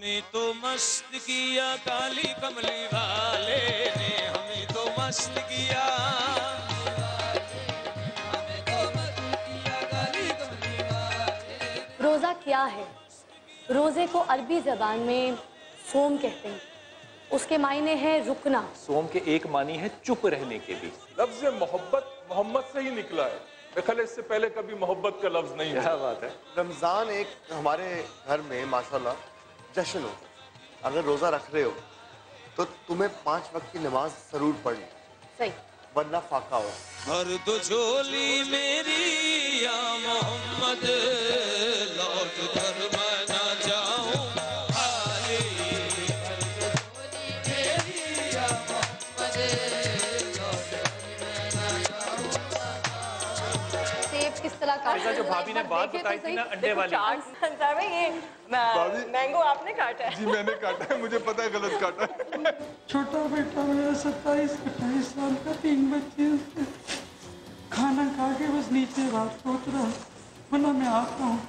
हमें तो मस्त किया काली कमली वाले ने, हमें तो मस्त किया, हमें तो मस्त किया काली कमली वाले। रोज़ा क्या है? रोज़े को अरबी ज़बान में सोम कहते हैं। उसके मायने हैं रुकना। सोम के एक मानी है चुप रहने के भी। लफ्ज़ मोहब्बत मोहम्मद से ही निकला है, मेरे इससे पहले कभी मोहब्बत का लफ्ज़ नहीं है। क्या बात है। रमज़ान एक हमारे घर में माशाल्लाह जश्न होता है। अगर रोज़ा रख रहे हो तो तुम्हें 5 वक्त की नमाज ज़रूर पढ़नी, सही, वरना फाका हो। भर दो झोली मेरी या मोहम्मद, लौट कर मैं ना जाऊं खाली। भर दो झोली मेरी या मोहम्मद, लौट कर मैं ना जाऊं खाली। सेब किस तरह काटा? जो भाभी ने बात बताई थी ना अंडे वाली, अंसार भाई ये मैंगो आपने काटा है? जी मैंने काटा है, मुझे पता है गलत काटा है। छोटा बेटा मेरा 27-28 साल का, 3 बच्चे उसके। खाना खा के बस नीचे बात सोच रहा, बोला मैं आता हूँ।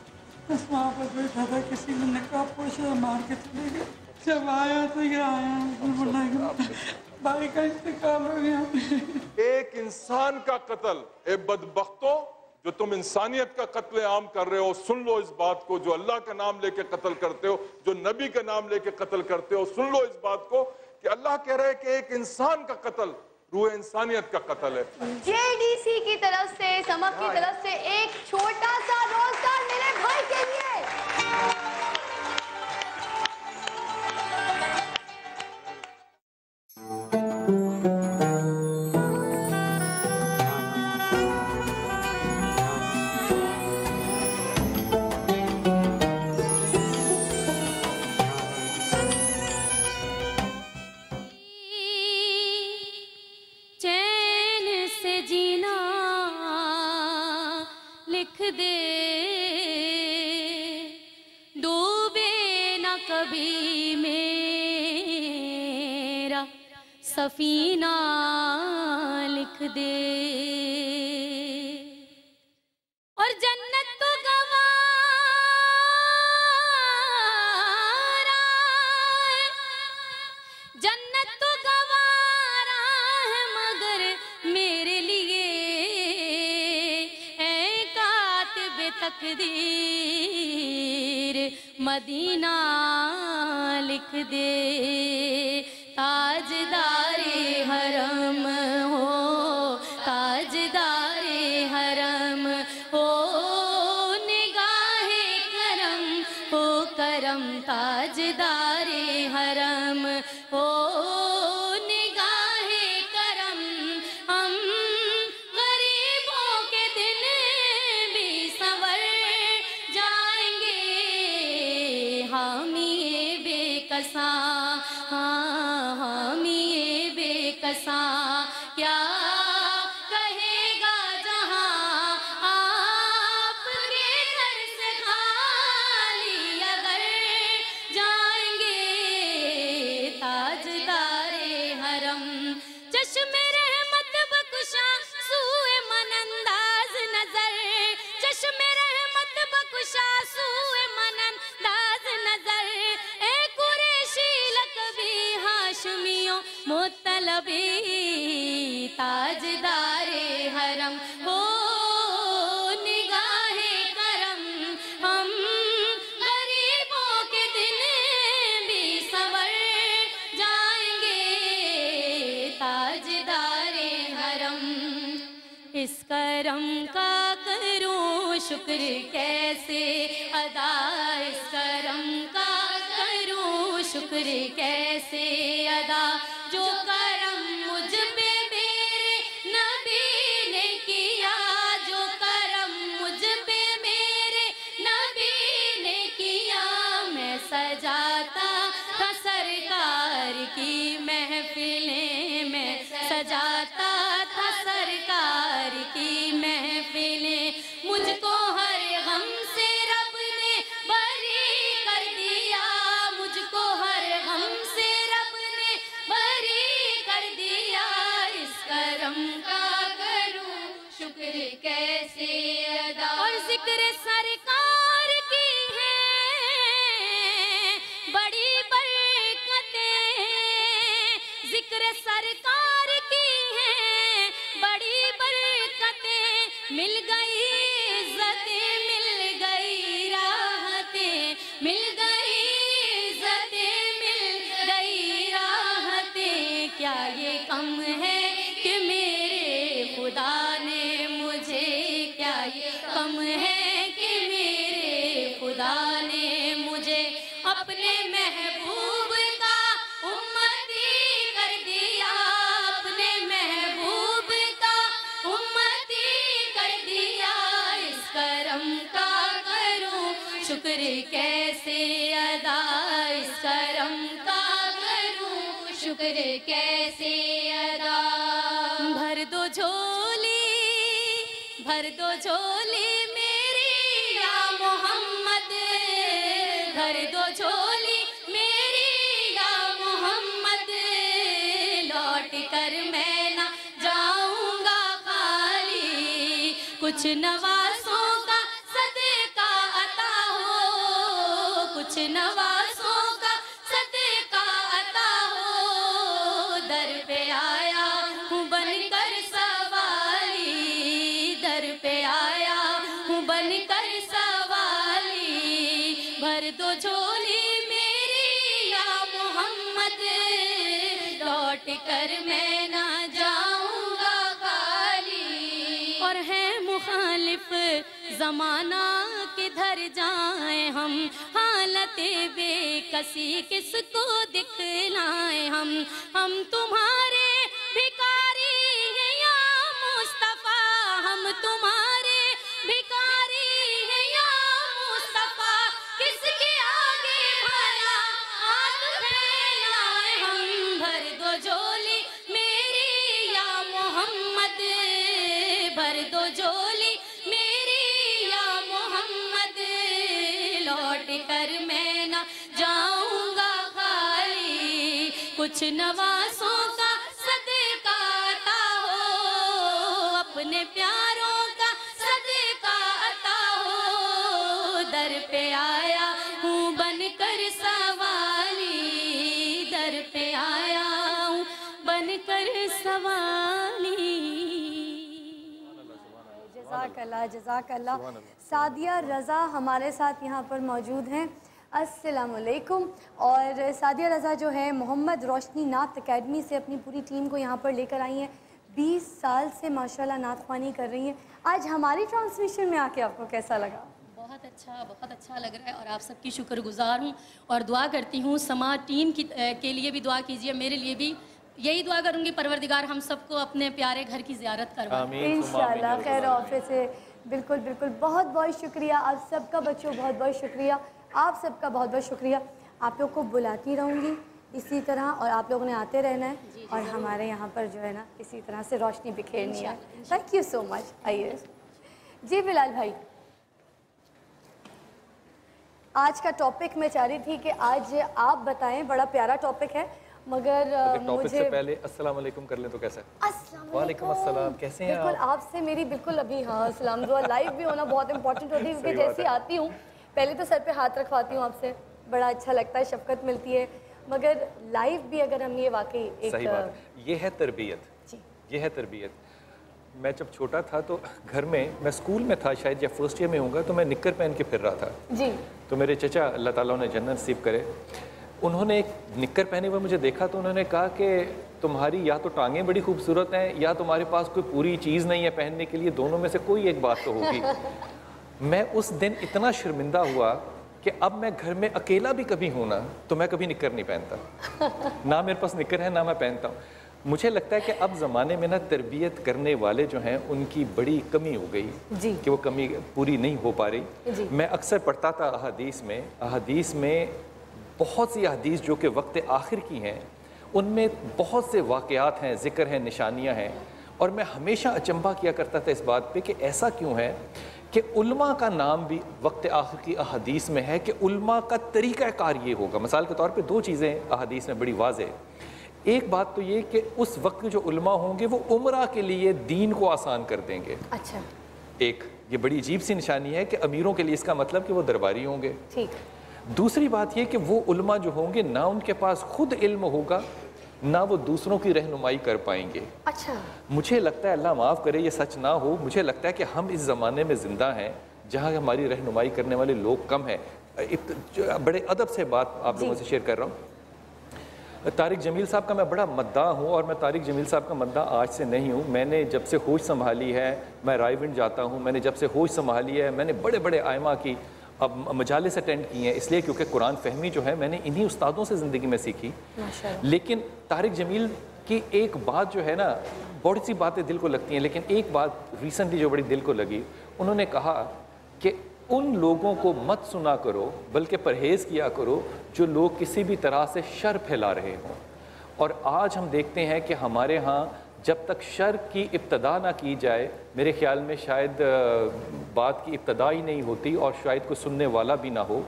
बस वहाँ पर बैठा था, किसी ने कहा पोछा मार के चले गए। जब आया तो ये आया, बोला भाई का इंतकाल हो गया। एक इंसान का कत्ल, ए बदबख्तो जो तुम इंसानियत का कत्ल आम कर रहे हो, सुन लो इस बात को। जो अल्लाह का नाम लेके कत्ल करते हो, जो नबी का नाम लेके कत्ल करते हो, सुन लो इस बात को कि अल्लाह कह रहे हैं कि एक इंसान का कत्ल रूह इंसानियत का कत्ल है। जेडीसी की तरफ से, समक की तरफ से एक छोटा सा रोजगार मेरे भाई के लिए। सफीना लिख दे और जन्नत तो गवारा है, जन्नत तो गवारा है मगर मेरे लिए ऐ कातिब तकदीर मदीना लिख दे। ताजदारे हरम हो, ताजदारे हरम हो, निगाहे करम हो करम, ताजदारे हरम हो निगाहे करम। हम गरीबों के दिन भी संवर जाएंगे, हामी बेकसा, क्या कहेगा जहां आपके घर से खाली अगर जाएंगे। ताजदारे हरम चश्मे रहमत बख्शा सूए मन अंदाज नजर, चश्मे रहमत बख्शा सूए मन अंदाज नजर। ए कुरैशी लकबी हाशमियों मुत्तलबी, ताजदारे हरम हो निगाहे करम। हम गरीबों के दिन भी संवर जाएंगे, ताजदारे हरम। इस करम का करूं शुक्र कैसे अदा, इस करम का करूं शुक्र कैसे अदा। जो करम मुझ पे मेरे नबी ने किया, जो करम मुझ पे मेरे नबी ने किया। मैं सजाता था सरकार की महफिलें, मैं सजाता था सरकार की महफिलें। मुझको हर गम से रब ने बरी कर दिया, मुझको हर गम से रब कम है कि मेरे खुदा ने मुझे अपने महबूब का उम्मती कर दिया, अपने महबूब का उम्मती कर दिया। इस करम का करूं शुक्र कैसे अदा, इस करम का करूं शुक्र कैसे अदा। भर दो झोली, भर दो झोली मेरी या मोहम्मद, भर दो झोली मेरी या मोहम्मद। लौट कर मैं ना जाऊंगा खाली, कुछ नवासों का सदका अता हो, कुछ नवासों का सदका अता हो। दर पे आया हूँ बनकर सवाली, दर पे आया हूँ बनकर सवाली। भर दो झोली मेरी या मोहम्मद, लौट कर मैं ना जाऊंगा खाली। और है मुखालिफ जमाना किधर जाएं हम, हालत बेकसी किसको दिखलाएं हम तुम्हारे भिखारी हैं या मुस्तफा, हम तुम्हारे भिखारी हैं या मुस्तफा। किसके आगे भला हाथ फैलाएं हम, भर दो झोली मेरी या मोहम्मद, भर दो झोली मेरी या मोहम्मद। लौट कर मैं ना जाऊंगा खाली, कुछ नवासों का सदका अता हो, अपने प्यारों का सदका अता हो। दर पे आया हूँ बनकर सवाली, दर पे आया हूँ बनकर सवाली। जज़ाकल्लाह जज़ाकल्लाह। सादिया रज़ा हमारे साथ यहाँ पर मौजूद हैं। अस्सलाम वालेकुम। और सादिया रज़ा जो है मोहम्मद रोशनी नात अकेडमी से अपनी पूरी टीम को यहाँ पर लेकर आई हैं। 20 साल से माशाल्लाह नात ख़्वानी कर रही हैं। आज हमारी ट्रांसमिशन में आके आपको कैसा लगा? बहुत अच्छा लग रहा है और आप सबकी शुक्रगुजार हूँ और दुआ करती हूँ समा टीम के लिए भी दुआ कीजिए, मेरे लिए भी यही दुआ करूँगी परवरदिगार हम सबको अपने प्यारे घर की ज़ियारत करवाए इंशाल्लाह खैर ऑफिस से। बिल्कुल बिल्कुल, बहुत बहुत शुक्रिया आप सबका बच्चों, बहुत बहुत शुक्रिया आप सबका, बहुत बहुत शुक्रिया। आप लोग को बुलाती रहूँगी इसी तरह और आप लोगों ने आते रहना है और हमारे यहाँ पर जो है ना इसी तरह से रोशनी बिखेरनी है। Thank you so much. आइए जी बिलाल भाई, आज का टॉपिक मैं चाह रही थी कि आज आप बताएं, बड़ा प्यारा टॉपिक है मगर टॉपिक से पहले अस्सलाम वालेकुम कर लें तो कैसा है? वालेकुम अस्सलाम, कैसे हैं बिल्कुल आप? आपसे मेरी बिल्कुल अभी हाँ सलाम दुआ लाइव भी होना बहुत इंपॉर्टेंट होती है क्योंकि जैसे आती हूँ पहले तो सर पे हाथ रखवाती हूँ आपसे, बड़ा अच्छा लगता है, शफकत मिलती है, मगर लाइव भी अगर हम ये वाकई एक सही बात है। ये है तरबियत, ये है तरबियत। मैं जब छोटा था तो घर में, मैं स्कूल में था शायद या फर्स्ट ईयर में होऊंगा, तो मैं निक्कर पहन के फिर रहा था जी। तो मेरे चचा अल्लाह ताला उन्हें जन्नत नसीब करे, उन्होंने एक निक्कर पहने हुए मुझे देखा तो उन्होंने कहा कि तुम्हारी या तो टांगें बड़ी खूबसूरत हैं या तुम्हारे पास कोई पूरी चीज़ नहीं है पहनने के लिए, दोनों में से कोई एक बात तो होगी। मैं उस दिन इतना शर्मिंदा हुआ कि अब मैं घर में अकेला भी कभी हूँ ना तो मैं कभी निक्कर नहीं पहनता, ना मेरे पास निक्कर है ना मैं पहनता हूँ। मुझे लगता है कि अब ज़माने में ना तरबियत करने वाले जो हैं उनकी बड़ी कमी हो गई जी। कि वो कमी पूरी नहीं हो पा रही। मैं अक्सर पढ़ता था अहादीस में बहुत सी अहादीस जो कि वक्त आखिर की हैं, उनमें बहुत से वाक़यात हैं, ज़िक्र हैं, निशानियाँ हैं, और मैं हमेशा अचंभा किया करता था इस बात पे कि ऐसा क्यों है कि उल्मा का नाम भी वक्त आखिर की अहादीस में है कि उल्मा का तरीक़ाकार ये होगा। मिसाल के तौर पे दो चीज़ें अहादीस में बड़ी वाज़ेह है। एक बात तो ये कि उस वक्त जो उल्मा होंगे वो उम्रा के लिए दीन को आसान कर देंगे। अच्छा, एक ये बड़ी अजीब सी निशानी है कि अमीरों के लिए इसका मतलब कि वो दरबारी होंगे। ठीक। दूसरी बात ये कि वो उल्मा जो होंगे ना उनके पास खुद इल्म होगा ना वो दूसरों की रहनुमाई कर पाएंगे। अच्छा, मुझे लगता है, अल्लाह माफ़ करे ये सच ना हो, मुझे लगता है कि हम इस ज़माने में ज़िंदा हैं जहाँ हमारी रहनुमाई करने वाले लोग कम हैं। बड़े अदब से बात आप लोगों से शेयर कर रहा हूँ। طارق جمیل صاحب کا میں بڑا مداح ہوں، اور میں طارق جمیل صاحب کا مداح آج سے نہیں ہوں. میں نے جب سے ہوش سنبھالی ہے میں رائے ونڈ جاتا ہوں، میں نے جب سے ہوش سنبھالی ہے میں نے بڑے بڑے آئمہ کی اب مجالس اٹینڈ کی ہیں، اس لیے کیونکہ قرآن فہمی جو ہے میں نے انہی استادوں سے زندگی میں سیکھی. لیکن طارق جمیل کی ایک بات جو ہے نا، بہت سی باتیں دل کو لگتی ہیں، لیکن ایک بات ریسنٹلی جو بڑی دل کو لگی، انہوں نے کہا کہ ان لوگوں کو مت سنا کرو بلکہ پرہیز کیا کرو جو لوگ کسی بھی طرح سے شر پھیلا رہے ہوں. اور آج ہم دیکھتے ہیں کہ ہمارے ہاں جب تک شر کی ابتدا نہ کی جائے، میرے خیال میں شاید بات کی ابتدا ہی نہیں ہوتی اور شاید کوئی سننے والا بھی نہ ہو.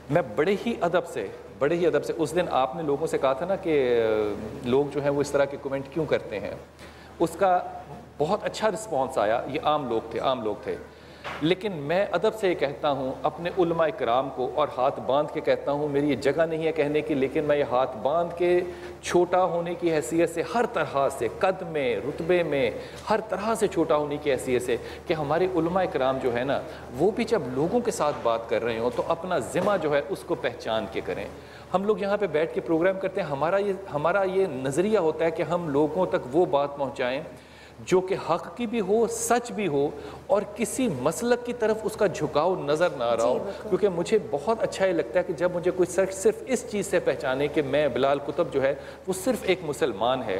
میں بڑے ہی ادب سے اس دن آپ نے لوگوں سے کہا تھا نا کہ لوگ جو ہیں وہ اس طرح کے کمنٹ کیوں کرتے ہیں، اس کا بہت اچھا رسپانس آیا. یہ عام لوگ تھے. لیکن میں ادب سے یہ کہتا ہوں اپنے علماء کرام کو، اور ہاتھ باندھ کے کہتا ہوں، میری یہ جگہ نہیں ہے کہنے کی، لیکن میں یہ ہاتھ باندھ کے چھوٹا ہونے کی حیثیت سے ہر طرح سے، قد میں، رتبے میں، ہر طرح سے چھوٹا ہونے کی حیثیت سے، کہ ہمارے علماء کرام جو ہے نا وہ بھی جب لوگوں کے ساتھ بات کر رہے ہوں تو اپنا ذمہ جو ہے اس کو پہچان کے کریں. ہم لوگ یہاں پہ بیٹھ کے پروگرام کرتے ہیں، ہمارا یہ نظریہ ہوتا ہے کہ ہم لوگوں تک وہ بات پہنچائیں جو کہ حق کی بھی ہو، سچ بھی ہو، اور کسی مسلک کی طرف اس کا جھکاؤ نظر نہ آ رہا ہو. کیونکہ مجھے بہت اچھا یہ لگتا ہے کہ جب مجھے کوئی صرف اس چیز سے پہچانے کہ میں بلال کتب جو ہے وہ صرف ایک مسلمان ہے.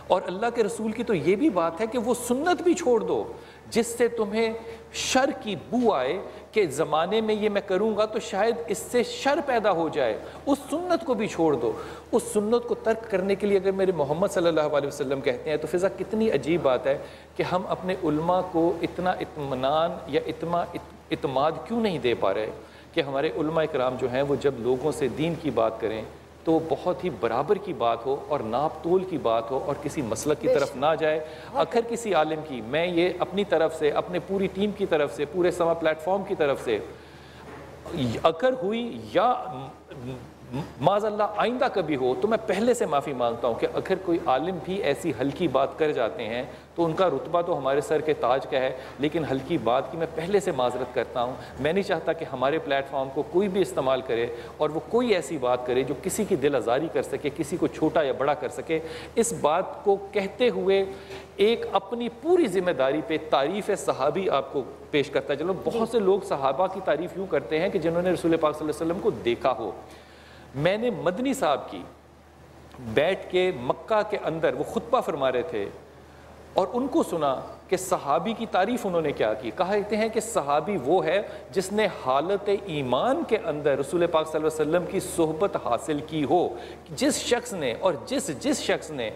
اور اللہ کے رسول کی تو یہ بھی بات ہے کہ وہ سنت بھی چھوڑ دو جس سے تمہیں شر کی بو آئے کہ زمانے میں یہ میں کروں گا تو شاید اس سے شر پیدا ہو جائے. اس سنت کو بھی چھوڑ دو. اس سنت کو ترک کرنے کے لیے اگر میرے محمد صلی اللہ علیہ وسلم کہتے ہیں تو فضا کتنی عجیب بات ہے کہ ہم اپنے علماء کو اتنا اطمینان یا اعتماد کیوں نہیں دے پا رہے کہ ہمارے علماء کرام جو ہیں وہ جب لوگوں سے دین کی بات کریں تو بہت ہی برابر کی بات ہو اور ناپ تول کی بات ہو اور کسی مسلک کی طرف نہ جائے. اگر کسی عالم کی، میں یہ اپنی طرف سے، اپنے پوری ٹیم کی طرف سے، پورے سما پلیٹ فارم کی طرف سے اگر ہوئی یا معاذ اللہ آئندہ کبھی ہو تو میں پہلے سے معافی مانگتا ہوں کہ اگر کوئی عالم بھی ایسی ہلکی بات کر جاتے ہیں تو ان کا رتبہ تو ہمارے سر کے تاج کا ہے، لیکن ہلکی بات کی میں پہلے سے معذرت کرتا ہوں. میں نہیں چاہتا کہ ہمارے پلیٹ فارم کو کوئی بھی استعمال کرے اور وہ کوئی ایسی بات کرے جو کسی کی دل آزاری کر سکے، کسی کو چھوٹا یا بڑا کر سکے. اس بات کو کہتے ہوئے ایک اپنی پوری ذمہ داری پہ تعریف صحابی آپ کو پیش کرتا چلو. بہت سے لوگ صحابہ کی تعریف یوں کرتے ہیں کہ جنہوں نے رسول پاک صلی اللہ علیہ وسلم کو دیکھا ہو. میں نے مدنی صاحب کی بیٹھ کے مکہ کے اندر وہ خطبہ فرما رہے تھے اور ان کو سنا کہ صحابی کی تعریف انہوں نے کیا کی. کہتے ہیں کہ صحابی وہ ہے جس نے حالت ایمان کے اندر رسول پاک صلی اللہ علیہ وسلم کی صحبت حاصل کی ہو. جس شخص نے اور جس شخص نے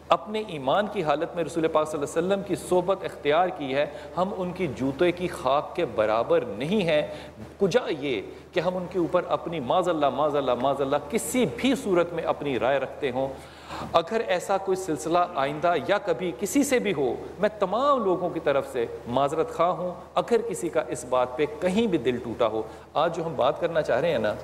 اپنے ایمان کی حالت میں رسول پاک صلی اللہ علیہ وسلم کی صحبت اختیار کی ہے، ہم ان کی جوتے کی خاک کے برابر نہیں ہیں. کجا یہ کہ ہم ان کے اوپر اپنی معاذ اللہ کسی بھی صورت میں اپنی رائے رکھتے ہوں. اگر ایسا کوئی سلسلہ آئندہ یا کبھی کسی سے بھی ہو، میں تمام لوگوں کی طرف سے معذرت خواہ ہوں اگر کسی کا اس بات پہ کہیں بھی دل ٹوٹا ہو. آج جو ہم بات کرنا چاہ رہے ہیں نا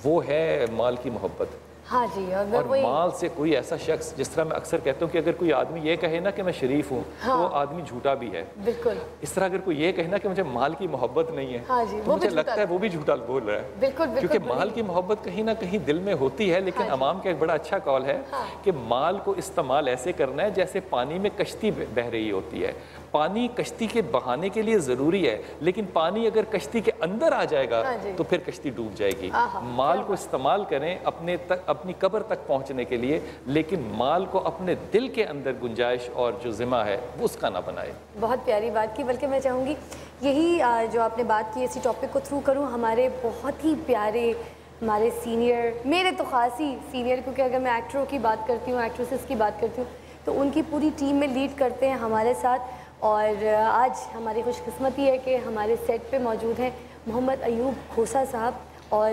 وہ ہے مال کی محبت. ہاں جی. اور مال سے کوئی ایسا شخص، جس طرح میں اکثر کہتا ہوں کہ اگر کوئی آدمی یہ کہے نا کہ میں شریف ہوں تو وہ آدمی جھوٹا بھی ہے. بالکل. اس طرح اگر کوئی یہ کہے نا کہ مجھے مال کی محبت نہیں ہے تو مجھے لگتا ہے وہ بھی جھوٹا بول رہا ہے. بالکل. کیونکہ مال کی محبت کہیں نہ کہیں دل میں ہوتی ہے، لیکن عوام کا ایک بڑا اچھا قول ہے کہ مال کو استعمال ایسے کرنا ہے جیسے پانی میں کشتی بہہ رہی ہوتی ہے. پانی کشتی کے بہانے کے لیے ضروری ہے، لیکن پانی اگر کشتی کے اندر آ جائے گا تو پھر کشتی ڈوب جائے گی. مال کو استعمال کریں اپنی قبر تک پہنچنے کے لیے، لیکن مال کو اپنے دل کے اندر گنجائش اور جو ذمہ ہے وہ اس کا نہ بنائے. بہت پیاری بات کی. بلکہ میں چاہوں گی یہی جو آپ نے بات کی اسی ٹاپک کو تھرو کروں. ہمارے بہت ہی پیارے ہمارے سینئر، میرے تو خاصی سینئر، کیونکہ اگر میں ایکٹروں کی بات کرتی ہوں، ایکٹریسز کی بات کرتی ہوں تو ان کی پوری ٹیم میں لیڈ کرتے ہیں ہمارے ساتھ. اور آج ہماری خوش قسمتی ہے کہ ہمارے سیٹ پہ موجود ہیں محمد ایوب کھوسا صاحب. اور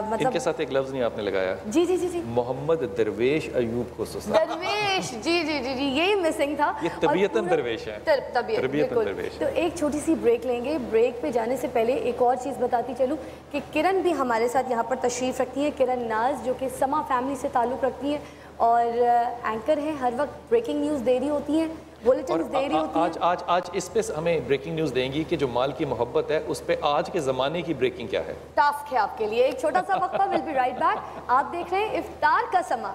مطلب ان کے ساتھ ایک لفظ نہیں آپ نے لگایا. جی محمد درویش ایوب کھوسا صاحب. درویش جی یہی مسنگ تھا. یہ طبیعتاً درویش ہے. طبیعتاً درویش. تو ایک چھوٹی سی بریک لیں گے. بریک پہ جانے سے پہلے ایک اور چیز بتاتی چلوں کہ کرن بھی ہمارے ساتھ یہاں پر تشریف رکھتی ہیں. کرن ناز جو کہ سما فیملی سے تعلق رکھتی ہیں اور اینکر ہیں، ہر وقت بریکنگ نیوز دے رہی ہوتی ہیں बुलेटिन्स दे रही होती हैं। आज इस पे हमें ब्रेकिंग न्यूज़ देंगी कि जो माल की मोहब्बत है उस पे आज के ज़माने की ब्रेकिंग क्या है। टास्क है आपके लिए। एक छोटा सा वक्फा, विल बी राइट बैक। आप देख रहे हैं इफ्तार का समा।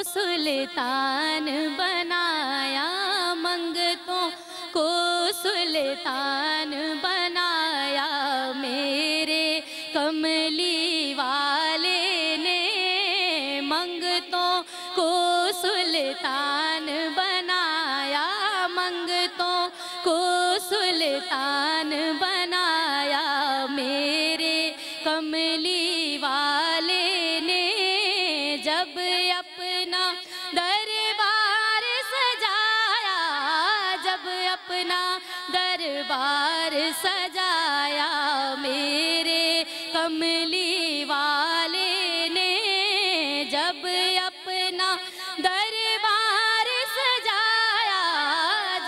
सुल्तान बनाया, मंगतों को सुल्तान बनाया, मेरे कमली वाले ने मंगतों को सुल्तान बनाया, मंगतों को सुल्तान बनाया, मेरे कमली वाले ने जब अपना दरबार सजाया, जब अपना दरबार सजाया, मेरे कमली वाले ने जब अपना दरबार सजाया,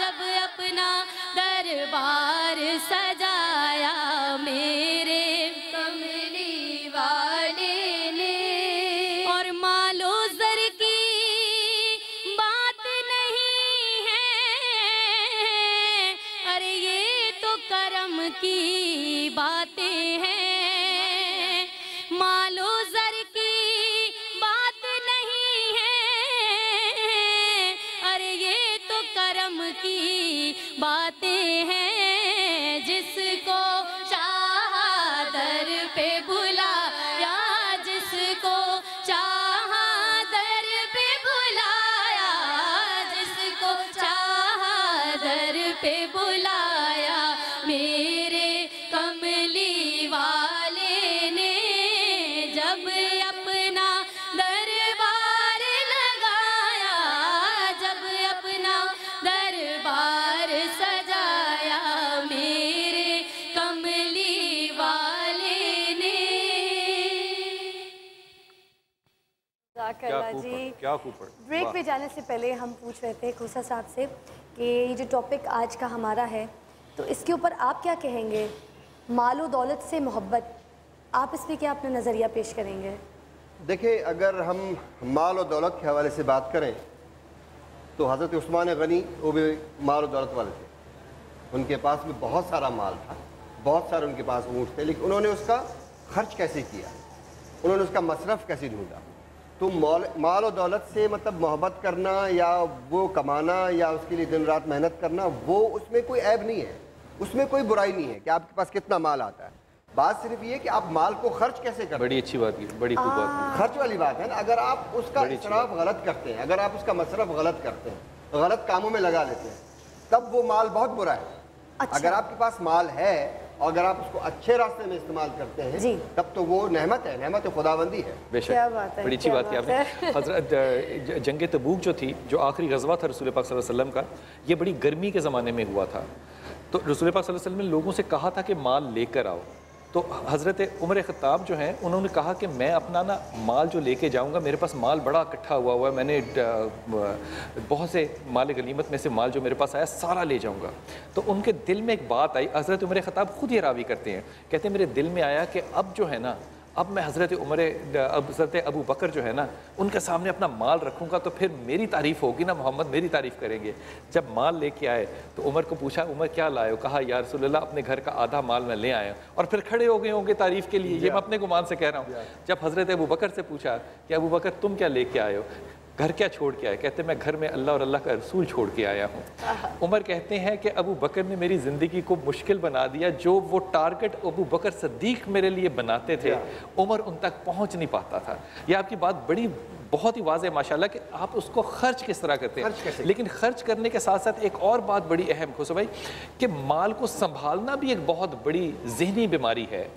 जब अपना दरबार सजाया, मेरे कमली वाले ने। और मालो ज़र की बात नहीं है, अरे ये तो करम की बातें हैं, मालो ज़र की बात नहीं है, अरे ये तो करम की बातें हैं, जिसको चाहा दर पे बुलाया, जिसको चाहा दर पे बुलाया, जिसको चाहा दर पे बुलाया, मेरे कमली वाले ने जब अपना दरबार लगाया, जब अपना दरबार सजाया, मेरे कमली वाले ने। क्या खूब। ब्रेक पे जाने से पहले हम पूछ रहे थे खोसा साहब से कि ये जो टॉपिक आज का हमारा है, तो इसके ऊपर आप क्या कहेंगे? मालो दौलत से मोहब्बत, आप इस पर क्या अपना नज़रिया पेश करेंगे? देखिए, अगर हम माल और दौलत के हवाले से बात करें तो हज़रत उस्मान गनी वो भी माल और दौलत वाले थे। उनके पास भी बहुत सारा माल था, बहुत सारे उनके पास ऊँट थे, लेकिन उन्होंने उसका खर्च कैसे किया, उन्होंने उसका मसरफ़ कैसे ढूंढा। तो माल और दौलत से मतलब मोहब्बत करना या वो कमाना या उसके लिए दिन रात मेहनत करना, वो उसमें कोई ऐब नहीं है, उसमें कोई बुराई नहीं है कि आपके पास कितना माल आता है। बात सिर्फ ये कि आप माल को खर्च कैसे करते हैं। बड़ी अच्छी बात की, बड़ी खूब बात। खर्च वाली बात है ना। अगर आप उसका इसराफ गलत करते हैं, अगर आप उसका मसरफ गलत करते हैं, गलत कामों में लगा लेते हैं, तब वो माल बहुत बुरा है। अच्छा। अगर आपके पास माल है और अगर आप उसको अच्छे रास्ते में इस्तेमाल करते हैं, तब तो वो नेमत है, नेमत खुदाबंदी है। क्या बात है, बड़ी अच्छी बात की आपने। हज़रत जंग तबूक जो थी, जो आखिरी गज़वा था रसूल पाक सल्लल्लाहु अलैहि वसल्लम का, ये बड़ी गर्मी के ज़माने में हुआ था। तो रसूल पाक सल्लल्लाहु अलैहि वसल्लम ने लोगों से कहा था कि माल लेकर आओ। तो हज़रत उमर ख़त्ताब जो हैं, उन्होंने कहा कि मैं अपना ना माल जो लेके जाऊंगा, मेरे पास माल बड़ा इकट्ठा हुआ है, मैंने बहुत से माल गनीमत में से माल जो मेरे पास आया सारा ले जाऊंगा। तो उनके दिल में एक बात आई, हज़रत उमर ख़त्ताब खुद ये रावी करते हैं, कहते हैं मेरे दिल में आया कि अब जो है ना, अब मैं हज़रत अबू बकर जो है ना, उनके सामने अपना माल रखूँगा तो फिर मेरी तारीफ़ होगी ना, मोहम्मद मेरी तारीफ़ करेंगे। जब माल लेके आए तो उमर को पूछा, उमर क्या लाए हो? कहा या रसूलल्लाह अपने घर का आधा माल मैं ले आया। और फिर खड़े हो गए होंगे तारीफ़ के लिए, ये मैं अपने गुमान से कह रहा हूँ। जब हज़रत अबू बकर से पूछा कि अबू बकर तुम क्या लेके आए हो, घर क्या छोड़ के आए? कहते मैं घर में अल्लाह और अल्लाह का रसूल छोड़ के आया हूँ। उमर कहते हैं कि अबू बकर ने मेरी ज़िंदगी को मुश्किल बना दिया, जो वो टारगेट अबू बकर सद्दीक मेरे लिए बनाते थे, उमर उन तक पहुँच नहीं पाता था। ये आपकी बात बड़ी बहुत ही वाज़ेह माशाल्लाह कि आप उसको खर्च किस तरह करते हैं। लेकिन खर्च करने के साथ साथ एक और बात बड़ी अहम खोसा भाई, कि माल को संभालना भी एक बहुत बड़ी ज़हनी बीमारी है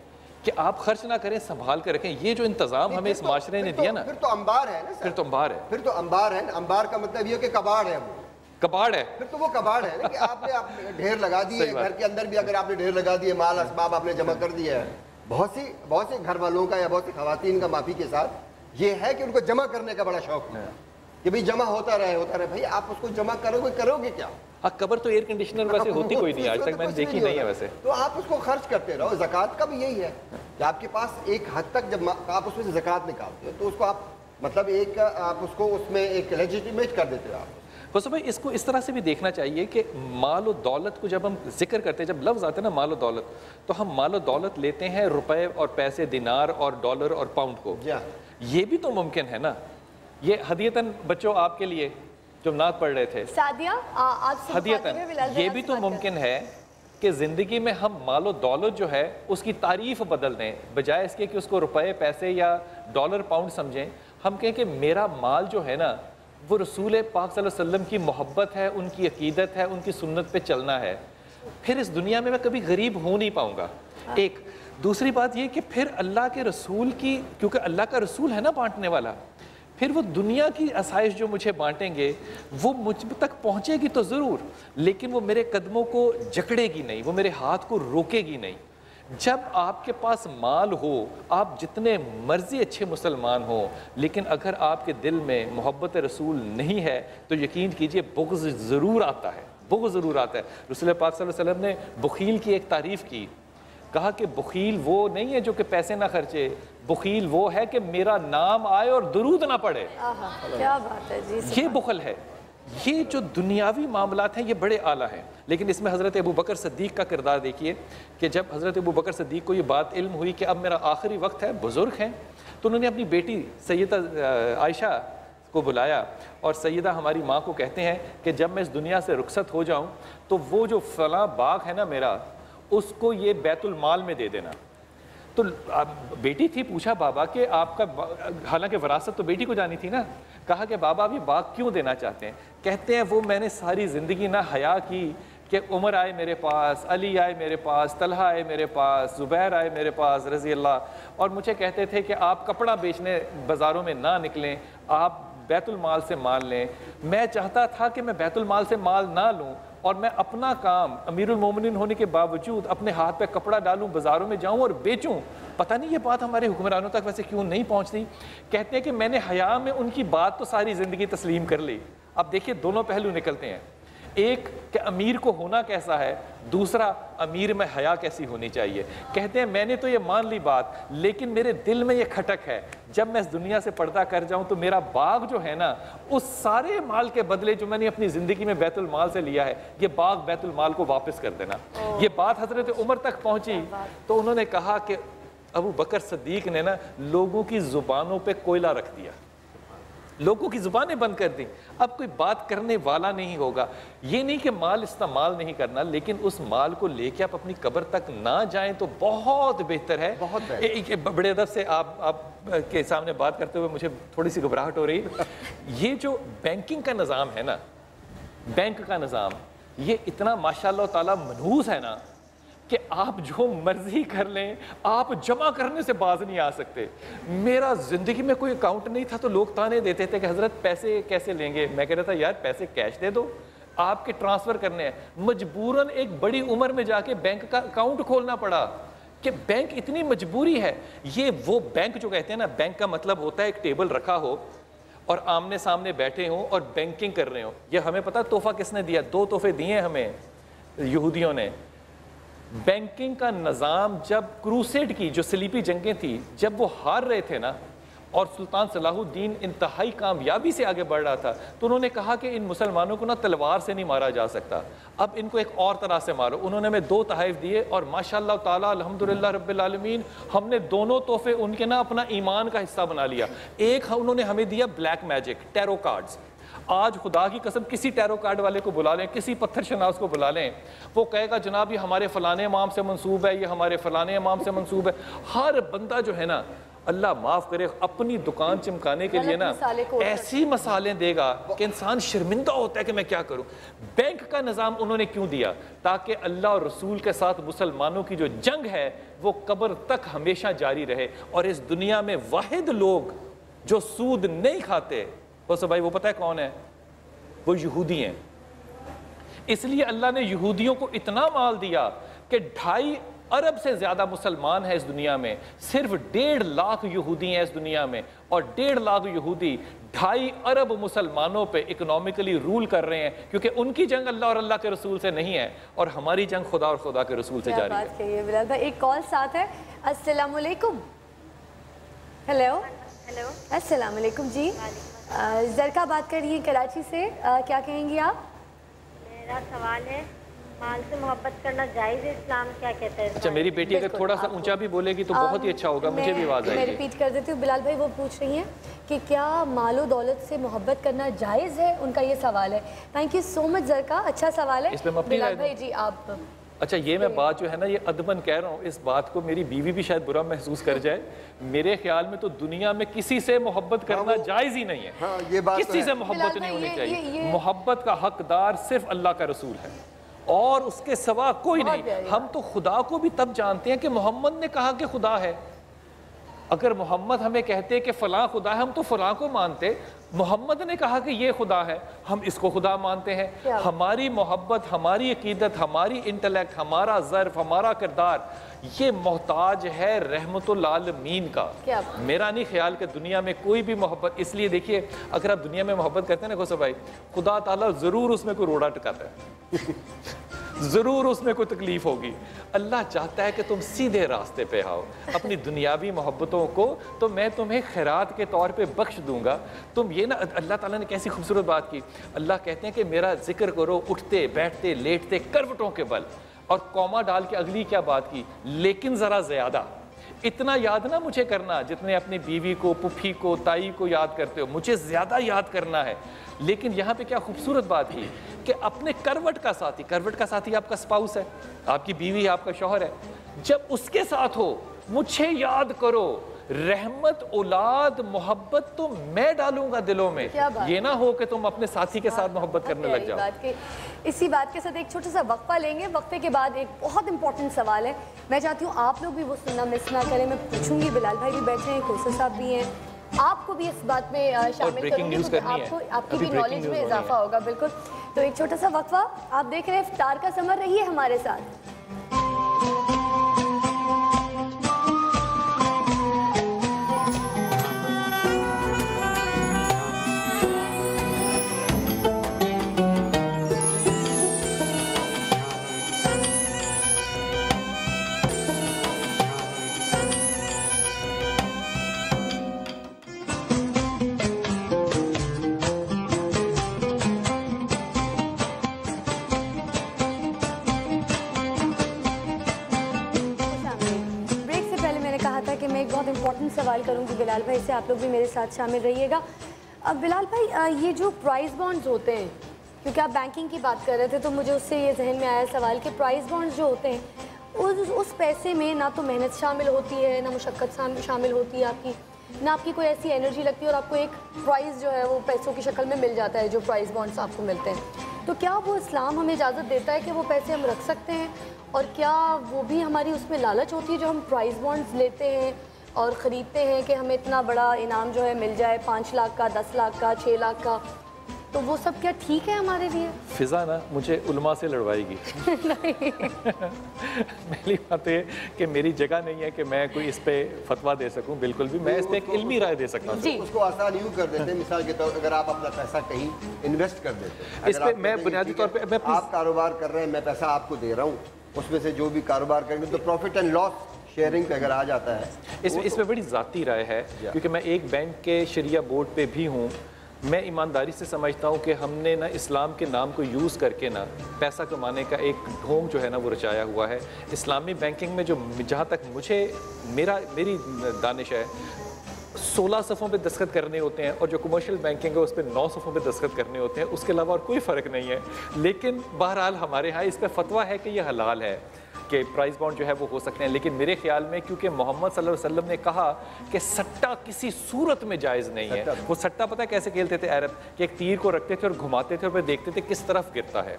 कि आप खर्च ना करें, संभाल कर रखें। ये जो इंतजाम हमें इस माशरे ने दिया ना, फिर तो अंबार है ना सर, फिर तो अंबार है, फिर तो अंबार है। अंबार का मतलब ये कि कबाड़ है वो, कबाड़ है। फिर तो वो कबाड़ है ना कि आपने ढेर लगा दिए, घर के अंदर भी अगर आपने ढेर लगा दिए, माल असबाब आपने जमा कर दिया है। बहुत से घर वालों का या बहुत सी खवातीन का माफी के साथ ये है कि उनको जमा करने का बड़ा शौक है कि भाई जमा होता रहे भाई, आप उसको जमा करोगे क्या? हाँ, कबर तो एयर कंडीशनर वैसे होती कोई नहीं, आज तक मैंने देखी नहीं है वैसे। तो आप उसको खर्च करते रहो। ज़कात का भी यही है कि आपके पास एक हद तक जब आप उसमें से ज़कात निकालते हो तो उसको आप मतलब एक आप उसको उसमें एक लेजिटिमेट कर देते हो आप। बस भाई इसको इस तरह से भी देखना चाहिए कि माल और दौलत को जब हम जिक्र करते हैं, जब लफ्ज़ आते हैं ना माल और दौलत, तो हम माल और दौलत लेते हैं रुपए और पैसे, दिनार और डॉलर और पाउंड को। ये भी तो मुमकिन है ना। ये हदीयतन बच्चों आपके लिए जो नात पढ़ रहे थे, सादिया हदीयतन ये भी तो मुमकिन है कि ज़िंदगी में हम माल और दौलत जो है उसकी तारीफ़ बदल दें, बजाय इसके कि उसको रुपए पैसे या डॉलर पाउंड समझें। हम कहें कि मेरा माल जो है ना वो रसूल पाक सल्लल्लाहु अलैहि वसल्लम की मोहब्बत है, उनकी अकीदत है, उनकी सुन्नत पे चलना है। फिर इस दुनिया में मैं कभी गरीब हो नहीं पाऊंगा। एक दूसरी बात ये कि फिर अल्लाह के रसूल की, क्योंकि अल्लाह का रसूल है ना बांटने वाला, फिर वो दुनिया की आसाइश जो मुझे बांटेंगे वो मुझ तक पहुंचेगी तो ज़रूर, लेकिन वो मेरे कदमों को जकड़ेगी नहीं, वो मेरे हाथ को रोकेगी नहीं। जब आपके पास माल हो, आप जितने मर्जी अच्छे मुसलमान हो, लेकिन अगर आपके दिल में मोहब्बत रसूल नहीं है तो यकीन कीजिए बुग़्ज़ ज़रूर आता है, बुग़्ज़ ज़रूर आता है। रसूल पाक सल्लल्लाहु अलैहि वसल्लम ने बुखील की एक तारीफ़ की, कहा कि बुखील वो नहीं है जो कि पैसे ना खर्चे, बुखील वो है कि मेरा नाम आए और दुरूद ना पड़े। क्या बात है जी, ये बुखल है। ये जो दुनियावी मामलात हैं ये बड़े आला हैं, लेकिन इसमें हज़रत अबू बकर सिद्दीक़ का किरदार देखिए कि जब हज़रत अबू बकर सिद्दीक़ को ये बात इल्म हुई कि अब मेरा आखिरी वक्त है, बुज़ुर्ग हैं, तो उन्होंने अपनी बेटी सैयदा आयशा को बुलाया और सैयदा हमारी माँ को कहते हैं कि जब मैं इस दुनिया से रुखसत हो जाऊँ तो वो जो फलां बाग है ना मेरा, उसको ये बैतुल माल में दे देना। तो बेटी थी, पूछा बाबा कि आपका, हालांकि वरासत तो बेटी को जानी थी ना, कहा कि बाबा आप ये बाग क्यों देना चाहते हैं? कहते हैं वो मैंने सारी ज़िंदगी ना हया की कि उमर आए मेरे पास, अली आए मेरे पास, तलहा आए मेरे पास, ज़ुबैर आए मेरे पास रज़ी अल्लाह, और मुझे कहते थे कि आप कपड़ा बेचने बाज़ारों में ना निकलें, आप बैतुल माल से माल लें। मैं चाहता था कि मैं बैतुल माल से माल ना लूँ और मैं अपना काम अमीरुल मोमिनीन होने के बावजूद अपने हाथ पे कपड़ा डालूं, बाज़ारों में जाऊं और बेचूं। पता नहीं ये बात हमारे हुक्मरानों तक वैसे क्यों नहीं पहुंचती। कहते हैं कि मैंने हया में उनकी बात तो सारी ज़िंदगी तस्लीम कर ली। अब देखिए दोनों पहलू निकलते हैं, एक कि अमीर को होना कैसा है, दूसरा अमीर में हया कैसी होनी चाहिए। कहते हैं मैंने तो ये मान ली बात, लेकिन मेरे दिल में ये खटक है, जब मैं इस दुनिया से पर्दा कर जाऊं तो मेरा बाग जो है ना, उस सारे माल के बदले जो मैंने अपनी ज़िंदगी में बैतुल माल से लिया है, ये बाग बैतुल माल को वापस कर देना। ये बात हज़रत उमर तक पहुंची तो उन्होंने कहा कि अबू बकर सिद्दीक़ ने ना लोगों की ज़ुबानों पे कोयला रख दिया, लोगों की ज़ुबानें बंद कर दी। अब कोई बात करने वाला नहीं होगा। ये नहीं कि माल इस्तेमाल नहीं करना, लेकिन उस माल को लेके आप अपनी कब्र तक ना जाएं तो बहुत बेहतर है। बहुत बड़े अदब से आप के सामने बात करते हुए मुझे थोड़ी सी घबराहट हो रही। ये जो बैंकिंग का निज़ाम है ना, बैंक का निज़ाम, ये इतना माशाअल्लाह ताला मनहूस है ना कि आप जो मर्जी कर लें, आप जमा करने से बाज नहीं आ सकते। मेरा ज़िंदगी में कोई अकाउंट नहीं था तो लोग ताने देते थे कि हज़रत पैसे कैसे लेंगे। मैं कह रहा था यार पैसे कैश दे दो, आपके ट्रांसफ़र करने हैं। मजबूरन एक बड़ी उम्र में जाके बैंक का अकाउंट खोलना पड़ा कि बैंक इतनी मजबूरी है। ये वो बैंक जो कहते हैं ना, बैंक का मतलब होता है एक टेबल रखा हो और आमने सामने बैठे हों और बैंकिंग कर रहे हो। ये हमें पता तोहफा किसने दिया? 2 तोहफे दिए हमें यहूदियों ने। बैंकिंग का निज़ाम जब क्रूसेड की जो सलीबी जंगें थी, जब वो हार रहे थे ना और सुल्तान सलाहुद्दीन इंतहाई कामयाबी से आगे बढ़ रहा था, तो उन्होंने कहा कि इन मुसलमानों को ना तलवार से नहीं मारा जा सकता, अब इनको एक और तरह से मारो। उन्होंने हमें 2 तोहफे दिए और माशाअल्लाह ताला अल्हम्दुलिल्लाह रब्बिल आलमीन हमने दोनों तोहफे उनके ना अपना ईमान का हिस्सा बना लिया। एक उन्होंने हमें दिया ब्लैक मैजिक, टैरो कार्ड्स। आज खुदा की कसम किसी टैरो कार्ड वाले को बुला लें, किसी पत्थर शनास को बुला लें, वो कहेगा जनाब ये हमारे फलाने इमाम से मंसूब है, ये हमारे फलाने इमाम से मंसूब है। हर बंदा जो है ना, अल्लाह माफ़ करे, अपनी दुकान चमकाने के लिए ना ऐसी मसाले देगा कि इंसान शर्मिंदा होता है कि मैं क्या करूं। बैंक का निज़ाम उन्होंने क्यों दिया? ताकि अल्लाह और रसूल के साथ मुसलमानों की जो जंग है वो कब्र तक हमेशा जारी रहे। और इस दुनिया में वाहिद लोग जो सूद नहीं खाते, वो सब भाई वो पता है कौन है? वो यहूदी हैं। इसलिए अल्लाह ने यहूदियों को इतना माल दिया कि 2.5 अरब से ज़्यादा मुसलमान हैं इस दुनिया में, सिर्फ 1.5 लाख यहूदी हैं इस दुनिया में, और 1.5 लाख यहूदी 2.5 अरब मुसलमानों पे इकोनॉमिकली रूल कर रहे हैं, क्योंकि उनकी जंग अल्लाह और अल्लाह के रसूल से नहीं है और हमारी जंग खुदा और खुदा के रसूल से जारी है। बिलाल भाई एक कॉल साथ है। अस्सलाम वालेकुम। हेलो हेलो, अस्सलाम वालेकुम जी। ज़रका बात कर रही हैं कराची से, क्या कहेंगी आप? मेरा सवाल है, माल से मोहब्बत करना जायज़ है, इस्लाम क्या कहता है? अच्छा, मेरी बेटी अगर थोड़ा सा ऊंचा भी बोलेगी तो बहुत ही अच्छा होगा, मुझे भी आवाज़ आएगी। मैं रिपीट कर देती हूँ। बिलाल भाई वो पूछ रही हैं कि क्या मालो दौलत से मोहब्बत करना जायज़ है, उनका ये सवाल है। Thank you so much Zarka, अच्छा सवाल है। इसमें बिलाल भाई जी आप। अच्छा, ये मैं बात जो है ना, ये अदबन कह रहा हूँ, इस बात को मेरी बीवी भी शायद बुरा महसूस कर जाए। मेरे ख्याल में तो दुनिया में किसी से मोहब्बत करना जायज़ ही नहीं है। ये बात किसी से मोहब्बत नहीं होनी चाहिए। मोहब्बत का हकदार सिर्फ अल्लाह का रसूल है और उसके सिवा कोई नहीं। हम तो खुदा को भी तब जानते हैं कि मोहम्मद ने कहा कि खुदा है। अगर मोहम्मद हमें कहते कि फ़लाँ खुदा है, हम तो फ़लाँ को मानते। मोहम्मद ने कहा कि ये खुदा है, हम इसको खुदा मानते हैं। हमारी मोहब्बत, हमारी अकीदत, हमारी इंटेलेक्ट, हमारा ज़र्फ़, हमारा किरदार, ये मोहताज है रहमतुल आलमीन का। मेरा नहीं ख्याल कि दुनिया में कोई भी मोहब्बत, इसलिए देखिए अगर आप दुनिया में मोहब्बत करते हैं ना खुसरो भाई, खुदा ताला ज़रूर उसमें कोई रोड़ा टकाता है ज़रूर उसमें कोई तकलीफ होगी। अल्लाह चाहता है कि तुम सीधे रास्ते पे आओ। अपनी दुनियावी मोहब्बतों को तो मैं तुम्हें खैरात के तौर पे बख्श दूंगा। तुम ये ना, अल्लाह ताला ने कैसी खूबसूरत बात की। अल्लाह कहते हैं कि मेरा जिक्र करो उठते बैठते लेटते करवटों के बल, और कौमा डाल के अगली क्या बात की, लेकिन ज़रा ज़्यादा। इतना याद ना मुझे करना जितने अपनी बीवी को, पुफी को, ताई को याद करते हो, मुझे ज़्यादा याद करना है। लेकिन यहाँ पे क्या खूबसूरत बात की कि अपने करवट का साथी आपका स्पाउस है, आपकी बीवी है, आपका शौहर है, जब उसके साथ हो मुझे याद करो। रहमत, औलाद, मोहब्बत तो मैं डालूंगा दिलों में। ये ना हो कि तुम अपने साथी के साथ मोहब्बत करने लग जाओ। इसी बात के साथ एक छोटा सा वक्फा लेंगे। वक्फे के बाद एक बहुत इंपॉर्टेंट सवाल है, मैं चाहती हूँ आप लोग भी वो सुनना मिस ना करें। मैं पूछूंगी, बिलाल भाई भी बैठे हैं, खोसा साहब भी हैं, आपको भी इस बात में शामिल करूँगी क्योंकि आपको आपकी भी नॉलेज में इजाफा होगा। बिल्कुल, तो एक छोटा सा वक्फा। आप देख रहे हैं इफ्तार का समर, रहिए हमारे साथ। सवाल करूंगी बिलाल भाई से, आप लोग भी मेरे साथ शामिल रहिएगा। अब बिलाल भाई, ये जो प्राइस बॉन्ड्स होते हैं, क्योंकि आप बैंकिंग की बात कर रहे थे तो मुझे उससे ये जहन में आया सवाल कि प्राइस बॉन्ड्स जो होते हैं उस पैसे में ना तो मेहनत शामिल होती है, ना मुशक्क़त शामिल होती है आपकी, ना आपकी कोई ऐसी एनर्जी लगती है, और आपको एक प्राइस जो है वो पैसों की शक्ल में मिल जाता है जो प्राइस बॉन्ड्स आपको मिलते हैं। तो क्या वो इस्लाम हमें इजाज़त देता है कि वो पैसे हम रख सकते हैं, और क्या वो भी हमारी उसमें लालच होती है जो हम प्राइस बॉन्ड्स लेते हैं और ख़रीदते हैं कि हमें इतना बड़ा इनाम जो है मिल जाए, 5 लाख का, 10 लाख का, 6 लाख का, तो वो सब क्या ठीक है हमारे लिए? फिजा ना मुझे उलमा से लड़वाएगी पहली बात है कि मेरी जगह नहीं है कि मैं कोई इस पे फतवा दे सकूं, बिल्कुल भी। मैं इस पे एक इल्मी राय दे सकता हूँ। उसको आसान यूँ कर देते हैं, मिसाल के तौर पर अगर आप अपना पैसा कहीं इन्वेस्ट कर देते हैं, इस पे मैं बुनियादी तौर पे आप कारोबार कर रहे हैं, मैं पैसा आपको दे रहा हूँ, उसमें से जो भी कारोबार करेंगे तो प्रॉफिट एंड लॉस शेयरिंग पे अगर आ जाता है। इसमें बड़ी ज़ाती राय है, क्योंकि मैं एक बैंक के शरिया बोर्ड पे भी हूँ। मैं ईमानदारी से समझता हूँ कि हमने ना इस्लाम के नाम को यूज़ करके ना पैसा कमाने का एक ढोंग जो है ना वो रचाया हुआ है। इस्लामी बैंकिंग में जो जहाँ तक मेरी दानिश है 16 सफ़ों पे दस्तखत करने होते हैं, और जो कमर्शियल बैंकिंग है उस पर 9 सफ़ों पे दस्तखत करने होते हैं। उसके अलावा और कोई फ़र्क नहीं है। लेकिन बहरहाल हमारे यहाँ इस पर फतवा है कि यह हलाल है कि प्राइस बॉन्ड जो है वो हो सकते हैं। लेकिन मेरे ख्याल में क्योंकि मोहम्मद सल्लल्लाहु अलैहि वसल्लम ने कहा कि सट्टा किसी सूरत में जायज़ नहीं है। वो सट्टा पता है कैसे खेलते थे अरब, कि एक तीर को रखते थे और घुमाते थे और फिर देखते थे किस तरफ गिरता है।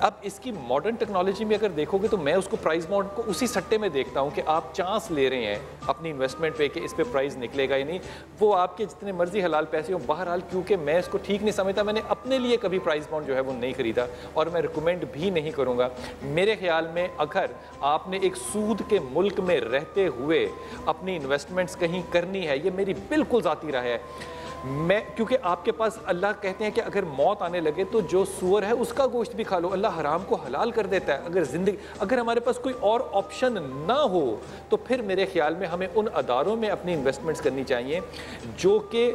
अब इसकी मॉडर्न टेक्नोलॉजी में अगर देखोगे तो मैं उसको प्राइस बॉन्ड को उसी सट्टे में देखता हूँ कि आप चांस ले रहे हैं अपनी इन्वेस्टमेंट पे कि इस पे प्राइस निकलेगा या नहीं। वो आपके जितने मर्जी हलाल पैसे हो, बहरहाल क्योंकि मैं इसको ठीक नहीं समझता, मैंने अपने लिए कभी प्राइस बॉन्ड जो है वो नहीं खरीदा और मैं रिकमेंड भी नहीं करूँगा। मेरे ख्याल में अगर आपने एक सूद के मुल्क में रहते हुए अपनी इन्वेस्टमेंट्स कहीं करनी है, ये मेरी बिल्कुल ज़ाती राय है। मैं क्योंकि आपके पास अल्लाह कहते हैं कि अगर मौत आने लगे तो जो सूअर है उसका गोश्त भी खा लो, अल्लाह हराम को हलाल कर देता है। अगर हमारे पास कोई और ऑप्शन ना हो तो फिर मेरे ख्याल में हमें उन अदारों में अपनी इन्वेस्टमेंट्स करनी चाहिए जो कि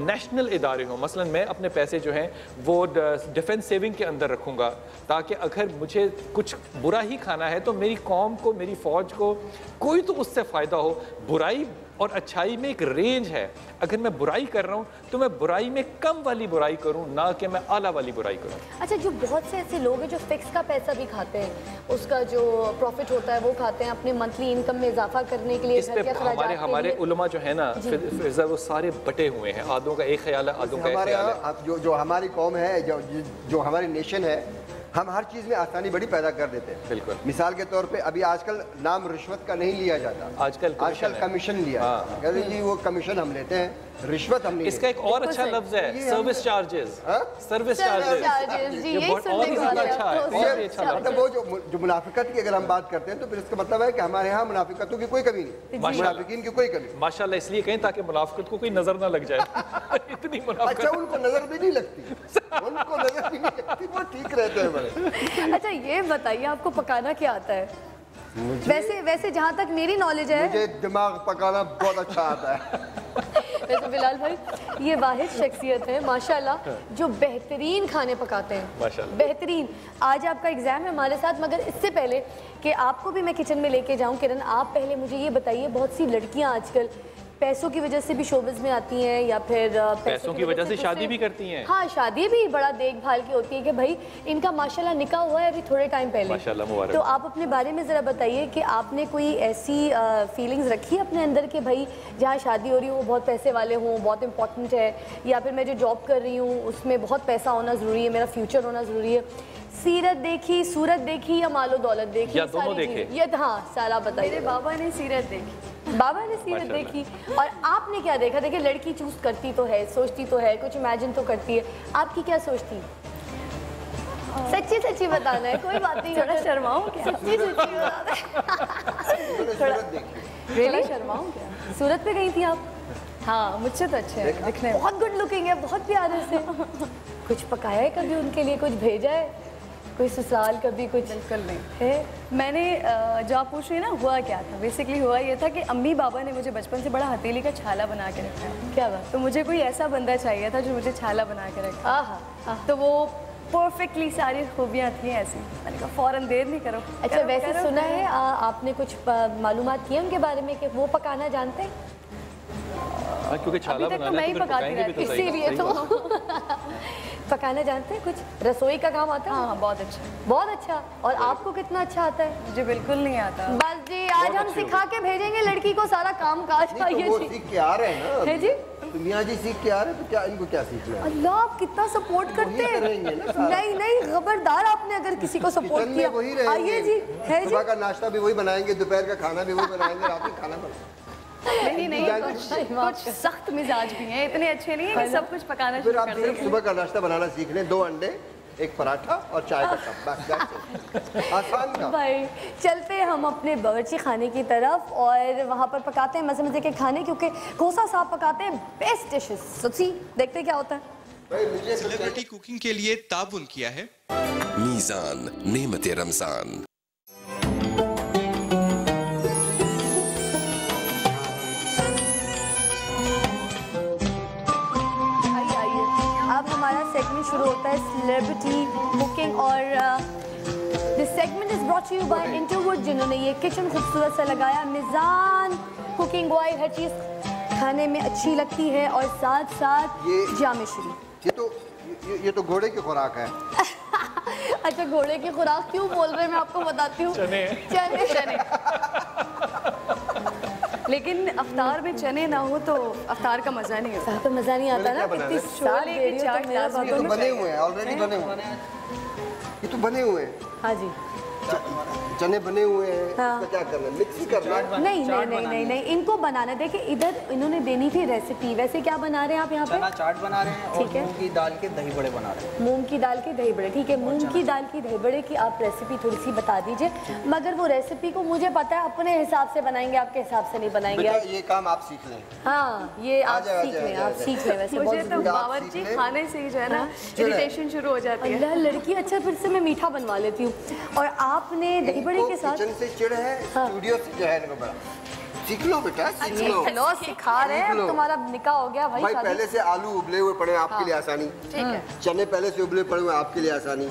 नेशनल इदारे हों। मसलन मैं अपने पैसे जो हैं वो डिफेंस सेविंग के अंदर रखूँगा, ताकि अगर मुझे कुछ बुरा ही खाना है तो मेरी कौम को, मेरी फ़ौज को कोई तो उससे फ़ायदा हो। बुराई और अच्छाई में एक रेंज है। अगर मैं बुराई कर रहा हूँ तो मैं बुराई में कम वाली बुराई करूँ, ना कि मैं आला वाली बुराई करूँ। अच्छा, जो बहुत से ऐसे लोग हैं जो फिक्स का पैसा भी खाते हैं, उसका जो प्रॉफिट होता है वो खाते हैं अपने मंथली इनकम में इजाफा करने के लिए। इस पे हमारे उलमा जो है ना फिर वो सारे बटे हुए हैं। आधों का एक ख्याल है, आधों का एक ख्याल है। जो हमारी कौम है, जो हमारी नेशन है, हम हर चीज़ में आसानी बड़ी पैदा कर देते हैं। बिल्कुल। मिसाल के तौर पे अभी आजकल नाम रिश्वत का नहीं लिया जाता, आजकल कमीशन लिया जाता है। जी वो कमीशन हम लेते हैं, रिश्वत हम नहीं। इसका एक और अच्छा लफ्ज है सर्विस चार्जेस। सर्विस चार्जेस जी, यही सुनने को मिला। अच्छा है। मतलब वो जो मुनाफिकत की अगर हम बात करते हैं तो फिर इसका मतलब है कि हमारे यहाँ मुनाफिकतों की कोई कमी नहीं, मुनाफिकीन की कोई कमी। माशाल्लाह इसलिए कहें ताकि मुनाफिकत को कोई नजर ना लग जाए। इतनी मुनाफिकत। अच्छा, उनको नजर भी नहीं लगती, उनको नजर भी नहीं लगती, वो ठीक रहते हैं बड़े। अच्छा, ये बताइए आपको पकाना क्या आता है? वैसे जहाँ तक मेरी नॉलेज है, मुझे दिमाग पकाना बहुत अच्छा आता है। वैसे बिलाल भाई ये वाहिद शख्सियत है माशाल्लाह जो बेहतरीन खाने पकाते हैं, माशाल्लाह बेहतरीन। आज आपका एग्ज़ाम है हमारे साथ, मगर इससे पहले कि आपको भी मैं किचन में लेके जाऊं, किरण आप पहले मुझे ये बताइए, बहुत सी लड़कियां आजकल पैसों की वजह से भी शोबिज़ में आती हैं या फिर पैसों की वजह से शादी भी करती हैं। हाँ, शादी भी बड़ा देखभाल की होती है कि भाई इनका माशाल्लाह निकाह हुआ है अभी थोड़े टाइम पहले, माशाल्लाह मुबारक। तो आप अपने बारे में ज़रा बताइए कि आपने कोई ऐसी फीलिंग्स रखी है अपने अंदर कि भाई जहाँ शादी हो रही हो वो बहुत पैसे वाले हों, बहुत इंपॉर्टेंट है, या फिर मैं जो जॉब कर रही हूँ उसमें बहुत पैसा होना ज़रूरी है, मेरा फ्यूचर होना ज़रूरी है। सीरत देखी, सूरत देखी या मालो दौलत देखी, या दोनों देखे? ये हाँ सारा बताइए। मेरे बाबा ने सीरत देखी, बाबा ने सीरत देखी, और आपने क्या देखा? देखिए लड़की चूज करती तो है, सोचती तो है, कुछ इमेजिन तो करती है, आपकी क्या सोच थी? सच्ची सच्ची बताना है, कोई बात नहीं। थोड़ा शर्माऊं क्या? सच्ची सच्ची थोड़ा शर्माऊं क्या? सूरत पे गई थी आप? हाँ, मुझसे तो अच्छे हैं दिखने में, बहुत गुड लुकिंग है, बहुत प्यारे से। कुछ पकाया है कभी उनके लिए, कुछ भेजा है, कोई ससुराल कभी कुछ? बिल्कुल नहीं है। मैंने जो आप पूछ रही हैं ना, हुआ क्या था, बेसिकली हुआ ये था कि अम्मी बाबा ने मुझे बचपन से बड़ा हथेली का छाला बना के रखा है। क्या बात? तो मुझे कोई ऐसा बंदा चाहिए था जो मुझे छाला बना के रखे। तो वो परफेक्टली सारी खूबियाँ थी ऐसी। मैंने कहा फ़ौरन देर नहीं करो। अच्छा, वैसे सुना है आपने कुछ मालूमात किए उनके बारे में कि वो पकाना जानते हैं? क्योंकि छाला अभी तक तो मैं ही पकाती रहती हूँ, इसीलिए तो पकाना जानते हैं, कुछ रसोई का काम आता है? हाँ, बहुत अच्छा, बहुत अच्छा। और आपको कितना अच्छा आता है? मुझे बिल्कुल नहीं आता। बस जी, आज हम सिखा के भेजेंगे लड़की को सारा काम काज। वो सीख के आ रहे हैं ना, है जी, तो मियां जी सीख के आ रहे हैं, तो क्या इनको क्या सीखना है? अल्लाह आप कितना सपोर्ट करते हैं। नहीं नहीं, खबरदार, आपने अगर किसी को सपोर्ट किया, वही रहेंगे। आइए जी, है जी, सुबह का नाश्ता भी वही बनाएंगे, दोपहर का खाना भी वही बनाएंगे, रात में खाना नहीं, कुछ सख्त मिजाज भी हैं, इतने अच्छे नहीं है कि सब कुछ पकाना शुरू कर दें। सुबह का नाश्ता बनाना सीख लें, 2 अंडे, 1 पराठा और चाय का कप, बस आसान काम। भाई चलते हैं हम अपने बावर्ची खाने की तरफ और वहाँ पर पकाते हैं मज़े मज़े के खाने, क्योंकि कोसा साहब पकाते हैं बेस्ट डिशेस। सच्ची देखते क्या होता है। सेलिब्रिटी कुकिंग के लिए ताउन किया है मीज़ान नेमत रमज़ान। हमारा सेगमेंट शुरू होता है सेलिब्रिटी कुकिंग, और this segment is brought to you by Interwood, जिन्होंने ये किचन खूबसूरत सा लगाया। मीज़ान कुकिंग ऑयल, हर चीज़ खाने में अच्छी लगती है और साथ साथ जामिश्री। ये तो घोड़े की खुराक है। अच्छा, घोड़े की खुराक क्यों बोल रहे हैं, मैं आपको बताती हूँ। चने लेकिन अफ्तार में चने ना हो तो अफ्तार का मजा नहीं आता। तो मजा नहीं आता ना, छोले के चाट बने हुए हैं, ऑलरेडी बने हुए हैं। ये तो बने हुए हैं। हाँ जी, चने बने हुए हैं, हाँ। इसका क्या करना है? मिक्स ही करना है। नहीं नहीं नहीं नहीं नहीं, इनको बनाना, देखिए इधर इन्होंने देनी थी रेसिपी। वैसे क्या बना रहे हैं आप यहाँ पे? चना चाट बना रहे हैं और ठीक है। मूंग की दाल के दही बड़े बना रहे हैं। मूंग की दाल के दही बड़े, ठीक है। मूंग की दाल की दही बड़े की आप रेसिपी थोड़ी सी बता दीजिए, मगर वो रेसिपी को मुझे पता है अपने हिसाब से बनाएंगे, आपके हिसाब से नहीं बनाएंगे। बेटा ये काम आप सीख लें। हाँ, ये आप आजा, सीख आजा, लें, आजा, आप आजा। सीख लें। वैसे मुझे बहुत तो ज़रूरी। बावर्ची खाने से ही जो है ना इरिटेशन शुरू हो जाती है। अल्लाह लड़की, अच्छा फिर से मैं मीठा बनवा लेती हूँ। और आपने दही बड़े के साथ किचन से चिड़ है, स्टूडियो से जो है इनको बड़ा सीख लो बेटा, सीख लो। लो, सिखा रहे हैं। अब तुम्हारा निकाह हो गया भाई, भाई शादी। पहले से आलू उबले हुए पड़े हैं आपके लिए आसानी, ठीक है। चने पहले से उबले पड़े हुए हैं आपके लिए आसानी,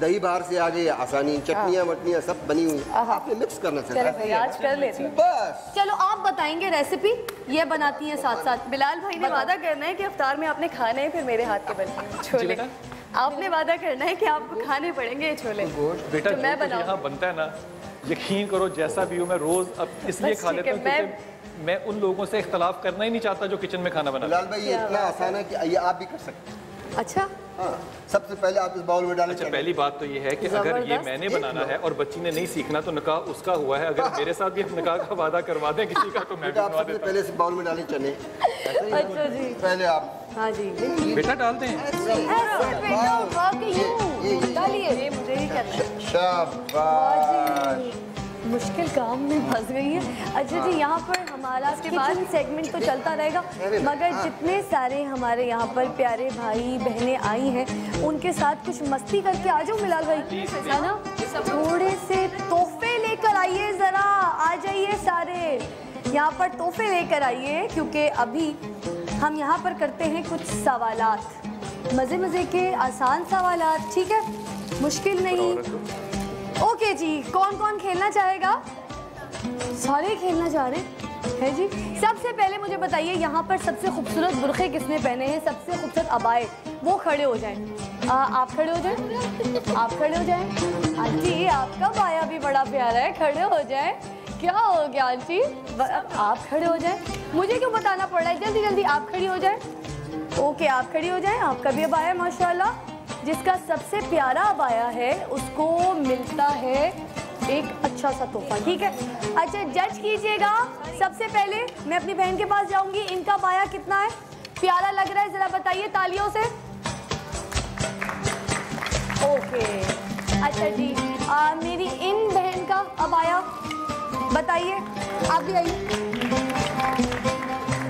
दही बाहर से आ गई आसानी, चटनियाँ मटनियाँ सब बनी हुई, आपने मिक्स करना चलो भाई, चाहिए आज कर लेते हैं। बस। चलो आप बताएंगे रेसिपी, ये बनाती हैं साथ साथ। बिलाल भाई ने वादा करना है कि इफ्तार में आपने खाने हैं, फिर मेरे हाथ के बने छोले। आपने वादा करना है कि आपको खाने पड़ेंगे ये छोले। बेटा तो मैं जो कुछ बनाऊं। यहाँ बनता है ना, यकीन करो जैसा भी हो, मैं रोज अब इसलिए बस खा ठीक लेता है, हूँ क्योंकि मैं उन लोगों से इख्तलाफ करना ही नहीं चाहता जो किचन में खाना बनाते बिलाल भाई ये इतना आसान है कि ये आप भी कर सकते हैं। अच्छा, हाँ, सबसे पहले आप इस बाउल में डालें। अच्छा, पहली बात तो ये है कि अगर ये मैंने बनाना है और बच्ची ने नहीं सीखना तो निकाह उसका हुआ है। अगर मेरे साथ भी हम निकाह का वादा करवा दें किसी का तो मैं भी बेटा आप बनवा सबसे देता पहले इस बाउल में डालें चने। अच्छा जी, पहले आप हाँ जी, हूँ। बेटा डाल दें। डालिए, मुझे ही करना है। शाबाश। मुश्किल काम में फंस गई है। अच्छा जी, यहाँ पर हमारा किचन सेगमेंट तो चलता रहेगा, मगर जितने सारे हमारे यहाँ पर प्यारे भाई बहनें आई हैं उनके साथ कुछ मस्ती करके आ जाओ बिलाल भाई, है ना? थोड़े से तोहफे लेकर आइए, ज़रा आ जाइए सारे यहाँ पर, तोहफे लेकर आइए, क्योंकि अभी हम यहाँ पर करते हैं कुछ सवालात, मज़े मज़े के आसान सवालात, ठीक है, मुश्किल नहीं। ओके जी, कौन कौन खेलना चाहेगा? सारे खेलना चाह रहे हैं जी। सबसे पहले मुझे बताइए, यहाँ पर सबसे खूबसूरत बुरखे किसने पहने हैं? सबसे खूबसूरत अबाए, वो खड़े हो जाएं। आप खड़े हो जाएं, आप खड़े हो जाएं। आंटी आपका बाया भी बड़ा प्यारा है, खड़े हो जाएं। क्या हो गया आंटी? आप खड़े हो जाएं। मुझे क्यों बताना पड़ रहा है? जल्दी जल्दी आप खड़ी हो जाएं। ओके, आप खड़ी हो जाएं। आपका भी अबाया है माशाल्लाह। जिसका सबसे प्यारा अबाया है उसको मिलता है एक अच्छा सा तोहफा, ठीक है? अच्छा, जज कीजिएगा। सबसे पहले मैं अपनी बहन के पास जाऊंगी। इनका अबाया कितना है, प्यारा लग रहा है, जरा बताइए तालियों से। ओके, अच्छा जी, मेरी इन बहन का अबाया बताइए, आप भी आइए।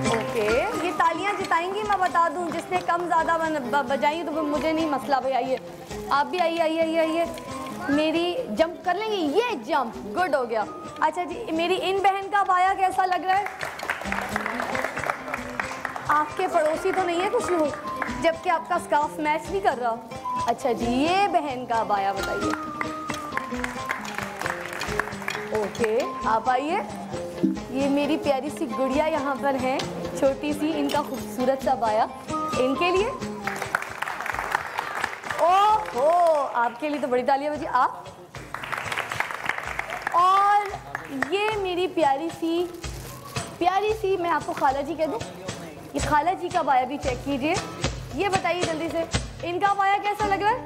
ओके, ये तालियां जिताएंगी, मैं बता दूं, जिसने कम ज़्यादा बजाई तो मुझे नहीं मसला। भाई आइए, आप भी आइए, आइए आइए आइए। मेरी जंप कर लेंगे, ये जंप गुड हो गया। अच्छा जी, मेरी इन बहन का बाया कैसा लग रहा है? आपके पड़ोसी तो नहीं है कुछ लोग, जबकि आपका स्कार्फ मैच नहीं कर रहा। अच्छा जी, ये बहन का बाया बताइए। ओके, आप आइए। ये मेरी प्यारी सी गुड़िया यहाँ पर है, छोटी सी, इनका खूबसूरत सा बाया इनके लिए। ओहो, आपके लिए तो बड़ी तालियां बजी। आप, और ये मेरी प्यारी सी मैं आपको खाला जी कह दूँ, ये खाला जी का बाया भी चेक कीजिए। ये बताइए जल्दी से, इनका बाया कैसा लग रहा है?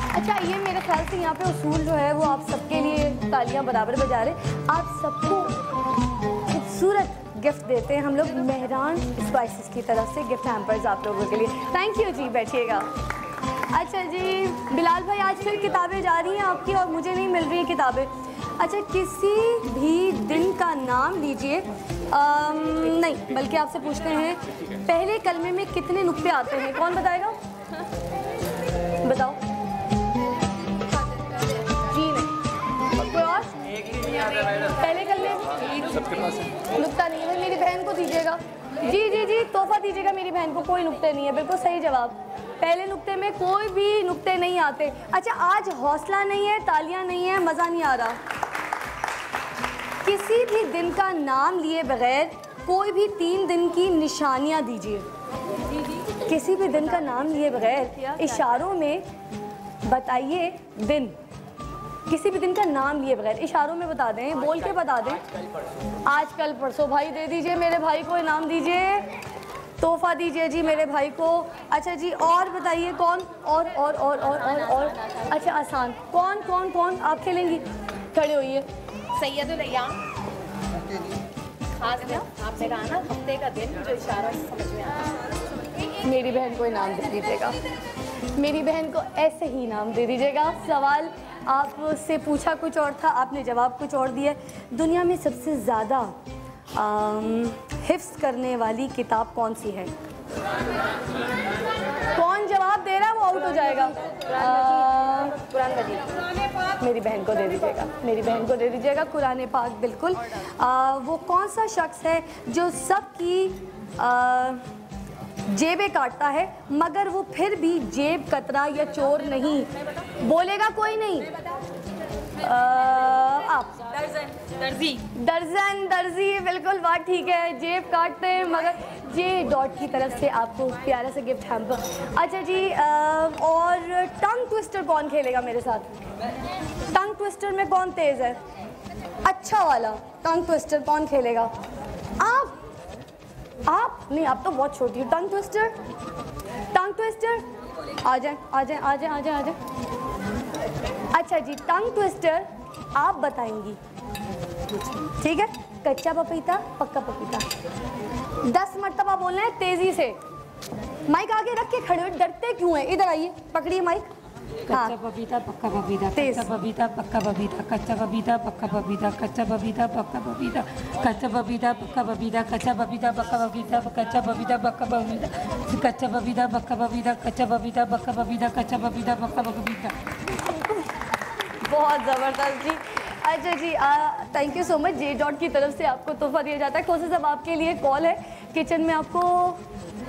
अच्छा, ये मेरे ख्याल से यहाँ पे उसूल जो है वो आप सबके लिए तालियां बराबर बजा रहे। आप सबको खूबसूरत गिफ्ट देते हैं हम लोग मेहरान स्पाइसेस की तरफ से, गिफ्ट हैम्पर्स आप लोगों के लिए। थैंक यू जी, बैठिएगा। अच्छा जी, बिलाल भाई आज फिर किताबें जा रही हैं आपकी और मुझे नहीं मिल रही हैं किताबें। अच्छा, किसी भी दिन का नाम लीजिए। नहीं, बल्कि आपसे पूछते हैं, पहले कलमे में कितने नुक्ते आते हैं? कौन बताएगा? बताओ। जी नहीं, कोई और? पहले कलमे नुक्ता नहीं है। मेरी बहन को दीजिएगा। जी जी जी, तोहफा दीजिएगा मेरी बहन को। कोई नुक्ते नहीं है, बिल्कुल सही जवाब। पहले नुक्ते में कोई भी नुक्ते नहीं आते। अच्छा, आज हौसला नहीं है, तालियां नहीं है, मज़ा नहीं आ रहा। किसी भी दिन का नाम लिए बगैर कोई भी 3 दिन की निशानियां दीजिए। किसी भी दिन का नाम लिए बगैर इशारों में बताइए दिन। किसी भी दिन का नाम लिए बगैर इशारों में बता दें, बोल के बता दें। आज कल परसों। भाई दे दीजिए, मेरे भाई को इनाम दीजिए। तोहफा दीजिए जी मेरे भाई को। अच्छा जी, और बताइए कौन? और अच्छा आसान, कौन आप खेलेंगी? खड़े होइए। सैयदुल अय्याम, खास दिन आपने कहा ना, हफ्ते का दिन जो इशारा समझ में आता। मेरी बहन को इनाम दे दीजिएगा, मेरी बहन को ऐसे ही इनाम दे दीजिएगा। सवाल आपसे पूछा कुछ और था, आपने जवाब कुछ और दिया। दुनिया में सबसे ज़्यादा हिफ्ज़ करने वाली किताब कौन सी है? कौन जवाब दे रहा है वो आउट हो जाएगा। कुरान मजीद। मेरी बहन को दे दीजिएगा, मेरी बहन को दे दीजिएगा कुरान पाक। बिल्कुल। वो कौन सा शख्स है जो सबकी जेबें काटता है मगर वो फिर भी जेब कतरा या चोर नहीं? बोलेगा कोई नहीं। आप दर्जी, बिल्कुल बात ठीक है। जेब काटते हैं मगर जे डॉट की तरफ से आपको प्यारा सा गिफ्ट हैम्पर। अच्छा जी, और टंग ट्विस्टर कौन खेलेगा मेरे साथ? टंग ट्विस्टर में कौन तेज है? अच्छा वाला टंग ट्विस्टर कौन खेलेगा? आप नहीं, आप तो बहुत छोटी हो। टंग ट्विस्टर आ जाए। अच्छा जी, टंग ट्विस्टर आप बताएंगी, ठीक है? कच्चा पपीता, पक्का पपीता। 10 मरतबा बोलना है तेजी से। माइक आगे रख के खड़े हो, डरते क्यों हैं? इधर आइए, पकड़िए माइक। कच्चा पपीता, पक्का पपीता, कच्चा पपीता, पक्का पपीता, कच्चा पपीता, पक्का पपीता, कच्चा पपीता, पक्का पपीता, कच्चा पपीता, पक्का पपीता, कच्चा पपीता, पक्का पपीता, कच्चा पपीता, पक्का पपीता, कच्चा पपीता, पक्का पपीता, कच्चा पपीता, पक्का पपीता, कच्चा पपीता, पक्का पपीता। बहुत ज़बरदस्त जी। अच्छा जी, thank you so much. J dot की तरफ से आपको तोहफा दिया जाता है। कोशिश अब आपके लिए कॉल है, किचन में आपको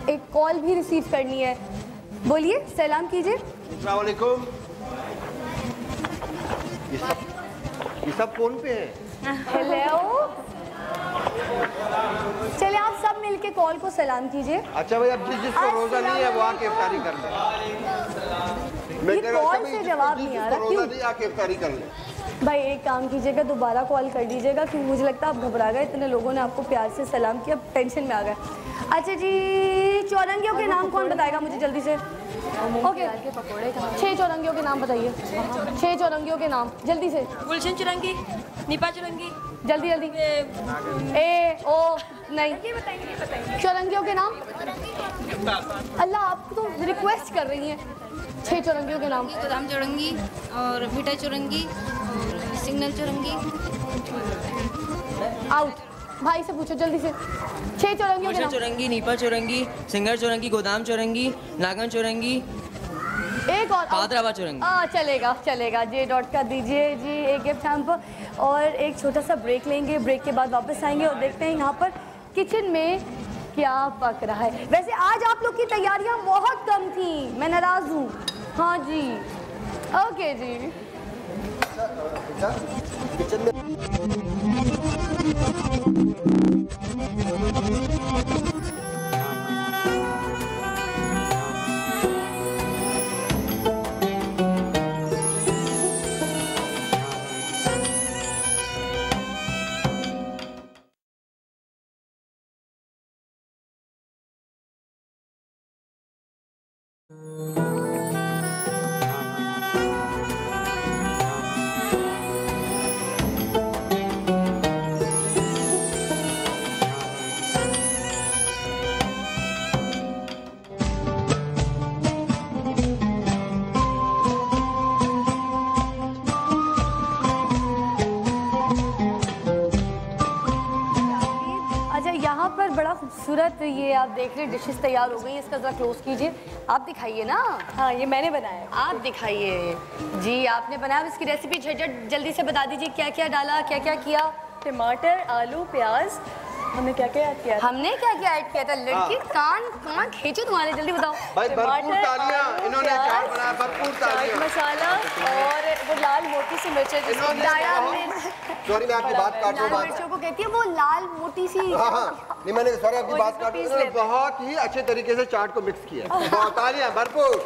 एक कॉल भी रिसीव करनी है। बोलिए, सलाम कीजिए। अस्सलाम वालेकुम। ये सब फोन पे है। हेलो, चलिए आप सब मिलके कॉल को सलाम कीजिए। अच्छा भाई, अब जिसको रोजा नहीं है वो आके इफ्तारी कर ले। ये कॉल से जवाब नहीं आ रहा, क्यों? आके इफ्तारी कर ले। भाई एक काम कीजिएगा, दोबारा कॉल कर लीजिएगा, क्योंकि मुझे लगता है आप घबरा गए, इतने लोगों ने आपको प्यार से सलाम किया, टेंशन में आ गए। अच्छा जी, चौरंगियों के नाम कौन बताएगा मुझे जल्दी से? ओके, 6 चौरंगियों के नाम बताइए। 6 चौरंगियों के नाम जल्दी से। गुलशन चौरंगी, निपा चौरंगी, जल्दी ए ओ नहीं, चौरंगियों के नाम। अल्लाह, आप तो रिक्वेस्ट कर रही हैं। 6 चौरंगियों के नाम। गोदाम चौरंगी और मिठाई चौरंगी और सिग्नल चौरंगी। आउट। भाई से पूछो जल्दी से। 6 चौरंगियों के नाम। चौरंगी, नीपा चौरंगी, सिंगर चौरंगी, गोदाम चौरंगी, नागन चौरंगी, एक और पादरावा चौरंगी। चलेगा। जे डॉट का दीजिए जी एक गिफ्ट हैम्पर। और एक छोटा सा ब्रेक लेंगे, ब्रेक के बाद वापस आएंगे और देखते हैं यहाँ पर किचन में क्या पक रहा है। वैसे आज आप लोग की तैयारियाँ बहुत कम थी, मैं नाराज़ हूँ। हाँ जी, ओके जी। किचन में खूबसूरत ये आप देख रहे डिशेस तैयार हो गई। इसका ज़रा क्लोज कीजिए, आप दिखाइए ना। हाँ, ये मैंने बनाया। आप दिखाइए जी, आपने बनाया। इसकी रेसिपी झटझट जल्दी से बता दीजिए, क्या क्या डाला, क्या क्या किया? टमाटर, आलू, प्याज, हमने क्या क्या ऐड किया? हमने क्या क्या ऐड किया था? लड़की कान खींचो तुम्हारे, जल्दी बताओ। भाई भरपूर तालियां, इन्होंने चाट बनाया, भरपूर तालियां। मसाला और वो लाल मोटी सी मिर्चें, सॉरी मैं आपकी बात काट रहा हूँ। मिर्चों को कहती है वो लाल मोटी सी। हाँ, नहीं मैंने सॉरी आपकी बात काट रहा हूँ। बहुत ही अच्छे तरीके से चाट को मिक्स किया। बहुत तालियां, भरपूर।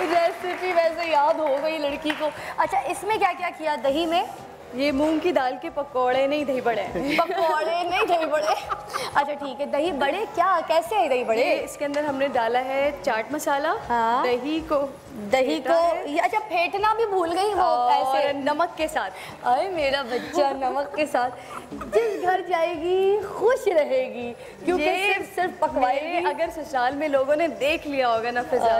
रेसिपी वैसे याद हो गई लड़की को। अच्छा, इसमें क्या क्या किया? दही में ये मूंग की दाल के पकौड़े नहीं दही बड़े हैं। पकौड़े नहीं दही बड़े। अच्छा ठीक है, दही बड़े क्या, कैसे है दही बड़े? इसके अंदर हमने डाला है चाट मसाला, हाँ। दही को अच्छा फेंटना भी भूल गई वो, ऐसे नमक के साथ। अरे मेरा बच्चा नमक के साथ जिस घर जाएगी खुश रहेगी, क्योंकि सिर्फ पकवाएगी। अगर ससुराल में लोगों ने देख लिया होगा ना फिजा,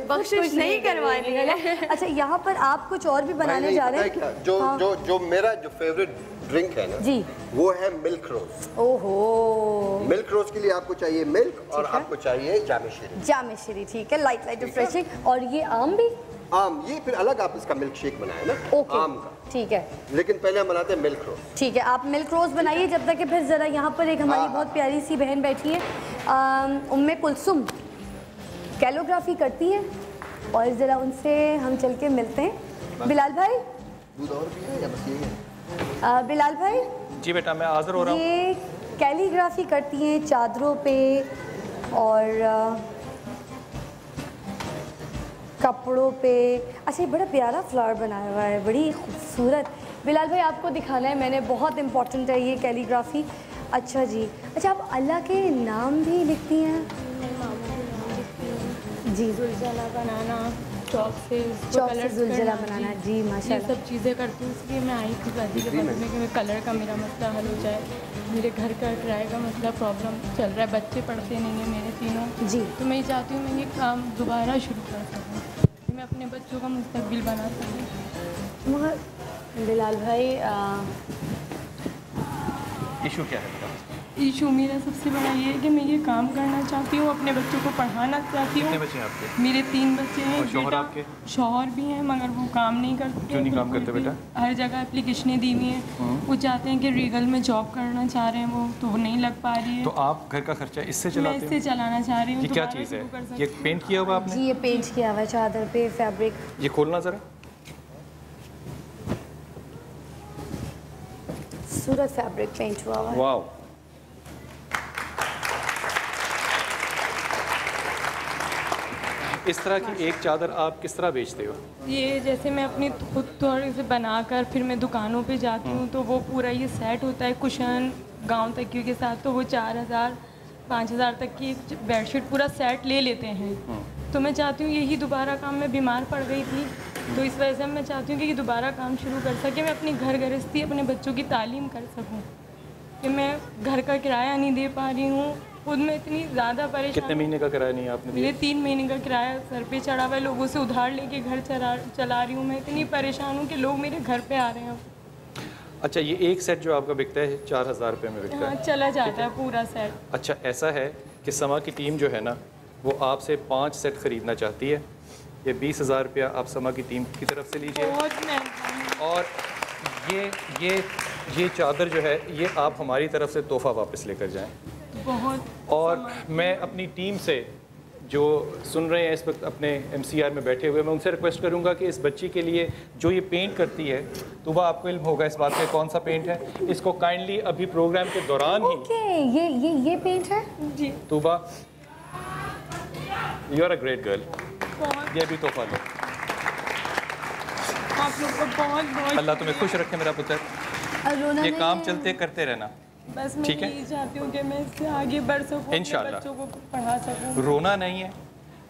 बख्शिश नहीं करवानी है। अच्छा यहाँ पर आप कुछ और भी बनाने जा रहे हैं? जो मेरा जो फेवरेट ड्रिंक है ना जी, वो है मिल्क रोज। ओहो, मिल्क रोज के लिए आपको चाहिए मिल्क और आपको चाहिए जामे शीरी। जामे शीरी, ठीक है, लाइट लाइट रिफ्रेशिंग। और ये आम भी, आम ये फिर अलग आप इसका मिल्क शेक बनाए ना, आम का, ठीक है। लेकिन पहले हम बनाते हैं मिल्क रोज। ठीक है, आप मिल्क रोज बनाइए जब तक कि फिर ज़रा यहाँ पर एक हमारी बहुत प्यारी सी बहन बैठी है, उम्मे कुलसुम, कैलोग्राफी करती है, और ज़रा उनसे हम चल के मिलते हैं। बिलाल भाई, दूध और भी है या बस यही है? बिलाल भाई जी बेटा, मैं हाजिर हो रहा हूँ। ये कैलीग्राफी करती हैं चादरों पे और कपड़ों पे। अच्छा, ये बड़ा प्यारा फ्लावर बनाया हुआ है, बड़ी खूबसूरत। बिलाल भाई आपको दिखाना है मैंने, बहुत इम्पोर्टेंट है ये कैलीग्राफी। अच्छा जी, अच्छा आप अल्लाह के नाम भी लिखती हैं? जी, जुलझला बनाना, चौक से जुलझला बनाना, जी माशाल्लाह, ये सब चीज़ें करती हूँ। इसलिए मैं आई थी शादी के बाद में कि कलर का मेरा मसला हल हो जाए। मेरे घर का किराए का मसला प्रॉब्लम चल रहा है, बच्चे पढ़ते नहीं हैं मेरे तीनों जी, तो मैं चाहती हूँ मैं ये काम दोबारा शुरू कर सकूँ, मैं अपने बच्चों का मुस्तकबिल बना सकूँ। मगर बिलाल भाई इशू क्या है? इशू मेरा सबसे बड़ा ये है कि मैं ये काम करना चाहती हूँ, अपने बच्चों को पढ़ाना चाहती हूँ। कितने बच्चे हैं आपके? मेरे 3 बच्चे हैं। और शौहर आपके? शौहर भी हैं मगर वो काम नहीं करते। क्यों नहीं काम करते बेटा? हर जगह एप्लीकेशनें दी हुई हैं, वो चाहते हैं कि रीगल में जॉब करना चाह रहे हैं, वो तो नहीं लग पा रही है। तो आप घर का खर्चा इससे चलाते हैं? मैं इससे चलाना चाह रही हूँ। ये क्या चीज़ है? ये पेंट किया हुआ आपने? जी, ये पेंट किया हुआ है चादर पे, फैब्रिक। ये खोलना ज़रा, सूरत फैब्रिक पेंट हुआ है। वाओ, इस तरह की एक चादर आप किस तरह बेचते हो? ये जैसे मैं अपनी खुद थोड़ी से बनाकर फिर मैं दुकानों पे जाती हूँ, तो वो पूरा ये सेट होता है कुशन गाउन तकियों के साथ, तो वो 4000 5000 तक की बेडशीट पूरा सेट ले लेते हैं। तो मैं चाहती हूँ यही दोबारा काम, मैं बीमार पड़ गई थी तो इस वजह से मैं चाहती हूँ कि ये दोबारा काम शुरू कर सके, मैं अपनी घर गृहस्थी अपने बच्चों की तालीम कर सकूँ, कि मैं घर का किराया नहीं दे पा रही हूँ, खुद में इतनी ज़्यादा परेशान। कितने महीने का किराया नहीं आपने दिया? मेरे 3 महीने का किराया सर पे चढ़ा हुआ है, लोगों से उधार लेके घर चला रही हूँ। मैं इतनी परेशान हूँ कि लोग मेरे घर पे आ रहे हैं। अच्छा, ये एक सेट जो आपका बिकता है 4000 रुपये में बिकता है? चला जाता है पूरा सेट। अच्छा, ऐसा है कि समा की टीम जो है ना वो आपसे 5 सेट ख़रीदना चाहती है। ये 20,000 रुपया आप समा की टीम की तरफ से लीजिए, और ये चादर जो है ये आप हमारी तरफ से तोहफ़ा वापस लेकर जाएं। बहुत। और मैं अपनी टीम से जो सुन रहे हैं इस वक्त अपने MCR में बैठे हुए, मैं उनसे रिक्वेस्ट करूंगा कि इस बच्ची के लिए जो ये पेंट करती है, तो वह आपको इल्म होगा इस बात पे कौन सा पेंट है, इसको काइंडली अभी प्रोग्राम के दौरान ही ये पेंट है जी। Tooba, you are a great girl, ये भी तोहफा लो। आप लोग को बहुत अल्लाह तुम्हें खुश रखे मेरा पुत्र, ये काम चलते करते रहना। बस मैं यही चाहती हूँ कि मैं इससे आगे बढ़ सकूँ, इंशाल्लाह बच्चों को पढ़ा सकूँ। रोना नहीं है,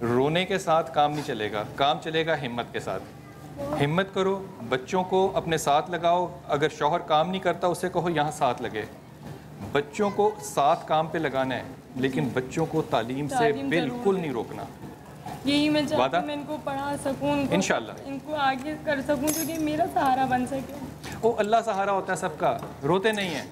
रोने के साथ काम नहीं चलेगा, काम चलेगा हिम्मत के साथ। हिम्मत करो, बच्चों को अपने साथ लगाओ। अगर शौहर काम नहीं करता उसे कहो यहाँ साथ लगे। बच्चों को साथ काम पे लगाना है, लेकिन बच्चों को तालीम से बिल्कुल नहीं रोकना। यही मैं चाहती हूँ, मैं इनको पढ़ा सकूँ, इंशाल्लाह इनको आगे कर सकूँ, क्योंकि मेरा सहारा बन सके। ओ अल्लाह सहारा होता है सबका, रोते नहीं है।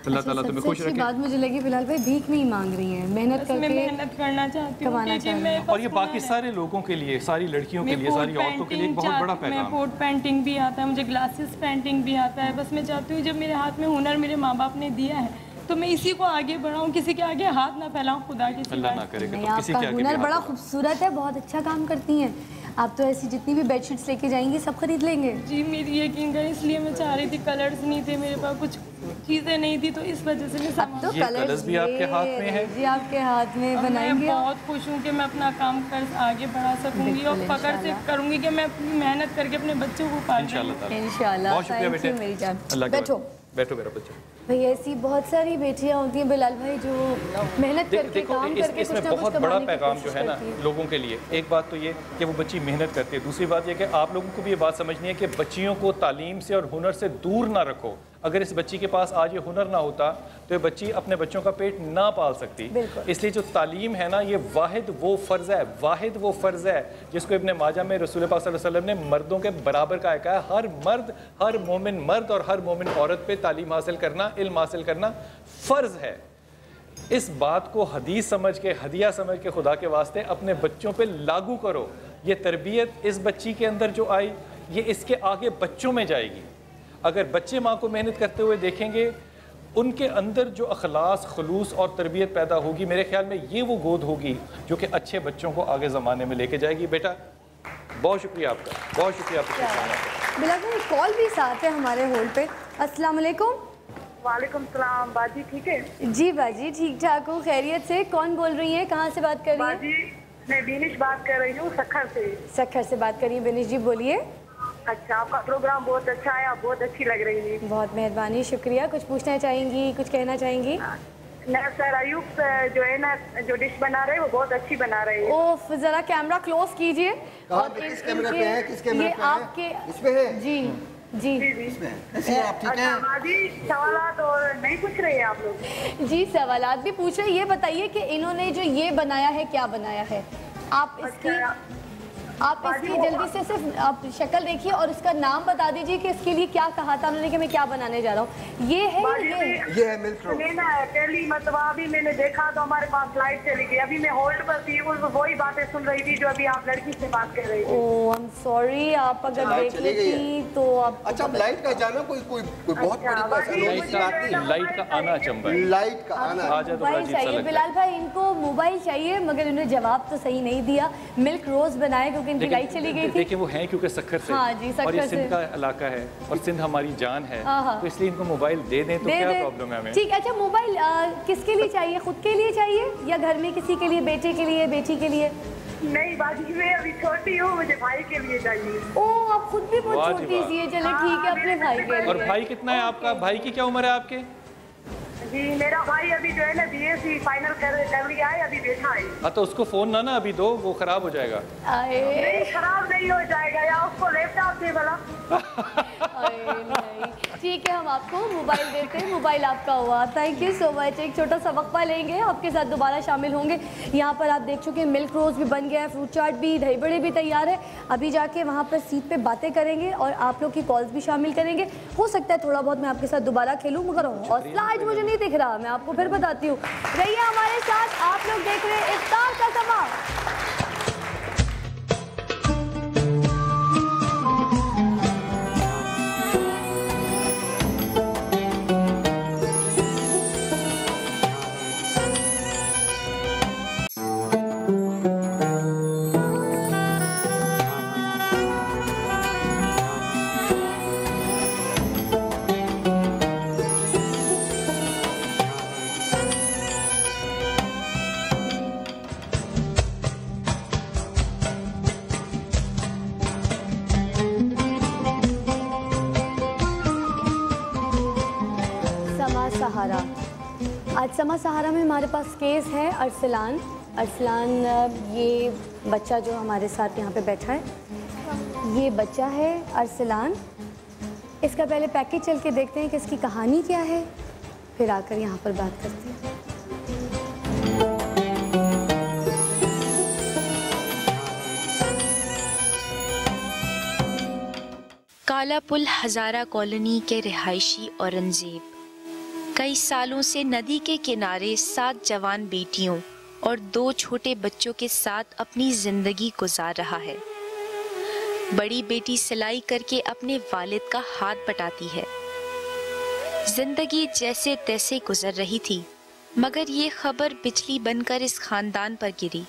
अल्लाह ताला तुम्हें खुश रखे। बात मुझे लगी फिलहाल भाई भीख नहीं मांग रही हैं, मेहनत करके मैं मेहनत करना चाहती हूँ, कमाना चाहती हूँ। और ये बाकी सारे लोगों के लिए, सारी लड़कियों के लिए, सारी औरतों के लिए एक बहुत बड़ा पैगाम। मैं पोर्ट पेंटिंग भी आता है, मुझे ग्लासेस पेंटिंग भी आता है। बस मैं चाहती हूँ जब मेरे हाथ में हुनर मेरे माँ बाप ने दिया है तो मैं इसी को आगे बढ़ाऊँ, किसी के आगे हाथ ना फैलाऊँ, खुदा के सिवा। अल्लाह ना करे कि तुम किसी के आगे हुनर बड़ा खूबसूरत है, बहुत अच्छा काम करती हैं। آپ تو ایسی جتنی بھی بیڈ شیٹس لے کے جائیں گی سب خرید لیں گے؟ جی میری یقین کریں، اس لیے میں چاہ رہی تھی، کلرز نہیں تھے میرے پاس، کچھ چیزیں نہیں تھی، تو اس وجہ سے میں اب تو کلرز بھی آپ کے ہاتھ میں ہے جی، آپ کے ہاتھ میں بنائیں گے۔ میں بہت خوش ہوں کہ میں اپنا کام کر آگے بڑھا سکوں گی اور فخر سے کروں گی کہ میں اپنی محنت کر کے اپنے بچوں کو پال رہی ہوں۔ انشاءاللہ۔ بہت شکریہ بیٹے، میری جان، بیٹھو بیٹھو میرا بچہ۔ بھئی ایسی بہت ساری بیٹیاں ہوتی ہیں بلال بھائی جو محنت کر کے کام کر کے اس میں بہت بڑا پیغام جو ہے نا لوگوں کے لیے، ایک بات تو یہ کہ وہ بچی محنت کرتی ہے، دوسری بات یہ کہ آپ لوگوں کو بھی یہ بات سمجھنی ہے کہ بچیوں کو تعلیم سے اور ہنر سے دور نہ رکھو۔ اگر اس بچی کے پاس آج یہ ہنر نہ ہوتا تو یہ بچی اپنے بچوں کا پیٹ نہ پال سکتی۔ اس لیے جو تعلیم ہے نا، یہ واحد وہ فرض ہے جس کو ابن ماجہ میں رسول پاک صلی اللہ علیہ وسلم نے مردوں کے برابر کا کہا ہے۔ ہر مرد، ہر مومن مرد اور ہر مومن عورت پہ تعلیم حاصل کرنا، علم حاصل کرنا فرض ہے۔ اس بات کو حدیث سمجھ کے، ہدیہ سمجھ کے خدا کے واسطے اپنے بچوں پہ لاگو کرو۔ یہ تربیت اس بچی کے اندر جو آئی، یہ اس کے آگے بچوں میں جائے گی۔ اگر بچے ماں کو محنت کرتے ہوئے دیکھیں گے، ان کے اندر جو اخلاص، خلوص اور تربیت پیدا ہوگی، میرے خیال میں یہ وہ گود ہوگی جو کہ اچھے بچوں کو آگے زمانے میں لے کے جائے گی۔ بیٹا بہت شکریہ آپ کا، بہت شکریہ آپ کا۔ بلال بھائی کال بھی ساتھ ہے ہمارے ہولڈ پہ۔ السلام علیکم۔ وعلیکم السلام باجی، ٹھیک ہے؟ جی باجی ٹھیک ٹھاک ہوں، خیریت سے؟ کون بول رہی ہیں، کہاں سے بات کر رہی ہیں؟ باجی میں بینش بات کر رہی ہوں، سکھر سے۔ سکھر سے بات کر رہی ہیں بینش جی، بولیے۔ اچھا، آپ کا پروگرام بہت اچھا ہے، آپ بہت اچھی لگ رہی ہیں۔ بہت مہربانی، شکریہ۔ کچھ پوچھنا چاہیں گی، کچھ کہنا چاہیں گی؟ سر ایوب جو ہے نا، جو ڈش بنا رہے ہیں وہ بہت اچھی بنا رہے ہیں۔ اوف، ذرا کیمرہ کلوز کیجئے۔ کس کیمرہ پہ ہے؟ کس کیمرہ پہ ہے؟ آپ کے اس پہ ہے؟ جی جی اس میں ایسے آپ ٹھیک ہیں؟ باجی سوالات اور نہیں پوچھ رہے ہیں آپ لوگ؟ جی سوالات بھی پوچھ رہے ہیں۔ یہ بتائیے کہ انہوں نے جو یہ بنایا ہے کیا بنایا ہے؟ آپ اس کی جلدی سے صرف آپ شکل دیکھیے اور اس کا نام بتا دیجئے کہ اس کے لیے کیا کہا تھا انہوں نے کہ میں کیا بنانے جا رہا ہوں۔ یہ ہے یہ ہے ملک روز۔ پہلی مرتبہ ابھی میں نے دیکھا تو ہمارے پاس لائٹ چلی گئی، ابھی میں ہولڈ پر تھی، وہی باتیں سن رہی تھی جو ابھی آپ لڑکی سے بات کر رہی تھی۔ اوہ I'm sorry، آپ اگر دیکھ لیتی تو آپ... اچھا لائٹ کا جانا کوئی بہت بڑی لائٹ کا آنا چمبا ہے، لائٹ کا آنا موبائل چاہیے۔ بلال بھائی ان کو موبائل چاہیے مگر انہوں نے جواب تو صحیح نہیں دیا۔ ملک روز بنائے کیونکہ ان کی لائٹ چلی گئی تھی۔ دیکھیں وہ ہیں کیونکہ سکھر سے اور یہ سندھ کا علاقہ ہے اور سندھ ہماری جان ہے، تو اس لیے ان کو موبائل دے دیں تو کیا پرابلم ہے ہمیں؟ ٹھیک۔ اچھا موبائل کس کے لیے چاہیے؟ خود کے لیے چاہیے یا گھر میں کسی کے لیے، بیٹے کے لیے، بیٹی کے لیے؟ نہیں باجی میں ابھی چھوٹی ہوں، مجھے بھائی کے لیے چاہیے۔ اوہ آپ خود بھی بہت چھوٹی سی ہے، چلے ٹھیک ہے اپنے بھائی کے لیے۔ اور بھائی کتنا ہے آپ کا؟ بھائی کی کیا عمر ہے آپ کے؟ جی میرا بھائی ابھی جو ہے نا BSc فائنل کر لیا ہے، ابھی بیٹھا ہے۔ ہاں تو اس کو فون نہ ابھی دو، وہ خراب ہو جائے گا۔ نہیں خراب نہیں ہو جائے گا، یا اس کو لیپ ٹاپ دے بلا۔ ٹھیک ہے ہم آپ کو موبائل دیتے ہیں، موبائل آپ کا ہوا۔ تھینک یو سو مچ۔ ایک چھوٹا سا وقفہ لیں گے، آپ کے ساتھ دوبارہ شامل ہوں گے۔ یہاں پر آپ دیکھ چکے ملک روز بھی بن گیا ہے، فروٹ چاٹ بھی، دہی بڑے بھی تیار ہے۔ ابھی جا کے وہاں پر سیٹ پہ باتیں کریں گے اور آپ لوگ کی کالز بھی شامل کریں گے۔ ہو سکتا ہے تھوڑا بہت میں آپ کے ساتھ دوبارہ کھیلوں مگر حوصلہ آج مجھے نہیں دکھ رہا، میں آپ کو پھر بتاتی ہوں۔ رہیے ہمارے ساتھ، آپ لوگ دیکھ رہے ہیں افطار کا سماں۔ سہارا، آج سما سہارا میں ہمارے پاس کیس ہے ارسلان۔ ارسلان یہ بچہ جو ہمارے ساتھ یہاں پہ بیٹھا ہے، یہ بچہ ہے ارسلان۔ اس کا پہلے پیکج چل کے دیکھتے ہیں کہ اس کی کہانی کیا ہے، پھر آ کر یہاں پر بات کرتے ہیں۔ کالا پل ہزارہ کالونی کے رہائشی اورنگزیب کئی سالوں سے ندی کے کنارے 7 جوان بیٹیوں اور 2 چھوٹے بچوں کے ساتھ اپنی زندگی گزار رہا ہے۔ بڑی بیٹی سلائی کر کے اپنے والد کا ہاتھ بٹاتی ہے۔ زندگی جیسے تیسے گزر رہی تھی، مگر یہ خبر بجلی بن کر اس خاندان پر گری۔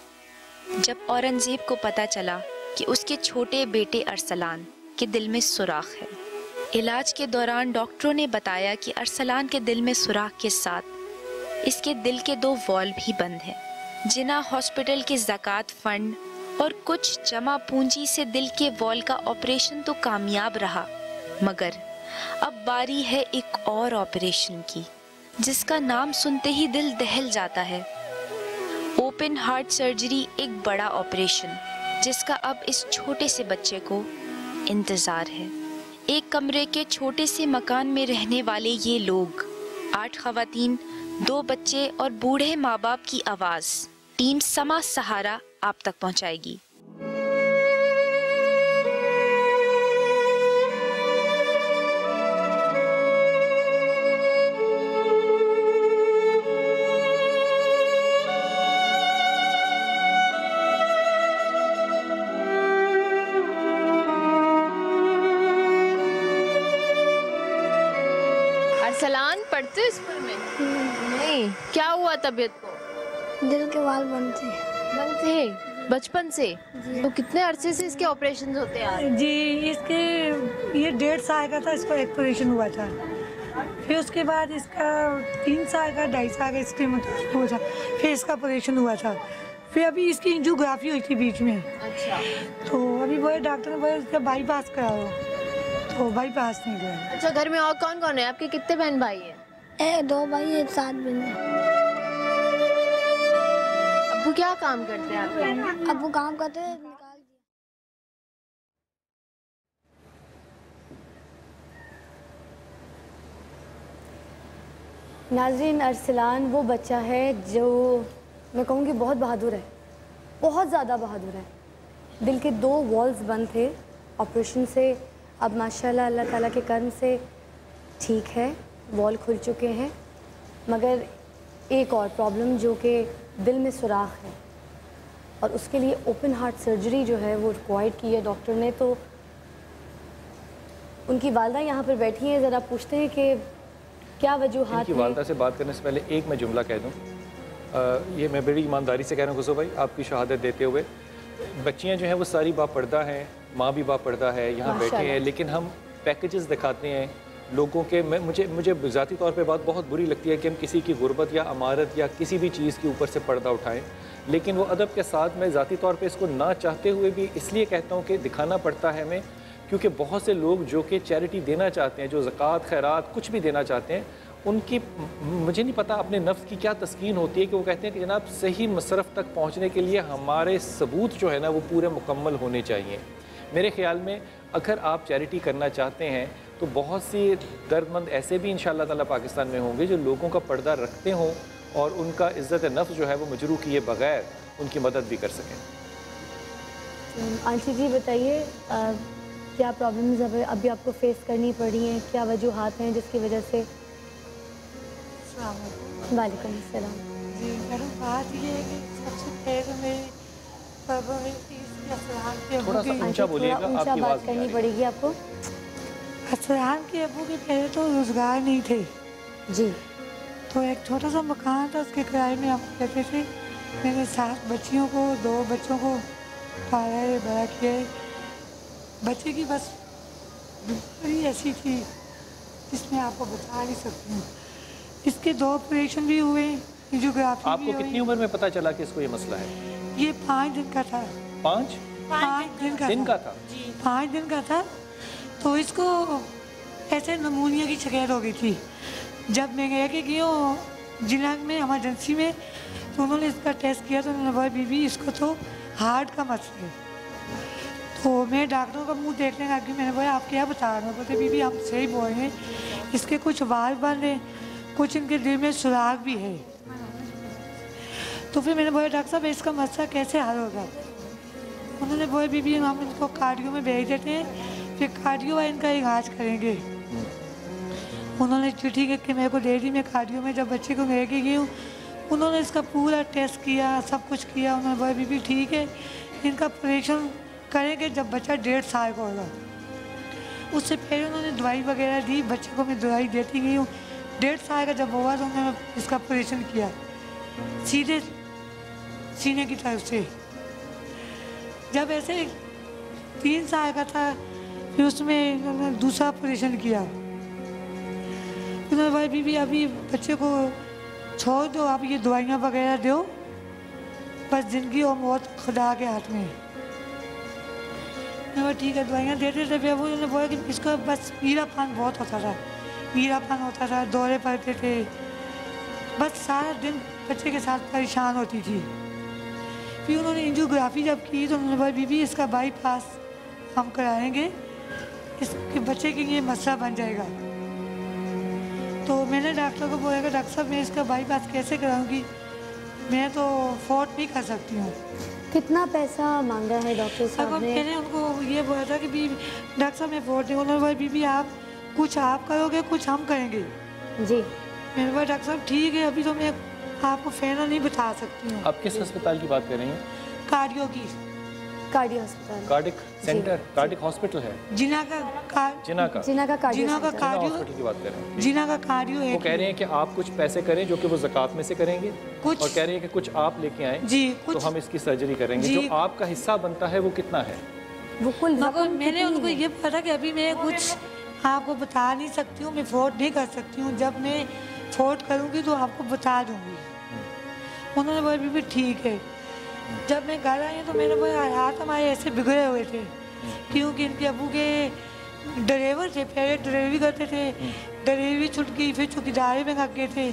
جب اورنگزیب کو پتہ چلا کہ اس کے چھوٹے بیٹے ارسلان کے دل میں سوراخ ہے۔ علاج کے دوران ڈاکٹروں نے بتایا کہ ارسلان کے دل میں سوراخ کے ساتھ اس کے دل کے 2 والو بھی بند ہیں۔ جناح ہاسپٹل کے زکوٰۃ فنڈ اور کچھ جمع پونجی سے دل کے والو کا آپریشن تو کامیاب رہا، مگر اب باری ہے ایک اور آپریشن کی، جس کا نام سنتے ہی دل دہل جاتا ہے۔ اوپن ہارٹ سرجری ایک بڑا آپریشن جس کا اب اس چھوٹے سے بچے کو انتظار ہے۔ ایک کمرے کے چھوٹے سے مکان میں رہنے والے یہ لوگ 8 خواتین، 2 بچے اور بوڑھے ماں باپ کی آواز ٹیم سما سہارا آپ تک پہنچائے گی۔ ارسلان پڑھتے اسکول میں؟ نہیں، کیا ہوا طبیعت کو؟ دل کے وال بند تھے بچپن سے؟ تو کتنے عرصے سے اس کے آپریشن ہوتے ہیں؟ جی، اس کے یہ 1.5 سال کا تھا، اس کو آپریشن ہوا تھا، پھر اس کے بعد اس کا 3 سال کا 2.5 سال کا اس کے ہوا تھا، پھر اس کا آپریشن ہوا تھا، پھر ابھی اس کی انجیوگرافی ہوئی تھی بیچ میں۔ اچھا، تو ابھی وہ ڈاکٹر نے بولا اس کا بائی پاس کراؤ، تو بائی پاس نہیں کرایا۔ اچھا، گھر میں اور کون کون ہے آپ کے؟ کتنے بہن بھائی ہیں؟ 2 بھائی ہیں، 7 بہنیں۔ ابو کیا کام کرتے ہیں آپ کے؟ ابو کام کرتے ہیں، نکال دیا۔ ناظرین، ارسلان وہ بچہ ہے جو میں کہوں گی بہت بہادر ہے، بہت زیادہ بہادر ہے۔ دل کے 2 والز بند تھے آپریشن سے، اب ماشاءاللہ اللہ تعالیٰ کے کرم سے ٹھیک ہے، وال کھل چکے ہیں، مگر ایک اور پرابلم جو کہ دل میں سوراخ ہے، اور اس کے لیے اوپن ہارٹ سرجری جو ہے وہ ریکوائرڈ کی ہے ڈاکٹر نے۔ تو ان کی والدہ یہاں پر بیٹھی ہیں، ذرا پوچھتے ہیں کہ کیا وجوہات ہیں۔ ان کی والدہ سے بات کرنے سے پہلے ایک میں جملہ کہہ دوں، یہ میں بڑی ایمانداری سے کہہ رہا ہوں غزو بھائی، آپ کی شہادت دیتے ہوئے، بچیاں جو ہیں وہ ساری باپردہ ہیں، ماں بھی باپردہ ہے، یہاں بیٹھے ہیں، لیکن ہم پیکیجز دکھاتے ہیں لوگوں کے۔ مجھے ذاتی طور پہ بات بہت بری لگتی ہے کہ ہم کسی کی غربت یا امارت یا کسی بھی چیز کے اوپر سے پردہ اٹھائیں، لیکن وہ ادب کے ساتھ میں ذاتی طور پہ اس کو نہ چاہتے ہوئے بھی اس لیے کہتا ہوں کہ دکھانا پڑتا ہے ہمیں، کیونکہ بہت سے لوگ جو کہ چیریٹی دینا چاہتے ہیں، جو زکوٰۃ خیرات کچھ بھی دینا چاہتے ہیں، ان کی مجھے نہیں پتہ اپنے نفس کی کیا تسکین ہوتی ہے کہ وہ کہتے ہیں کہ جناب صحیح مصرف تک پہنچنے کے لیے ہمارے ثبوت جو ہے نا وہ پورے مکمل ہونے چاہیے۔ میرے خیال میں اگر آپ چیریٹی کرنا چاہتے ہیں تو بہت سی درد مند ایسے بھی انشاءاللہ تعالیٰ پاکستان میں ہوں گے جو لوگوں کا پردہ رکھتے ہوں اور ان کا عزت نفس جو ہے وہ مجروح کیے بغیر ان کی مدد بھی کر سکیں۔ آنٹی جی بتائیے، کیا پرابلمز ابھی آپ کو فیس کرنی پڑی ہیں، کیا وجوہات ہیں جس کی وجہ سے؟ وعلیکم السلام۔ جی میڈم، بات یہ ہے کہ سب سے پہلے میری پرابلم ہے کہ اس کے ارسلان کے ابو کی، اونچا بولیے گا، اونچا بات کرنی پڑے گی آپ کو۔ ارسلان کے ابو کے پہلے تو روزگار نہیں تھے جی، تو ایک چھوٹا سا مکان تھا، اس کے کرائے میں ہم کہتے تھے۔ میرے 7 بچیوں کو، 2 بچوں کو پالا ہے، بڑا کیا ہے۔ بچے کی بس بیماری ایسی تھی جس میں آپ کو بتا نہیں سکتی ہوں۔ اس کے 2 آپریشن بھی ہوئے، انجیوگرافی۔ آپ کو کتنی عمر میں پتہ چلا کہ اس کو یہ مسئلہ ہے؟ یہ 5 دن کا تھا۔ 5 دن کا تھا؟ 5 دن کا تھا۔ تو اس کو ایسے نمونیا کی شکایت ہو گئی تھی۔ جب میں گیا کہ گیا ضلع میں ایمرجنسی میں، تو انہوں نے اس کا ٹیسٹ کیا، تو انہوں نے بولا بی بی اس کو تو ہارٹ کا مسئلہ ہے۔ تو میں ڈاکٹروں کا منہ دیکھنے لگی، میں نے بولا آپ کیا بتا رہے ہیں؟ بولتے بی بی ہم صحیح بول رہے ہیں، اس کے کچھ وال بند ہیں، کچھ ان کے دل میں سوراخ بھی ہے۔ تو پھر میں نے بولا ڈاکٹر صاحب اس کا مسئلہ کیسے حل ہوگا؟ انہوں نے بولا بی بی ہم ان کو کارڈیو میں بھیج دیتے ہیں، پھر کارڈیو والے ان کا علاج کریں گے۔ انہوں نے چٹھی لکھ کے میرے کو دے دی۔ میں کارڈیو میں جب بچے کو لے کے گئی ہوں، انہوں نے اس کا پورا ٹیسٹ کیا، سب کچھ کیا۔ انہوں نے بولا بی بی ٹھیک ہے، ان کا آپریشن کریں گے جب بچہ 1.5 سال کا ہوگا۔ اس سے پہلے انہوں نے دوائی وغیرہ دی، بچے کو میں دوائی دیتی گئی ہوں۔ 1.5 سال کا جب ہوا تو انہوں نے اس کا آپریشن کیا سیدھے سینے کی طرف سے۔ جب ایسے 3 साल का था, फिर उसमें इन्होंने दूसरा ऑपरेशन किया। उन्होंने भाई बीबी अभी बच्चे को छोड़ दो, आप ये दवाइयाँ वगैरह दो, बस ज़िंदगी और मौत खुदा के हाथ में है। मैं ठीक है, दवाइयाँ देते थे। फिर वो उन्होंने बोला कि इसका बस पीलापन बहुत होता था, पीलापन होता था, दौरे पड़ते थे, बस सारा दिन बच्चे के साथ परेशान होती थी। फिर उन्होंने एंजियोग्राफी जब की तो उन्होंने बोला बीबी इसका बाईपास हम कराएंगे, इसके बच्चे के लिए मसला बन जाएगा। तो मैंने डॉक्टर को बोला कि डॉक्टर साहब मैं इसका बाईपास कैसे कराऊंगी, मैं तो अफोर्ड नहीं कर सकती हूँ। कितना पैसा मांगा है डॉक्टर साहब ने? मैंने उनको ये बोला था कि बीबी डॉक्टर साहब मैं अफोर्ड नहीं, उन्होंने बोला बीबी आप कुछ आप करोगे कुछ हम करेंगे। जी मैंने बोला डॉक्टर साहब ठीक है, अभी तो मैं आपको फेना नहीं बता सकती हूँ। आप किस अस्पताल की बात कर रही हैं? कार्डियो की, कार्डियो अस्पताल, कार्डिक सेंटर, कार्डिक हॉस्पिटल है जिना का जिना का कार्डियो हॉस्पिटल की बात कर रहे हैं। जिना का कार्डियो है। वो कह रहे हैं कि आप कुछ पैसे करें जो कि वो ज़कात में से करेंगे, कुछ और कह रहे हैं कि कुछ आप लेके आएं जी, तो हम इसकी सर्जरी करेंगे। जो आपका हिस्सा बनता है वो कितना है? वो कुल मैंने उनको ये पता कि अभी मैं कुछ आपको बता नहीं सकती हूँ, मैं अफोर्ड नहीं कर सकती हूँ, जब मैं अफोर्ड करूँगी तो आपको बता दूँगी। उन्होंने बोला भी ठीक है। जब मैं घर आई तो मेरे हाथ हमारे ऐसे बिगड़े हुए थे, क्योंकि इनके अबू के ड्राइवर थे, पहले ड्राइवरी करते थे, ड्राइवरी छूट गई, फिर चौकीदारी में लग गए थे,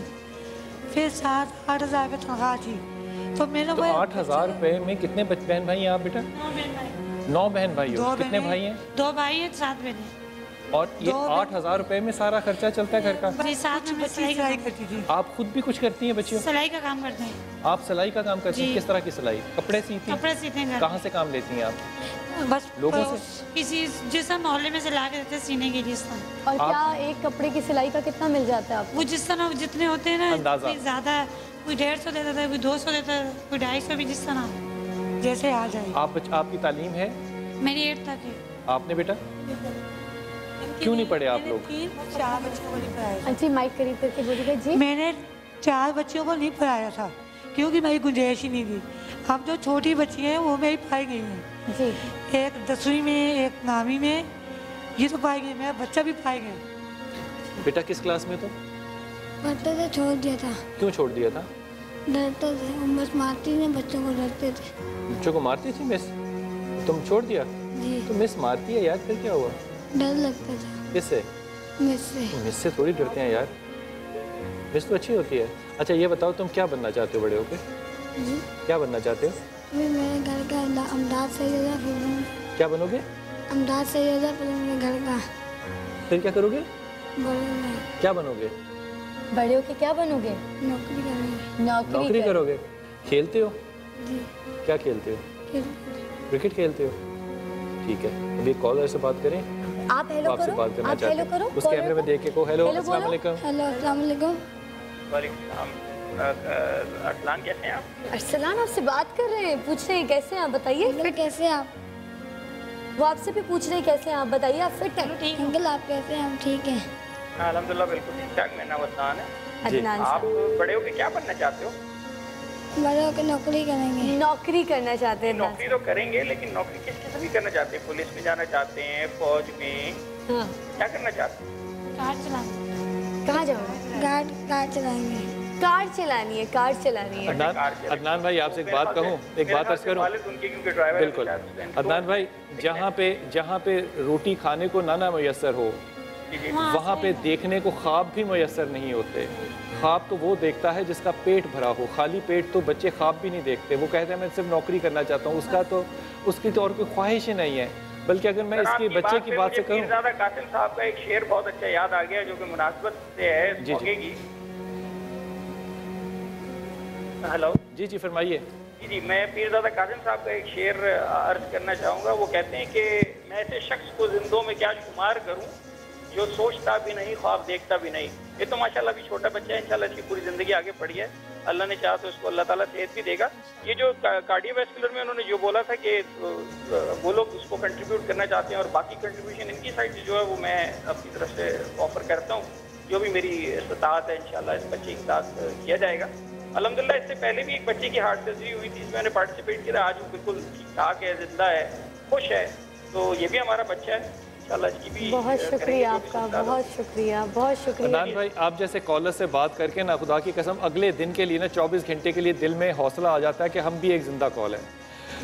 फिर 7-8 हज़ार की तनख्वाह थी। तो मैंने 8,000 रुपए में कितने बहन भाई हैं आप बेटा? 9 बहन भाई हो। कितने भाई हैं? 2 भाई हैं, 7 बहनें। और ये 8,000 रुपए में सारा खर्चा चलता है घर का? साथ में सिलाई करती थी। आप खुद भी कुछ करती हैं बच्चियों? सिलाई का काम करते हैं। आप सिलाई का काम करती हैं? किस तरह की सिलाई? कपड़े सीती हैं? कपड़े सीते हैं। कहाँ से काम लेती हैं आप? बस लोगों से? किसी जिस मोहल्ले में से ला के देते सीने के लिए। और क्या एक कपड़े की सिलाई का कितना मिल जाता है आपको? वो जिस तरह जितने होते हैं ना, अंदाजा ज़्यादा, कोई 150 देता था, कोई 200 देता, कोई 250 भी, जिस तरह जैसे आ जाए। आपकी तालीम है? मेरी 8 तक है। आपने बेटा क्यों नहीं पढ़े आप लोग? 4 बच्चों को नहीं पढ़ाया। जी माइक करीब करके बोलिएगा जी। मैंने 4 बच्चों को नहीं पढ़ाया था क्योंकि मेरी गुंजाइश ही नहीं थी। अब जो छोटी बच्ची हैं वो मेरी पाई गई हैं जी, एक 10वीं में, एक 9वीं में, ये तो पाई गई, मेरा बच्चा भी पाई गया। बेटा किस क्लास में तो? पढ़ते थे, छोड़ दिया था। क्यों छोड़ दिया था? डरते थे, बस मारती थी बच्चों को, डरते थे। बच्चों को मारती थी मिस? तुम छोड़ दिया? जी। तो मिस मारती है यार, फिर क्या हुआ? डर लगता था। किससे? मिस से थोड़ी डरते हैं यार, मिस तो अच्छी होती है। अच्छा ये बताओ तुम क्या बनना चाहते हो बड़े होकर? क्या बनना चाहते हो? मेरे घर का अमदाद सही हो जाए, फिर क्या बनोगे? अमदाद सही हो जाए, फिर मेरे घर का। फिर क्या करोगे? बड़े क्या बनोगे? बड़े होके क्या बनोगे? नौकरी करेंगे। नौकरी करोगे? खेलते हो? जी। क्या खेलते हो? क्रिकेट खेलते हो? ठीक है, अभी कॉलर से बात करें। आप हेलो आपसे करो, बात करना आप चाहते हेलो करो, उस कैमरे में देख के को हेलो अस्सलाम वालेकुम। हेलो अस्सलाम वालेकुम। वालेकुम सलाम। अरसलान कैसे हैं आप? अरसलान आपसे बात कर रहे हैं, पूछ रहे हैं कैसे हैं आप, बताइए। फिर कैसे आप? वो आपसे भी पूछ रहे हैं कैसे हैं आप, बताइए आप फिट हैं? ठीक अंकल, आप कैसे हैं? हम ठीक हैं। हाँ अल्हम्दुलिल्लाह बिल्कुल ठीक ठाक। मेरा नाम अदनान है। अदनान आप बड़े होकर क्या बनना चाहते हो? बड़े होकर नौकरी करेंगे। नौकरी करना चाहते हैं? नौकरी तो करेंगे, लेकिन नौकरी किस किस्म की करना चाहते हैं? पुलिस में जाना चाहते हैं, फौज में? हाँ। क्या करना चाहते हैं? कार चलाएंगे। कहाँ जाओगे? कार चलाएंगे। कार चलानी है, कार चलानी है। अदनान भाई आपसे एक बात कहूँ, एक बात अर्ज करूँ? बिल्कुल अदनान भाई, जहाँ पे रोटी खाने को ना मैसर हो, वहाँ पे देखने को ख्वाब भी मैसर नहीं होते। ख्वाब तो वो देखता है जिसका पेट भरा हो, खाली पेट तो बच्चे ख्वाब भी नहीं देखते। वो कहते हैं मैं सिर्फ नौकरी करना चाहता हूँ, उसकी तो और कोई ख्वाहिश ही नहीं है। बल्कि अगर मैं इसके बच्चे की बात से कहूँ, पीरज़ादा कासिम साहब का एक शेर बहुत अच्छा याद आ गया जो कि मुनासिबत से है इस मौके की। हेलो जी फरमाइए। जी मैं पीरज़ादा कासिम साहब का एक शेर अर्ज करना चाहूँगा। वो कहते हैं कि मैं ऐसे शख्स को जिंदों में क्या शुमार करूँ जो सोचता भी नहीं, ख्वाब देखता भी नहीं। ये तो माशाल्लाह अभी छोटा बच्चा है, इंशाल्लाह इसकी पूरी ज़िंदगी आगे पड़ी है। अल्लाह ने चाहा तो उसको अल्लाह ताला सेहत भी देगा। ये जो कार्डियोवैस्कुलर में उन्होंने जो बोला था कि वो लोग उसको कंट्रीब्यूट करना चाहते हैं और बाकी कंट्रीब्यूशन इनकी साइड से जो है वो मैं अपनी तरफ से ऑफर करता हूँ। जो भी मेरी इस्तात है इंशाल्लाह इस बच्चे के साथ किया जाएगा। अल्हम्दुलिल्लाह इससे पहले भी एक बच्चे की हार्ट सर्जरी हुई थी, इसमें मैंने पार्टिसिपेट किया। आज वो बिल्कुल ठीक ठाक है, जिंदा है, खुश है। तो ये भी हमारा बच्चा है, इंशाल्लाह इसकी भी बहुत शुक्रिया आपका, बहुत शुक्रिया, बहुत शुक्रिया। अदनान भाई, आप जैसे कॉलर से बात करके ना, खुदा की कसम अगले दिन के लिए ना 24 घंटे के लिए दिल में हौसला आ जाता है कि हम भी एक जिंदा कॉल है।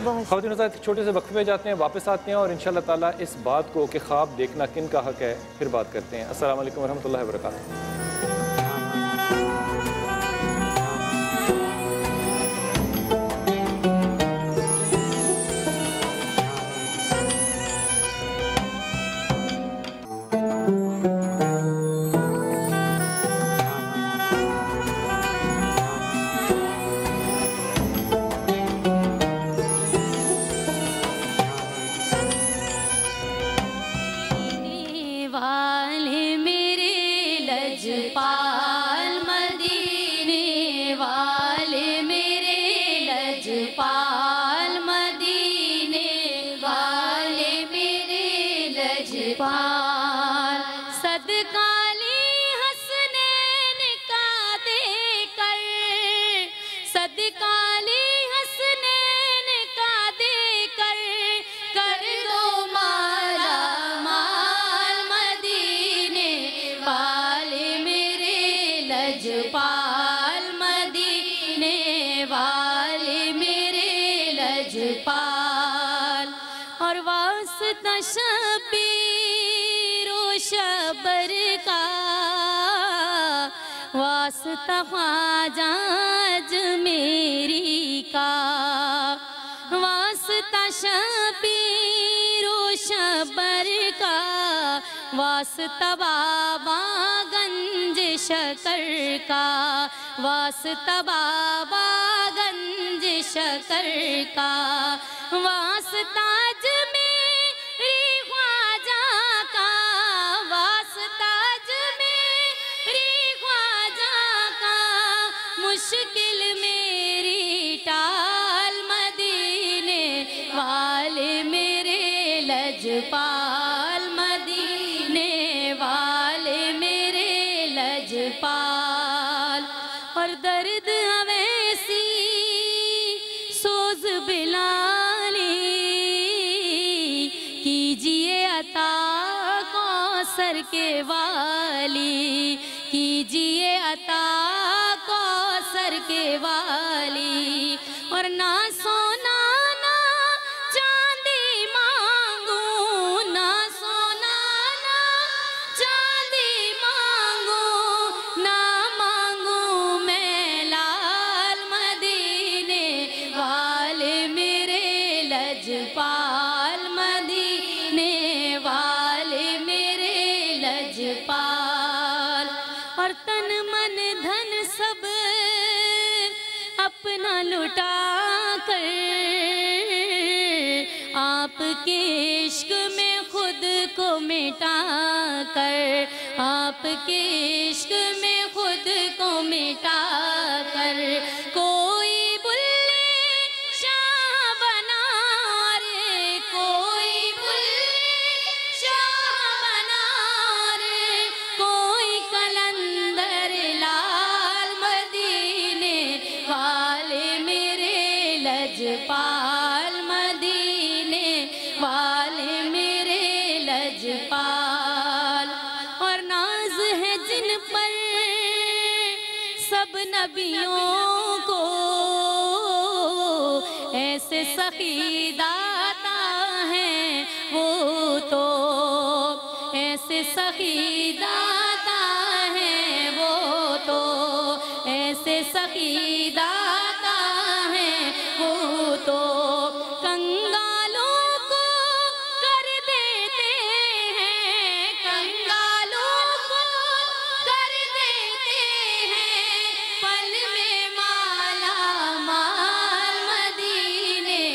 ख़वातीन हज़रात, छोटे से वक्फे पे जाते हैं, वापस आते हैं और इंशाअल्लाह ताला इस बात को कि ख्वाब देखना किन का हक है फिर बात करते हैं। अस्सलाम वालेकुम रहमतुल्लाहि व बरकातुहू। वास्ता ख्वाजा मेरी का, वास्ता शबीरो शबर का, वास्ता बाबा गंज शकर का, वास्ता बाबा गंज शकर का, वास्ता मेरी ख्वाजा का, वास्ता मुश्किल मेरी टाल मदीने वाले मेरे लजपाल, मदीने वाले मेरे लजपाल। और दर्द अवैसी सोज बिलाली कीजिए अता कौसर के वाली, कीजिए अता कौसर के वाली। और ना सोना ना चांदी मांगू, ना सोना ना चांदी मांगू, ना मांगू मैं लाल मदीने वाले मेरे लजपाल, मदीने वाले मेरे लजपाल। और तन मन धन सब अपना लुटा कर आपके इश्क में खुद को मिटा कर, आपके इश्क में खुद को मिटा कर, कोई बुल्ले शाह बना रे, कोई बुल्ले शाह बना रे, कोई कलंदर लाल मदीने वाले मेरे लजपाल, मदीने वाले मेरे लजपाल। और नाज है जिन पर सब नबियों को, ऐसे सखी दाता हैं वो तो, ऐसे सखी दाता हैं वो तो, ऐसे सखी दाता हैं वो तो। कंगालों को कर देते हैं, कंगालों को कर देते हैं पल में माला माल, मदीने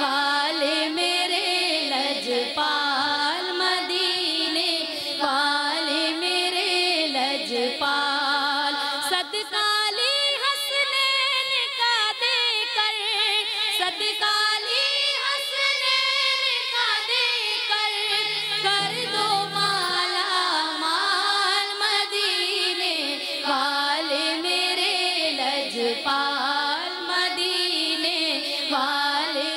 वाले मेरे लजपाल, मदीने वाले मेरे लजपाल। सदकाली हसनैन का देकर, सदकाली हसनैन का देकर कर दो माला माल, मदीने वाले मेरे लजपाल, मदीने वाले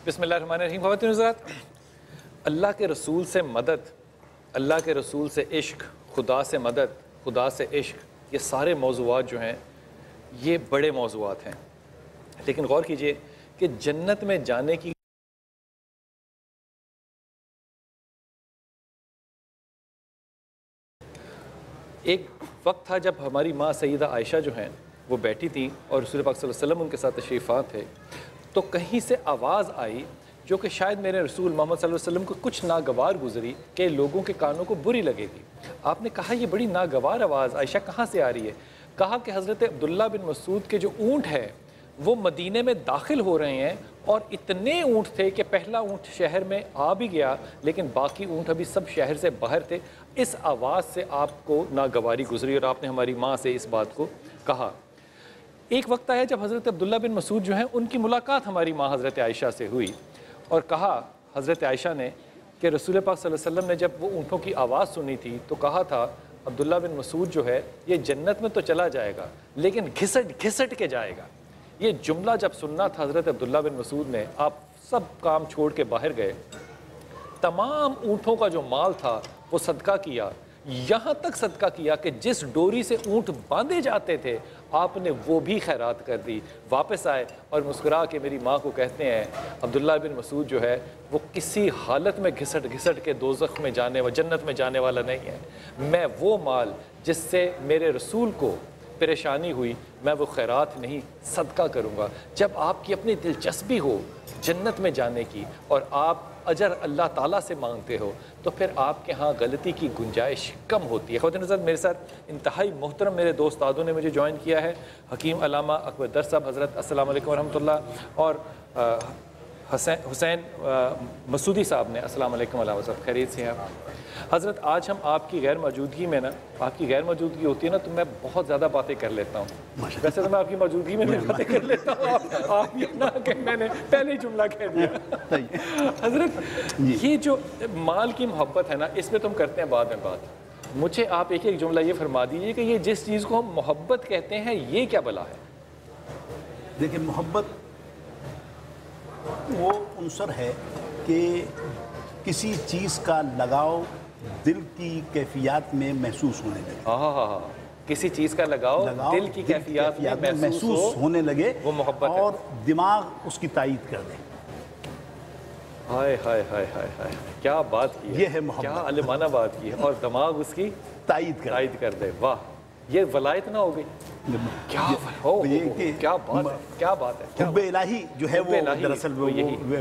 बिस्मिल्लाहिर्रहमानिर्रहीम। ख़वातीन हज़रात, अल्लाह के रसूल से मदद, अल्लाह के रसूल से इश्क, खुदा से मदद, खुदा से इश्क, ये सारे मौज़ूआत जो हैं ये बड़े मौज़ूआत हैं। लेकिन गौर कीजिए कि जन्नत में जाने की एक वक्त था जब हमारी माँ सैयदा आयशा जो हैं वो बैठी थी और रसूल पाक सल्लल्लाहु अलैहि वसल्लम उनके साथ तशरीफ़ थे, तो कहीं से आवाज़ आई जो कि शायद मेरे रसूल मोहम्मद सल्लल्लाहु अलैहि वसल्लम को कुछ नागवार गुजरी कि लोगों के कानों को बुरी लगेगी। आपने कहा ये बड़ी नागवार आवाज़ आयशा कहाँ से आ रही है? कहा कि हज़रत अब्दुल्ला बिन मसूद के जो ऊँट है वो मदीने में दाखिल हो रहे हैं और इतने ऊँट थे कि पहला ऊँट शहर में आ भी गया लेकिन बाकी ऊँट अभी सब शहर से बाहर थे। इस आवाज़ से आपको नागवारी गुजरी और आपने हमारी माँ से इस बात को कहा। एक वक्त आया जब हज़रत अब्दुल्ला बिन मसूद जो हैं उनकी मुलाकात हमारी माँ हज़रत आयशा से हुई और कहा हज़रत आयशा ने कि रसूल पाक सल्लल्लाहु अलैहि वसल्लम ने जब वो ऊँटों की आवाज़ सुनी थी तो कहा था अब्दुल्ला बिन मसूद जो है ये जन्नत में तो चला जाएगा लेकिन घिसट घिसट के जाएगा। ये जुमला जब सुनना था हज़रत अब्दुल्ला बिन मसूद ने, आप सब काम छोड़ के बाहर गए, तमाम ऊँटों का जो माल था वो सदका किया, यहाँ तक सदका किया कि जिस डोरी से ऊँट बांधे जाते थे आपने वो भी खैरात कर दी। वापस आए और मुस्कुरा के मेरी माँ को कहते हैं अब्दुल्ला बिन मसूद जो है वो किसी हालत में घिसट घिसट के दोज़ख में जाने व जन्नत में जाने वाला नहीं है। मैं वो माल जिससे मेरे रसूल को परेशानी हुई मैं वो खैरात नहीं सदका करूँगा। जब आपकी अपनी दिलचस्पी हो जन्नत में जाने की और आप अजर अल्लाह ताला से मांगते हो तो फिर आपके यहाँ गलती की गुंजाइश कम होती है। ख़वातीन हज़रात, मेरे साथ इंतहाई मोहतरम मेरे दोस्त आदों ने मुझे ज्वाइन किया है, हकीम अल्लामा अकबर दर साहब हज़रत, अस्सलाम वालेकुम रहमतुल्लाह, और हुसैन मसूदी साहब ने, अस्सलाम वालेकुम अल्लामा साहब, खैरियत से हैं आप हज़रत? आज हम आपकी गैर मौजूदगी में ना, आपकी गैर मौजूदगी होती है ना तो मैं बहुत ज़्यादा बातें कर लेता हूँ। वैसे तो मैं आपकी मौजूदगी में भी बातें कर लेता हूँ, आप ये ना कि मैंने पहले ही जुमला कह दिया। हज़रत, ये जो माल की मोहब्बत है ना इस पर तुम करते हैं बाद में बात, मुझे आप एक एक जुमला ये फरमा दीजिए कि ये जिस चीज़ को हम मोहब्बत कहते हैं ये क्या बला है? देखिए, मोहब्बत वो उनसर है कि किसी चीज़ का लगाव दिल की कैफियत में महसूस होने लगे। हाँ, किसी चीज़ का लगाव दिल की कैफियत में महसूस होने लगे, वो मोहब्बत है। और दिमाग उसकी तायीद कर दे। हाय हाय हाय हाय हाय, क्या बात की है, ये है मोहब्बत, क्या अलिमाना बात की है, और दिमाग उसकी तायीद कर दे। वाह, ये वलायत ना हो गई, क्या क्या बात है, क्या बात है। हुब्बे इलाही जो है वो दरअसल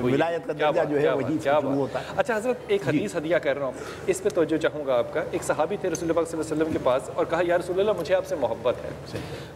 विलायत का दर्जा जो है वही शुरू होता है। अच्छा हज़रत, एक हदीस हदिया कर रहा हूँ, इस पे तवज्जो चाहूँगा आपका। एक सहाबी थे रसूल पाक सल्लल्लाहु अलैहि वसल्लम के पास और कहा या रसूल अल्लाह मुझे आपसे मोहब्बत है।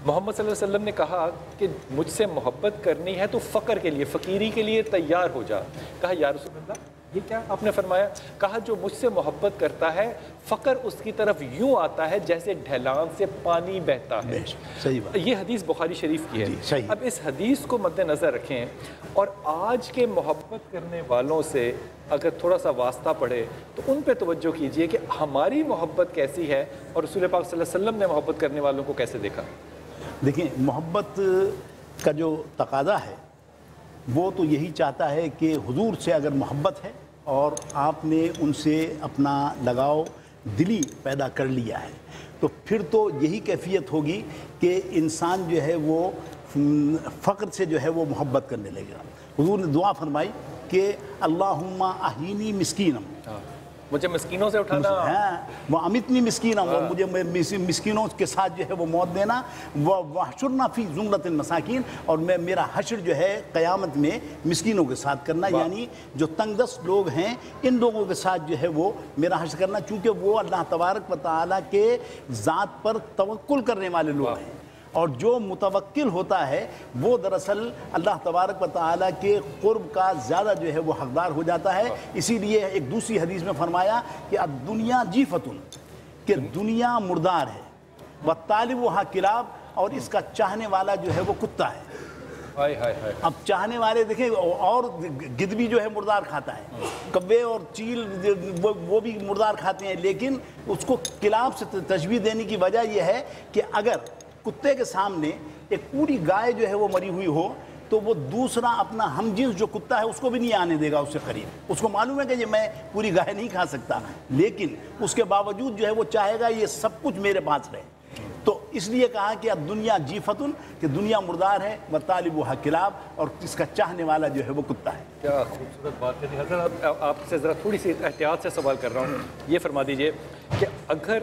मोहम्मद सल्लल्लाहु अलैहि वसल्लम ने कहा कि मुझसे मोहब्बत करनी है तो फ़क्र के लिए, फ़कीरी के लिए तैयार हो जा। कहा या रसूल अल्लाह ये क्या आपने फरमाया? कहा जो मुझसे मोहब्बत करता है फ़क्र उसकी तरफ यूँ आता है जैसे ढलान से पानी बहता है। सही बात। ये हदीस बुखारी शरीफ की है। अब इस हदीस को मद्देनज़र रखें और आज के मोहब्बत करने वालों से अगर थोड़ा सा वास्ता पड़े तो उन पे तवज्जो कीजिए कि हमारी मोहब्बत कैसी है और रसूल पाक सल्लल्लाहु अलैहि वसल्लम ने मोहब्बत करने वालों को कैसे देखा। देखिए, मोहब्बत का जो तकाज़ा है वो तो यही चाहता है कि हुजूर से अगर मोहब्बत है और आपने उनसे अपना लगाव दिली पैदा कर लिया है तो फिर तो यही कैफियत होगी कि इंसान जो है वो फ़क्र से जो है वो मोहब्बत करने लगेगा। हुजूर ने दुआ फरमाई कि अल्लाहुम्मा अहीनी मिस्कीनम, मुझे मिस्कीनों से उठाना है, वो अमितनी मिस्कीनम, वो मुझे मिस्कीनों के साथ जो है वो मौत देना, वह हशुरना फी ज़ुमरतिल मसाकीन, और मैं मेरा हशर जो है क़यामत में मिस्कीनों के साथ करना, यानी जो तंगदस्त लोग हैं इन लोगों के साथ जो है वो मेरा हशर करना, चूँकि वो अल्लाह तबारक व तआला के ज़ात पर तवक्कुल करने वाले लोग हैं। और जो मुतवक्किल होता है वो दरअसल अल्लाह तबारक व तआला के क़ुर्ब का ज़्यादा जो है वो हक़दार हो जाता है। इसीलिए एक दूसरी हदीस में फरमाया कि दुनिया जीफतुन, कि दुनिया मुर्दार है, व तालिबुहा किलाब, और इसका चाहने वाला जो है वो कुत्ता है। हाय हाय हाय। अब चाहने वाले देखें, और गिद्ध भी जो है मुर्दार खाता है, कब्बे और चील वो भी मुर्दार खाते हैं, लेकिन उसको किलाब से तशबीह देने की वजह यह है कि अगर कुत्ते के सामने एक पूरी गाय जो है वो मरी हुई हो तो वो दूसरा अपना हमजिन्स जो कुत्ता है उसको भी नहीं आने देगा उससे करीब। उसको मालूम है कि ये मैं पूरी गाय नहीं खा सकता, लेकिन उसके बावजूद जो है वो चाहेगा ये सब कुछ मेरे पास रहे। तो इसलिए कहा कि अब दुनिया जीफतुन, कि दुनिया मुर्दार है, व तालिबुहा किलाब, और इसका चाहने वाला जो है वो कुत्ता है। क्या खूबसूरत बात है हज़रत। आपसे ज़रा थोड़ी सी एहतियात से सवाल कर रहा हूँ, ये फरमा दीजिए कि अगर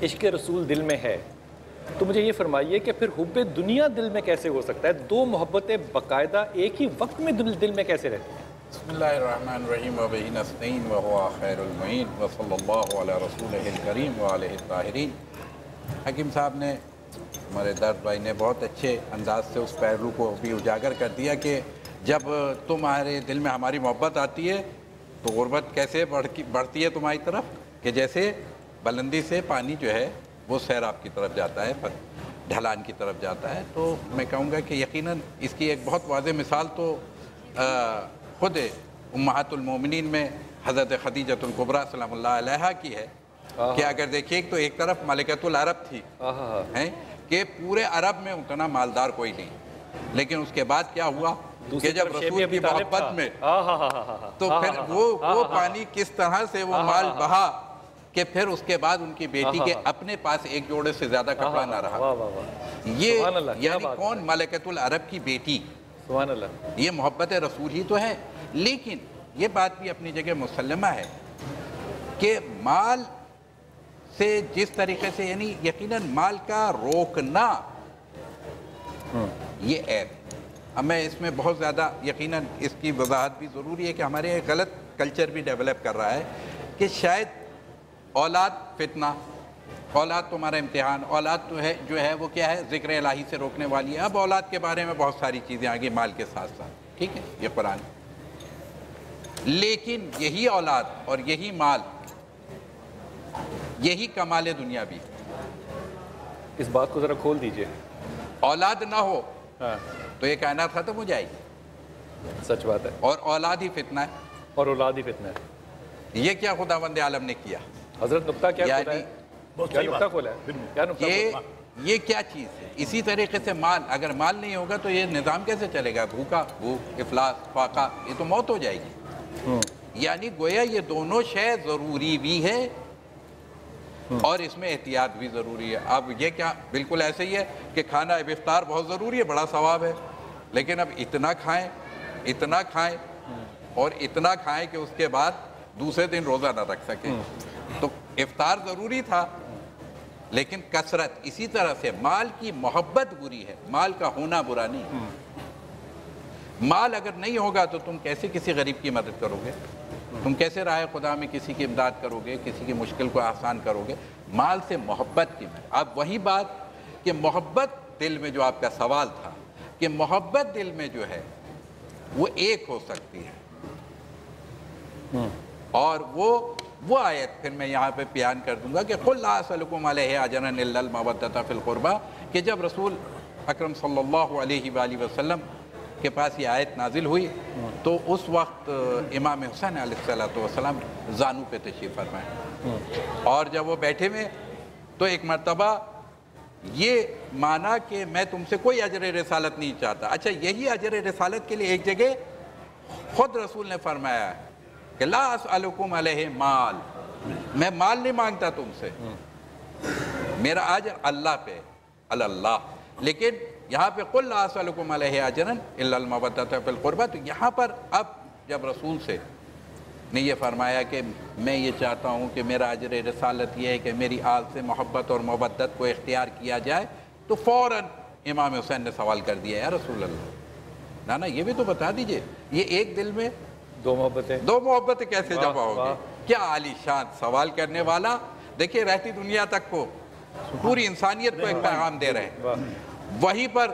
इश्क़ रसूल दिल में है तो मुझे ये फरमाइए कि फिर हुब्बे दुनिया दिल में कैसे हो सकता है? दो मोहब्बतें बाकायदा एक ही वक्त में दिल में कैसे रहती हैं? बिस्मिल्लाहिर्रहमानिर्रहीम व बिही नस्तईन व हुवा खैरुल मुईन व सल्लल्लाहु अला रसूलिहिल करीम व आलिहि ताहिरीन। हकीम साहब ने, हमारे दर्द भाई ने बहुत अच्छे अंदाज से उस पहलू को भी उजागर कर दिया कि जब तुम्हारे दिल में हमारी मोहब्बत आती है तो गुर्बत कैसे बढ़ती है तुम्हारी तरफ, कि जैसे बुलंदी से पानी जो है वो सैराब की तरफ जाता है, ढलान की तरफ जाता है। तो मैं कहूँगा कि यकीनन इसकी एक बहुत वाज़ेह मिसाल तो ख़ुद उम्महातुल मोमिनीन में हज़रत खदीजतुल कुबरा सलामुल्लाह अलैहा की है कि अगर देखिए तो एक तरफ मलिकतुल अरब थी हैं कि पूरे अरब में उतना मालदार कोई नहीं, लेकिन उसके बाद क्या हुआ कि जब रसूल की मोहब्बत में तो फिर वो पानी किस तरह से वो माल बहा कि फिर उसके बाद उनकी बेटी के अपने पास एक जोड़े से ज्यादा कपड़ा ना रहा। ये यानी कौन? मलिकतुल अरब की बेटी। सुभान अल्लाह। ये मोहब्बत रसूल ही तो है। लेकिन ये बात भी अपनी जगह मुसल्लमा है कि माल से जिस तरीके से, यानी यकीनन माल का रोकना ये ऐप, अब मैं इसमें बहुत ज़्यादा यकीनन इसकी वजाहत भी ज़रूरी है कि हमारे एक गलत कल्चर भी डेवलप कर रहा है कि शायद औलाद फितना, औलाद तुम्हारा इम्तिहान, औलाद तो है जो है वो क्या है, ज़िक्र इलाही से रोकने वाली है। अब औलाद के बारे में बहुत सारी चीज़ें आगे माल के साथ साथ, ठीक है, ये कुरान। लेकिन यही औलाद और यही माल, यही कमाल दुनिया भी। इस बात को ज़रा खोल दीजिए। औलाद ना हो तो ये कायनात ख़त्म हो जाएगी। सच बात है। और औलाद ही फितना है। और औलाद ही फितना है। ये क्या खुदावंद आलम ने किया? हजरत नुक्ता क्या खोला है? क्या नुक्ता खोला है? क्या नुक्ता खोला? ये क्या चीज़ है? इसी तरीके से माल, अगर माल नहीं होगा तो ये निज़ाम कैसे चलेगा? भूखा, भूख, इफलास, फाका, ये तो मौत हो जाएगी। यानी गोया ये दोनों शय ज़रूरी भी है और इसमें एहतियात भी ज़रूरी है। अब ये क्या बिल्कुल ऐसे ही है कि खाना अब इफ्तार बहुत ज़रूरी है, बड़ा सवाब है, लेकिन अब इतना खाएं और इतना खाएं कि उसके बाद दूसरे दिन रोज़ा ना रख सके। तो इफ्तार ज़रूरी था, लेकिन कसरत। इसी तरह से माल की मोहब्बत बुरी है, माल का होना बुरा नहीं। माल अगर नहीं होगा तो तुम कैसे किसी गरीब की मदद करोगे? तुम कैसे राह खुदा में किसी की इमदाद करोगे, किसी की मुश्किल को आसान करोगे? माल से मोहब्बत की। अब वही बात कि मोहब्बत दिल में, जो आपका सवाल था कि मोहब्बत दिल में जो है वो एक हो सकती है, और वो आयत फिर मैं यहाँ पे बयान कर दूंगा कि कुल ला असअलुकुम अलैहि अजरन इल्लल मवद्दत फिल कुर्बा, कि जब रसूल अकरम सल्लल्लाहु अलैहि वसल्लम के पास ये आयत नाजिल हुई तो उस वक्त इमाम हुसैन अलैहिस्सलाम जानू पे तशरीफ़ फरमाए, और जब वो बैठे में तो एक मर्तबा ये माना कि मैं तुमसे कोई अजर रिसालत नहीं चाहता। अच्छा, यही अजर रिसालत के लिए एक जगह खुद रसूल ने फरमाया कि ला असअलुकुम अलैहि माल, मैं माल नहीं मांगता तुमसे, मेरा अजर अल्लाह पे, अल्लाह। लेकिन यहाँ पे कुल ला असअलुकुम अलैहि अजरन इल्लल मवद्दत फिल कुर्बा, तो यहाँ पर अब जब रसूल से ने ये फरमाया कि मैं ये चाहता हूँ कि मेरा अजर रिसालत ये है कि मेरी आल से मोहब्बत और मवद्दत को इख्तियार किया जाए, तो फ़ौरन इमाम हुसैन ने सवाल कर दिया, या रसूल अल्लाह, ना ये भी तो बता दीजिए, ये एक दिल में दो मोहब्बतें कैसे जमा होगी? क्या आलीशान सवाल करने वाला। देखिए, रहती दुनिया तक को, पूरी इंसानियत को एक पैगाम दे रहे हैं। वहीं पर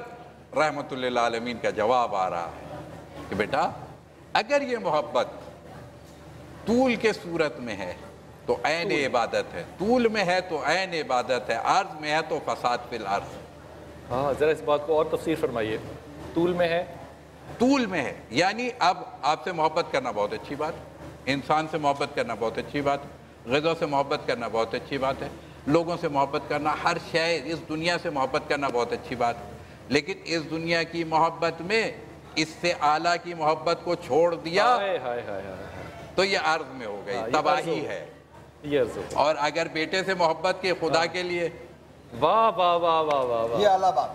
रहमतुल लिल आलमीन का जवाब आ रहा है कि बेटा, अगर ये मोहब्बत तूल के सूरत में है तो ऐन इबादत है, तूल में है तो ऐन इबादत है, अर्ज में है तो फसाद फिल अर्ज। हाँ, ज़रा इस बात को और तफसीर फरमाइए। तूल में है, तूल में है यानी अब आपसे मोहब्बत करना बहुत अच्छी बात, इंसान से मोहब्बत करना बहुत अच्छी बात, ग़िज़ा से मोहब्बत करना बहुत अच्छी बात है, लोगों से मोहब्बत करना, हर शय इस दुनिया से मोहब्बत करना बहुत अच्छी बात। لیکن اس دنیا کی محبت میں اس سے اعلیٰ کی محبت کو چھوڑ دیا تو یہ عرض میں ہو گئی، تباہی ہے۔ اور اگر بیٹے سے محبت کے خدا کے لیے، واہ واہ واہ واہ واہ، یہ اعلیٰ بات،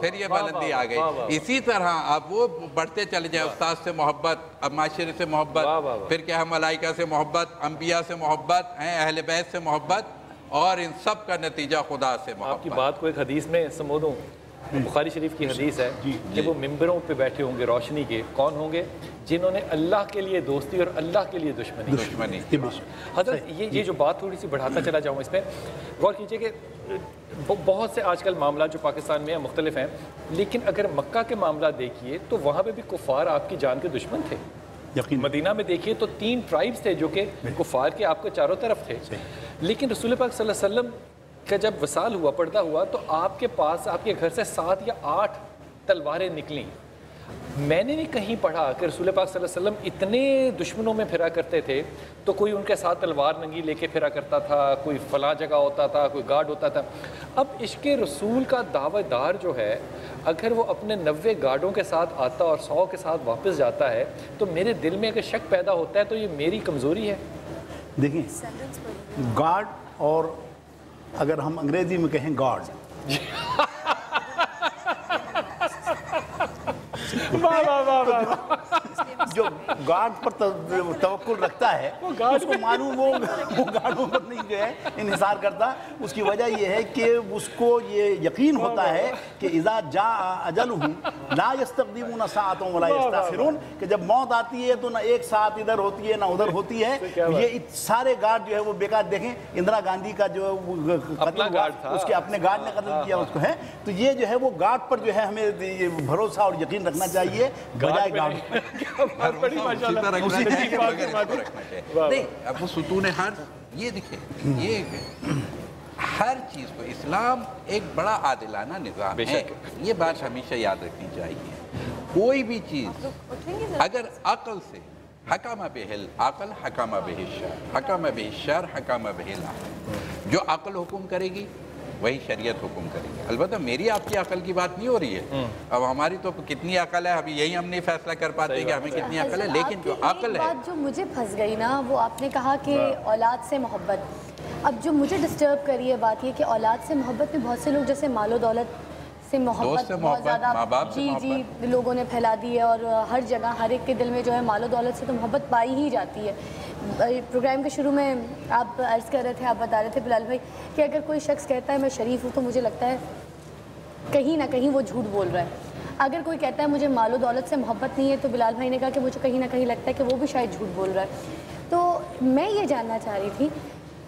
پھر یہ بلندی آ گئی۔ اسی طرح اب وہ بڑھتے چلے جائیں، استاد سے محبت، اب معاشرے سے محبت، پھر کیا ہے ملائکہ سے محبت، انبیاء سے محبت، اہل بیت سے محبت، اور ان سب کا نتیجہ خدا سے محبت۔ آپ کی بات کو ایک حدیث میں سمو دوں، بخاری شریف کی حدیث ہے کہ وہ ممبروں پہ بیٹھے ہوں گے روشنی کے، کون ہوں گے؟ جنہوں نے اللہ کے لیے دوستی اور اللہ کے لیے دشمنی۔ حضرت یہ جو بات تھوڑی سی بڑھاتا چلا جاؤں اس پہ، غور کیجئے کہ بہت سے آج کل معاملات جو پاکستان میں مختلف ہیں، لیکن اگر مکہ کے معاملات دیکھیے تو وہاں پہ بھی کفار آپ کی جان کے دشمن تھے۔ مدینہ میں دیکھیے تو 3 ٹرائبز تھے جو کہ کفار کے آپ کے چاروں طرف تھے، لیکن رسول پاک صلی اللہ علیہ وسلم کا جب وصال ہوا، پردہ ہوا، تو آپ کے پاس آپ کے گھر سے 7 یا 8 تلواریں نکلیں۔ میں نے نہیں کہیں پڑھا کہ رسول پاک صلی اللہ علیہ وسلم اتنے دشمنوں میں پھرا کرتے تھے تو کوئی ان کے ساتھ تلوار ننگی لے کے پھرا کرتا تھا، کوئی فلاں جگہ ہوتا تھا، کوئی گارڈ ہوتا تھا۔ اب عشق رسول کا دعوی دار جو ہے، اگر وہ اپنے 90 گارڈوں کے ساتھ آتا اور 100 کے ساتھ واپس جاتا ہے تو میرے دل میں اگر شک پیدا ہوتا ہے تو یہ میری کمزوری ہے۔ دیکھیں گارڈ، اور اگر ہم انگریزی میں کہیں گارڈ، جو گارڈ پر توقل رکھتا ہے اس کو معلوم وہ گارڈوں پر نہیں جو ہے انحصار کرتا۔ اس کی وجہ یہ ہے کہ اس کو یہ یقین ہوتا ہے کہ اذا جاء اجلہم لا یستقدمون ساعۃ ولا یستاخرون، کہ جب موت آتی ہے تو نہ ایک ساعت ادھر ہوتی ہے نہ ادھر ہوتی ہے۔ یہ سارے گارڈ جو ہے وہ بیکار۔ دیکھیں اندرا گاندھی کا جو قتل ہوا، اس کے اپنے گارڈ نے قتل کیا اس کو ہے، تو یہ جو ہے وہ گارڈ پر جو ہے ہمیں بھروسہ اور یقین رکھنا چاہیے بجائے گارڈ۔ اب وہ ستون حرف، یہ دیکھیں، یہ ہر چیز کو اسلام ایک بڑا عادلانہ نظام ہے، یہ بات ہمیشہ یاد رکھنی چاہیے۔ کوئی بھی چیز اگر عقل سے، حکم بہ العقل حکم بہ الشرع، حکم بہ الشرع حکم بہ العقل، جو عقل حکم کرے گی وہی شریعت حکم کرے گی۔ البتہ میری آپ کی عقل کی بات نہیں ہو رہی ہے، اب ہماری تو کتنی عقل ہے، ابھی یہی ہم نہیں فیصلہ کر پاتے کہ ہمیں کتنی عقل ہے، لیکن جو عقل ہے۔ بات جو مجھے پھنس گئی نا، وہ آپ نے کہا کہ اولاد سے محبت، اب جو مجھے ڈسٹرب کری ہے بات یہ کہ اولاد سے محبت میں بہت سے لوگ جیسے مال و دولت سے محبت بہت زیادہ جی لوگوں نے پھیلا دی ہے، اور ہر جگہ ہر ایک کے دل میں جو ہے مال و دولت سے تو محبت پائی ہی جاتی ہے۔ پروگرام کے شروع میں آپ عرض کر رہے تھے، آپ بتا رہے تھے بلال بھائی کہ اگر کوئی شخص کہتا ہے میں شریف ہوں تو مجھے لگتا ہے کہیں نہ کہیں وہ جھوٹ بول رہا ہے۔ اگر کوئی کہتا ہے مجھے مال و دولت سے محبت نہیں ہے تو بلال بھائی نے کہا کہ مجھے کہیں نہ کہیں لگتا ہے کہ وہ بھی شاید جھوٹ بول رہا ہے۔ تو میں یہ جاننا چاہ رہی تھی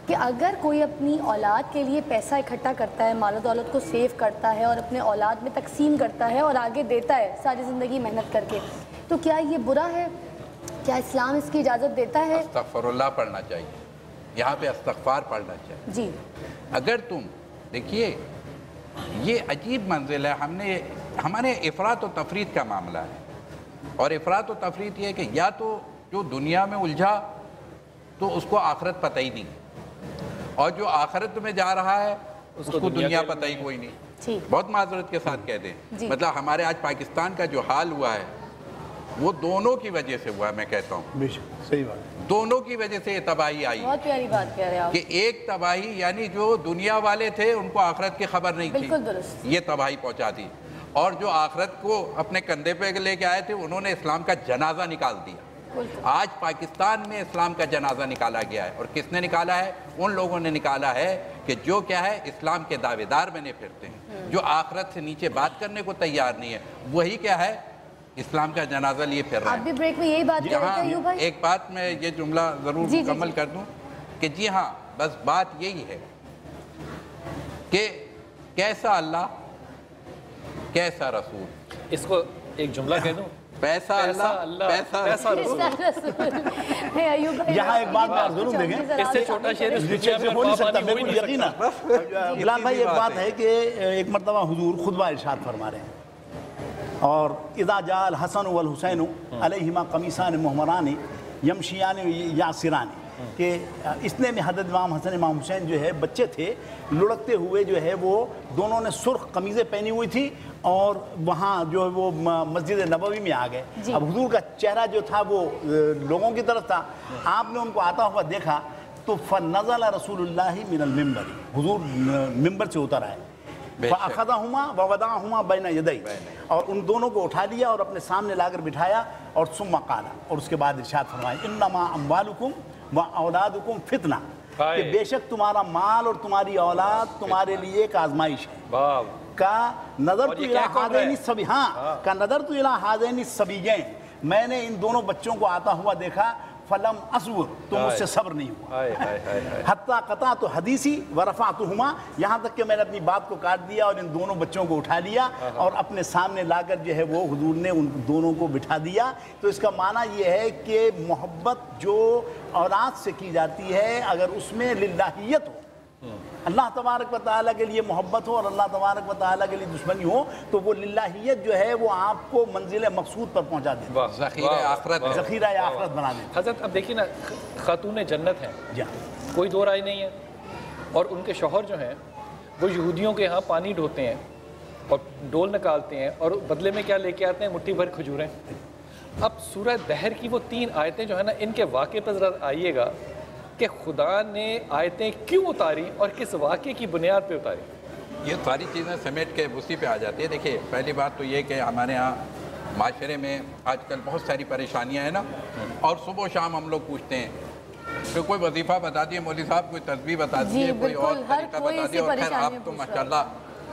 کہ اگر کوئی اپنی اولاد کے لیے پیسہ اکٹھا کرتا ہے، مال و دولت کو سیو کرتا ہے اور اپنے اولاد میں تقسیم کرتا ہے اور آگے دیتا ہے ساری زندگی محنت کر کے، تو کیا یہ برا ہے؟ کیا اسلام اس کی اجازت دیتا ہے؟ استغفر اللہ پڑھنا چاہیے، یہاں پہ استغفار پڑھنا چاہیے جی۔ اگر تم دیکھیے یہ عجیب منزل ہے، ہمارے افراط و تفریط کا معاملہ ہے، اور افراط و تفریط یہ ہے کہ یا تو جو دنیا میں الجھا تو اس کو آخرت پتہ ہی نہیں، اور جو آخرت میں جا رہا ہے اس کو دنیا پتہ ہی کوئی نہیں۔ بہت معذرت کے ساتھ کہہ دیں، مطلب ہمارے آج پاکستان کا جو حال ہوا ہے وہ دونوں کی وجہ سے ہوا ہے، میں کہتا ہوں صحیح بات، دونوں کی وجہ سے یہ تباہی آئی۔ بہت پیاری بات کہہ رہے ہیں آپ کہ ایک تباہی یعنی جو دنیا والے تھے ان کو آخرت کی خبر نہیں تھی، بالکل درست، یہ تباہی پہنچا دی، اور جو آخرت کو اپنے کندھے پہ لے کے آئے تھے انہوں نے اسلام کا جنازہ نکال دیا۔ آج پاکستان میں اسلام کا جنازہ نکالا گیا ہے، اور کس نے نکالا ہے؟ ان لوگوں نے نکالا ہے کہ جو کیا ہے اسلام کے دعوے دار بنے پھرتے ہیں، جو آخرت سے نیچے بات کرنے کو تیار نہیں ہے، وہی کیا ہے اسلام کا جنازہ لیے پھر رہے ہیں۔ آپ بھی بریک میں یہی بات کہہ رہے تھے ایوب بھائی؟ ایک بات میں یہ جملہ ضرور مکمل کر دوں کہ جی ہاں، بس بات یہی ہے کہ کیسا اللہ کیسا رسول۔ اس کو ایک جملہ کہہ دوں، پیسہ اللہ پیسہ رسول۔ یہاں ایک بات میں ضرور دیکھیں، اس سے چھوٹا شعر ہو نہیں سکتا، میرے کو یقین ہے بلال بھائی، ایک بات ہے کہ ایک مرتبہ حضور خطبہ ارشاد فرما رہے ہیں، اور اذا جاء الحسن والحسین علیہما قمیصان محمران یمشیان یعصران، کہ اتنے میں حضرت امام حسن امام حسین جو ہے بچے تھے، لڑکتے ہوئے جو ہے وہ دونوں نے سرخ قمیضیں پہنی ہوئی تھی اور وہاں جو ہے وہ مسجد نبوی میں آ گئے. اب حضور کا چہرہ جو تھا وہ لوگوں کی طرف تھا. آپ نے ان کو آتا ہوا دیکھا تو فنزل رسول اللہ من المنبر، حضور ممبر سے اتر آئے. فَأَخَذَهُمَا وَوَضَعَهُمَا بَيْنَ يَدَيْهِ، اور ان دونوں کو اٹھا لیا اور اپنے سامنے لا کر بٹھایا اور ثم قال، اور اس کے بعد ارشاد فرمائے انما اموالکم واولادکم فتنہ، کہ بے شک تمہارا مال اور تمہاری اولاد تمہارے لیے ایک آزمائش ہے. کا نظر تو الی ہذین الصبی، ہاں کا نظر تو الی ہذین الصبیین، میں نے ان دونوں بچوں کو آتا ہوا دیکھا، فلم اصور، تو مجھ سے صبر نہیں ہوا، حتیٰ قطعت حدیثی ورفعتہما، یہاں تک کہ میں نے اپنی بات کو کاٹ دیا اور ان دونوں بچوں کو اٹھا لیا اور اپنے سامنے لا کر جو ہے وہ حضور نے ان دونوں کو بٹھا دیا. تو اس کا معنی یہ ہے کہ محبت جو اولاد سے کی جاتی ہے اگر اس میں للہیت ہو، اللہ تبارک و تعالیٰ کے لیے محبت ہو اور اللہ تبارک و تعالیٰ کے لیے دشمنی ہو، تو وہ للہیت جو ہے وہ آپ کو منزل مقصود پر پہنچا دیتی ہے، ذخیرہ آخرت بنا دیتی ہے. حضرت اب دیکھیے نا، خاتون جنت ہیں، کوئی دو رائے نہیں ہے، اور ان کے شوہر جو ہیں وہ یہودیوں کے ہاں پانی ڈھوتے ہیں اور ڈول نکالتے ہیں اور بدلے میں کیا لے کے آتے ہیں؟ مٹھی بھر کھجوریں. اب سورہ دہر کی وہ 3 آیتیں جو ہے نا، ان کے واقعے پر ذرا آئیے گا کہ خدا نے آیتیں کیوں اتاری اور کس واقعے کی بنیاد پہ اتاری. یہ ساری چیزیں سمیٹ کے اسی پہ آ جاتی ہے. دیکھیے پہلی بات تو یہ کہ ہمارے ہاں معاشرے میں آج کل بہت ساری پریشانیاں ہیں نا، اور صبح و شام ہم لوگ پوچھتے ہیں کہ کوئی وظیفہ بتا دیے مولوی صاحب، کوئی تسبیح بتا دیے، کوئی اور طریقہ بتا دیے، اور خیر آپ تو ماشاءاللہ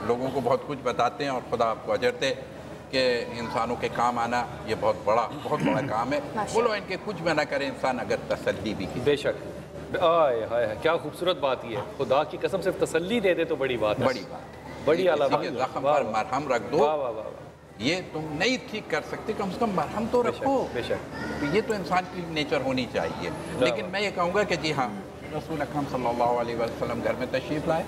لوگوں کو بہت کچھ بتاتے ہیں اور خدا آپ کو اجر دے کہ انسانوں کے کام آنا یہ بہت بڑا کام ہے. بولو ان کے کچھ بھی نہ کرے انسان اگر تسلی بھی کی. بے شک، آئے ہائے کیا خوبصورت بات یہ ہے، خدا کی قسم صرف تسلی دے دے تو بڑی بات ہے، بڑی اعلیٰ بات. زخم پر مرہم رکھ دو، یہ تم نہیں ٹھیک کر سکتے، کم سے کم مرہم تو رکھو. بے شک، یہ تو انسان کی نیچر ہونی چاہیے. لیکن میں یہ کہوں گا کہ جی ہاں، رسول اکرم صلی اللہ علیہ وسلم گھر میں تشریف لائے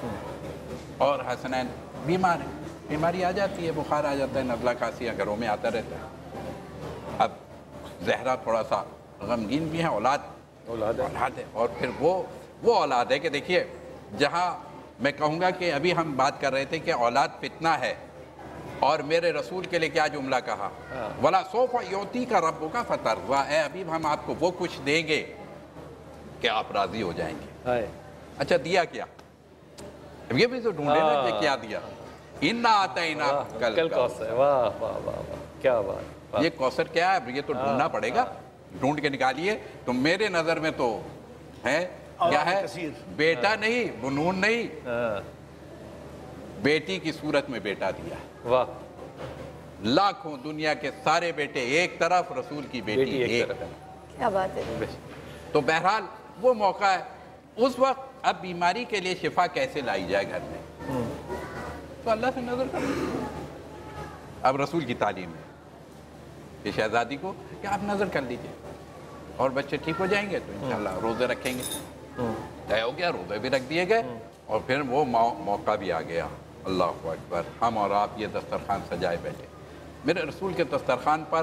اور حسنین بیمار ہیں، بیماری آ جاتی ہے، بخار آ جاتا ہے، نزلہ کھانسی گھروں میں آتا رہتا ہے. اب زہرا تھوڑا سا غمگین بھی ہیں، اولاد ہے، اور پھر وہ اولاد ہے کہ دیکھیے جہاں میں کہوں گا کہ ابھی ہم بات کر رہے تھے کہ اولاد فتنہ ہے، اور میرے رسول کے لیے کیا جملہ کہا، وَلَا سَوْفَ يُعْطِيكَ رَبُّكَ فَتَرْضَىٰ، اے حبیب ہم آپ کو وہ کچھ دیں گے کہ آپ راضی ہو جائیں گے. اچھا دیا کیا؟ اب یہ بھی تو ڈھونڈے نا کہ کیا دیا. اِنَّا أَعْطَيْنَاكَ الْكَوْثَرَ، واہ واہ واہ کیا بات. یہ کوثر کیا ہے یہ تو ڈھونڈنا پڑے گا، ڈھونڈ کے نکالیے. تو میرے نظر میں تو ہے کیا ہے، بیٹا نہیں، بنون نہیں، بیٹی کی صورت میں بیٹا دیا. واہ، لاکھوں دنیا کے سارے بیٹے ایک طرف، رسول کی بیٹی ایک طرف. کیا بات ہے. تو بہرحال وہ موقع ہے اس وقت. اب بیماری کے لیے شفا کیسے لائی جائے گھر میں، تو اللہ سے نظر کرو. اب رسول کی تعلیم ہے کہ شہزادی کو کہ آپ نظر کر لیجئے اور بچے ٹھیک ہو جائیں گے تو انشاءاللہ روزے رکھیں گے. طے ہو گیا، روزے بھی رکھ دیے گئے اور پھر وہ موقع بھی آ گیا. اللہ اکبر، ہم اور آپ یہ دسترخوان سجائے بیٹھے. میرے رسول کے دسترخوان پر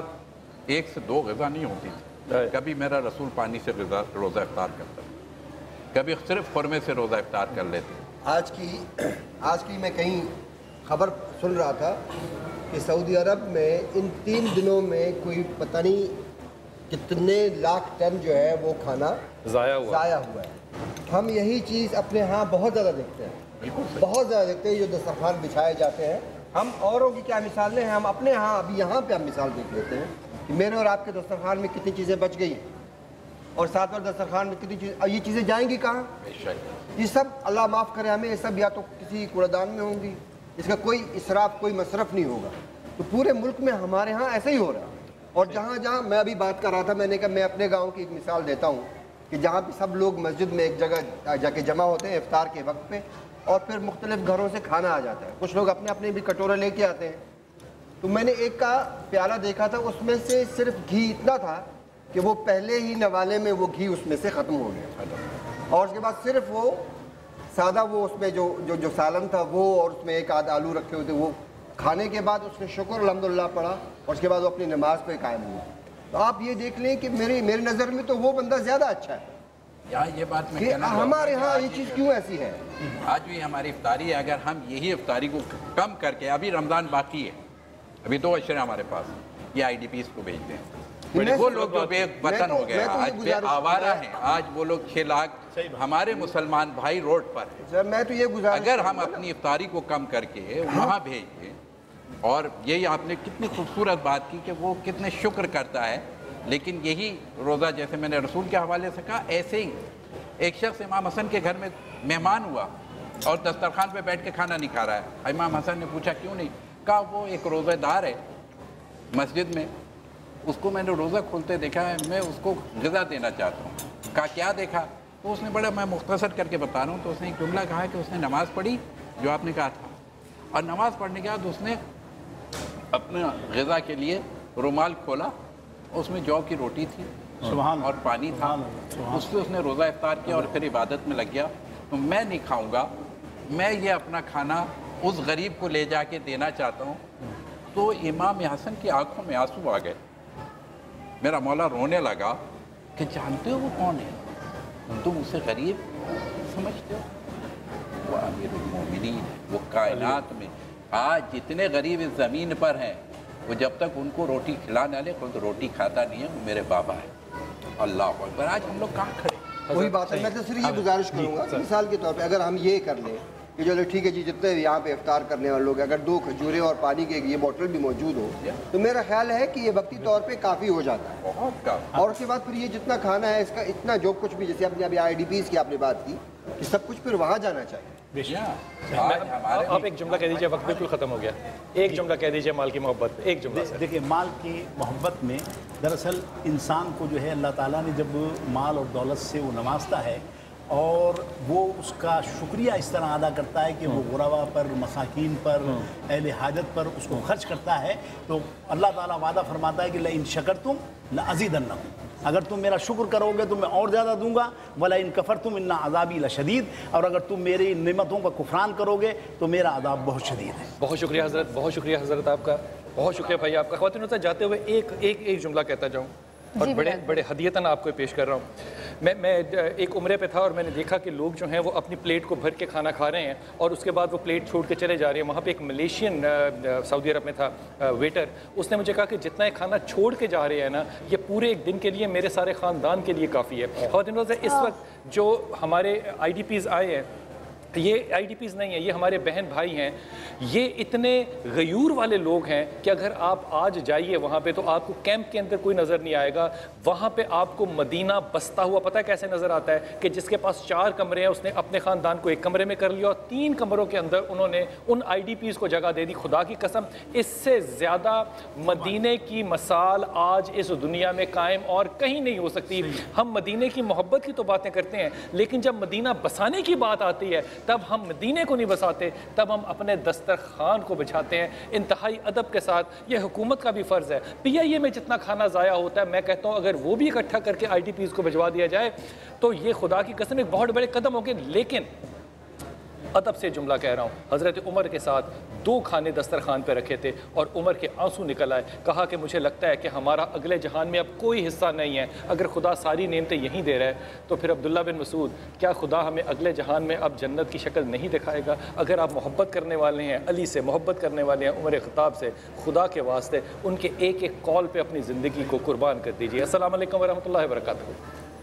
1 سے 2 غذا نہیں ہوتی تھی. کبھی میرا رسول پانی سے روزہ افطار کرتا، کبھی صرف خرمے سے روزہ افطار کر لیتے. آج کی میں کہیں خبر سن رہا تھا کہ سعودی عرب میں ان 3 دنوں میں کوئی پتہ نہیں کتنے لاکھ ٹن جو ہے وہ کھانا ضائع ہوا ہے. ہم یہی چیز اپنے ہاں بہت زیادہ دیکھتے ہیں، بہت زیادہ دیکھتے ہیں. جو دسترخوان بچھائے جاتے ہیں، ہم اوروں کی کیا مثالیں ہیں، ہم اپنے ہاں ابھی یہاں پہ ہم مثال دیکھ لیتے ہیں کہ میرے اور آپ کے دسترخوان میں کتنی چیزیں بچ گئی اور ساتھ اور دسترخوان میں کتنی چیزیں، اور یہ چیزیں جائیں گی کہاں؟ یہ سب اللہ معاف کرے ہمیں، یہ سب یا تو کسی کوڑے دان میں ہوں گی، اس کا کوئی اسراف کوئی مصرف نہیں ہوگا. تو پورے ملک میں ہمارے ہاں ایسا ہی ہو رہا ہے. اور جہاں جہاں میں ابھی بات کر رہا تھا، میں نے کہا میں اپنے گاؤں کی ایک مثال دیتا ہوں کہ جہاں پہ سب لوگ مسجد میں ایک جگہ جا کے جمع ہوتے ہیں افطار کے وقت پہ، اور پھر مختلف گھروں سے کھانا آ جاتا ہے. کچھ لوگ اپنے اپنے بھی کٹورے لے کے آتے ہیں. تو میں نے ایک کا پیالہ دیکھا تھا، اس میں سے صرف گھی اتنا تھا کہ وہ پہلے ہی نوالے میں وہ گھی اس میں سے ختم ہو گیا، اور اس کے بعد صرف وہ سادہ وہ اس میں جو سالن تھا وہ، اور اس میں 1 آدھ آلو رکھے ہوئے تھے، وہ کھانے کے بعد اس نے شکر الحمدللہ پڑھا اور اس کے بعد وہ اپنی نماز پہ قائم ہوا. تو آپ یہ دیکھ لیں کہ میری نظر میں تو وہ بندہ زیادہ اچھا ہے यहाँ ये बात मैं कि कहना हमारे यहाँ ये चीज़ क्यों ऐसी है? आज भी हमारी इफ्तारी है, अगर हम यही इफ्तारी को कम करके, अभी रमज़ान बाकी है, अभी 2 अशरे हमारे पास, ये IDPs को भेजते हैं। वो लोग जो बेवतन हो गए, आज बे आवारा हैं, आज वो लोग 6 लाख हमारे मुसलमान भाई रोड पर हैं। मैं तो ये गुजारिश, अगर हम अपनी इफ्तारी को कम करके वहाँ भेज दें, और यही आपने कितनी खूबसूरत बात की कि वो कितने शुक्र करता है, लेकिन यही रोज़ा जैसे मैंने रसूल के हवाले से कहा, ऐसे ही एक शख्स इमाम हसन के घर में मेहमान हुआ और दस्तरखान पे बैठ के खाना नहीं खा रहा है। इमाम हसन ने पूछा क्यों नहीं? कहा वो एक रोज़ेदार है मस्जिद में, उसको मैंने रोज़ा खोलते देखा है, मैं उसको ग़िज़ा देना चाहता हूँ। कहा क्या देखा? तो उसने बड़ा, मैं मुख्तसर करके बता रहा हूँ, तो उसने एक जुमला कहा कि उसने नमाज़ पढ़ी जो आपने कहा था, और नमाज़ पढ़ने के बाद उसने अपने ग़िज़ा के लिए रुमाल खोला, उसमें जौ की रोटी थी और पानी था, उससे उसने रोज़ा इफ्तार किया और फिर इबादत में लग गया। तो मैं नहीं खाऊंगा, मैं ये अपना खाना उस गरीब को ले जाके देना चाहता हूँ। तो इमाम हसन की आंखों में आंसू आ गए, मेरा मौला रोने लगा कि जानते हो वो कौन है? तुम उसे गरीब समझते हो? वो अमीरुल मोमिनीन, वो कायनात में आज जितने गरीब इस ज़मीन पर हैं, वो जब तक उनको रोटी खिलाने वाले खुद रोटी खाता नहीं है, वो मेरे बाबा है। अल्लाह अकबर। आज हम लोग कहाँ खड़े? वही बात है, मैं तो सिर्फ ये गुजारिश करूँगा कि मिसाल के तौर पे अगर हम ये कर लें कि चलो ठीक है जी, जितने यहाँ पे इफ्तार करने वाले लोग, अगर 2 खजूरें और पानी की ये बोतल भी मौजूद हो, तो मेरा ख्याल है कि ये वक्ती तौर पे काफ़ी हो जाता है। और उसके बाद फिर ये जितना खाना है इसका इतना जो कुछ भी, जैसे आपने अभी IDPs की आपने बात की कि सब कुछ फिर वहाँ जाना चाहिए। आप एक जुमला कह दीजिए, वक्त बिल्कुल ख़त्म हो गया। एक जुमला कह दीजिए माल की मोहब्बत, एक जुमला। देखिए, माल की मोहब्बत में दरअसल इंसान को जो है अल्लाह ताला ने जब माल और दौलत से वो नवाजता है और वो उसका शुक्रिया इस तरह अदा करता है कि वो गुरबा पर, मसाकीन पर, अहले हाजत पर उसको खर्च करता है, तो अल्लाह ताला वादा फरमाता है कि ला इन शकरतुम ला अज़ीदन्नकुम, अगर तुम मेरा शुक्र करोगे तो मैं और ज़्यादा दूंगा, वला इन कफरतुम इन्ना अज़ाबी लशदीद, और अगर तुम मेरी नेमतों का कुफरान करोगे तो मेरा अज़ाब बहुत शदीद है। बहुत शुक्रिया हज़रत, बहुत शुक्रिया हज़रत आपका, बहुत शुक्रिया भाई आपका। ख़वातीन जाते हुए एक जुमला कहता जाऊँ और बड़े हदियतन आपको पेश कर रहा हूँ। मैं एक उम्रे पे था और मैंने देखा कि लोग जो हैं वो अपनी प्लेट को भर के खाना खा रहे हैं और उसके बाद वो प्लेट छोड़ के चले जा रहे हैं। वहाँ पे एक मलेशियन सऊदी अरब में था वेटर, उसने मुझे कहा कि जितना ये खाना छोड़ के जा रहे हैं ना, ये पूरे एक दिन के लिए मेरे सारे ख़ानदान के लिए काफ़ी है। ख़वातीन इस वक्त जो हमारे IDPs आए हैं, ये IDPs नहीं है, ये हमारे बहन भाई हैं, ये इतने गयूर वाले लोग हैं कि अगर आप आज जाइए वहाँ पे तो आपको कैंप के अंदर कोई नज़र नहीं आएगा। वहाँ पे आपको मदीना बसता हुआ पता है कैसे नज़र आता है कि जिसके पास 4 कमरे हैं उसने अपने ख़ानदान को 1 कमरे में कर लिया और 3 कमरों के अंदर उन्होंने उन IDPs को जगह दे दी। खुदा की कसम, इससे ज़्यादा मदीने की मिसाल आज इस दुनिया में कायम और कहीं नहीं हो सकती। हम मदीने की मोहब्बत की तो बातें करते हैं, लेकिन जब मदीना बसाने की बात आती है तब हम मदीने को नहीं बसाते, तब हम अपने दस्तरखान को बिछाते हैं इंतहाई अदब के साथ। ये हुकूमत का भी फ़र्ज़ है। PIA में जितना खाना ज़ाया होता है, मैं कहता हूँ अगर वो भी इकट्ठा करके IDPs को भिजवा दिया जाए तो ये खुदा की कसम एक बहुत बड़े कदम होंगे। लेकिन अदब से जुमला कह रहा हूँ, हज़रत उमर के साथ 2 खाने दस्तरखान पे रखे थे और उमर के आंसू निकल आए। कहा कि मुझे लगता है कि हमारा अगले जहान में अब कोई हिस्सा नहीं है। अगर खुदा सारी नेमतें यहीं दे रहा है तो फिर अब्दुल्ला बिन मसूद, क्या खुदा हमें अगले जहान में अब जन्नत की शक्ल नहीं दिखाएगा? अगर आप मोहब्बत करने वाले हैं, अली से मोहब्बत करने वाले हैं, उमर ख़त्ताब से, खुदा के वास्ते उनके एक कॉल पर अपनी ज़िंदगी को कुर्बान कर दीजिए। अस्सलाम वालेकुम व रहमतुल्लाहि व बरकातहू।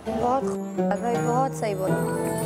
बहुत सही बोला।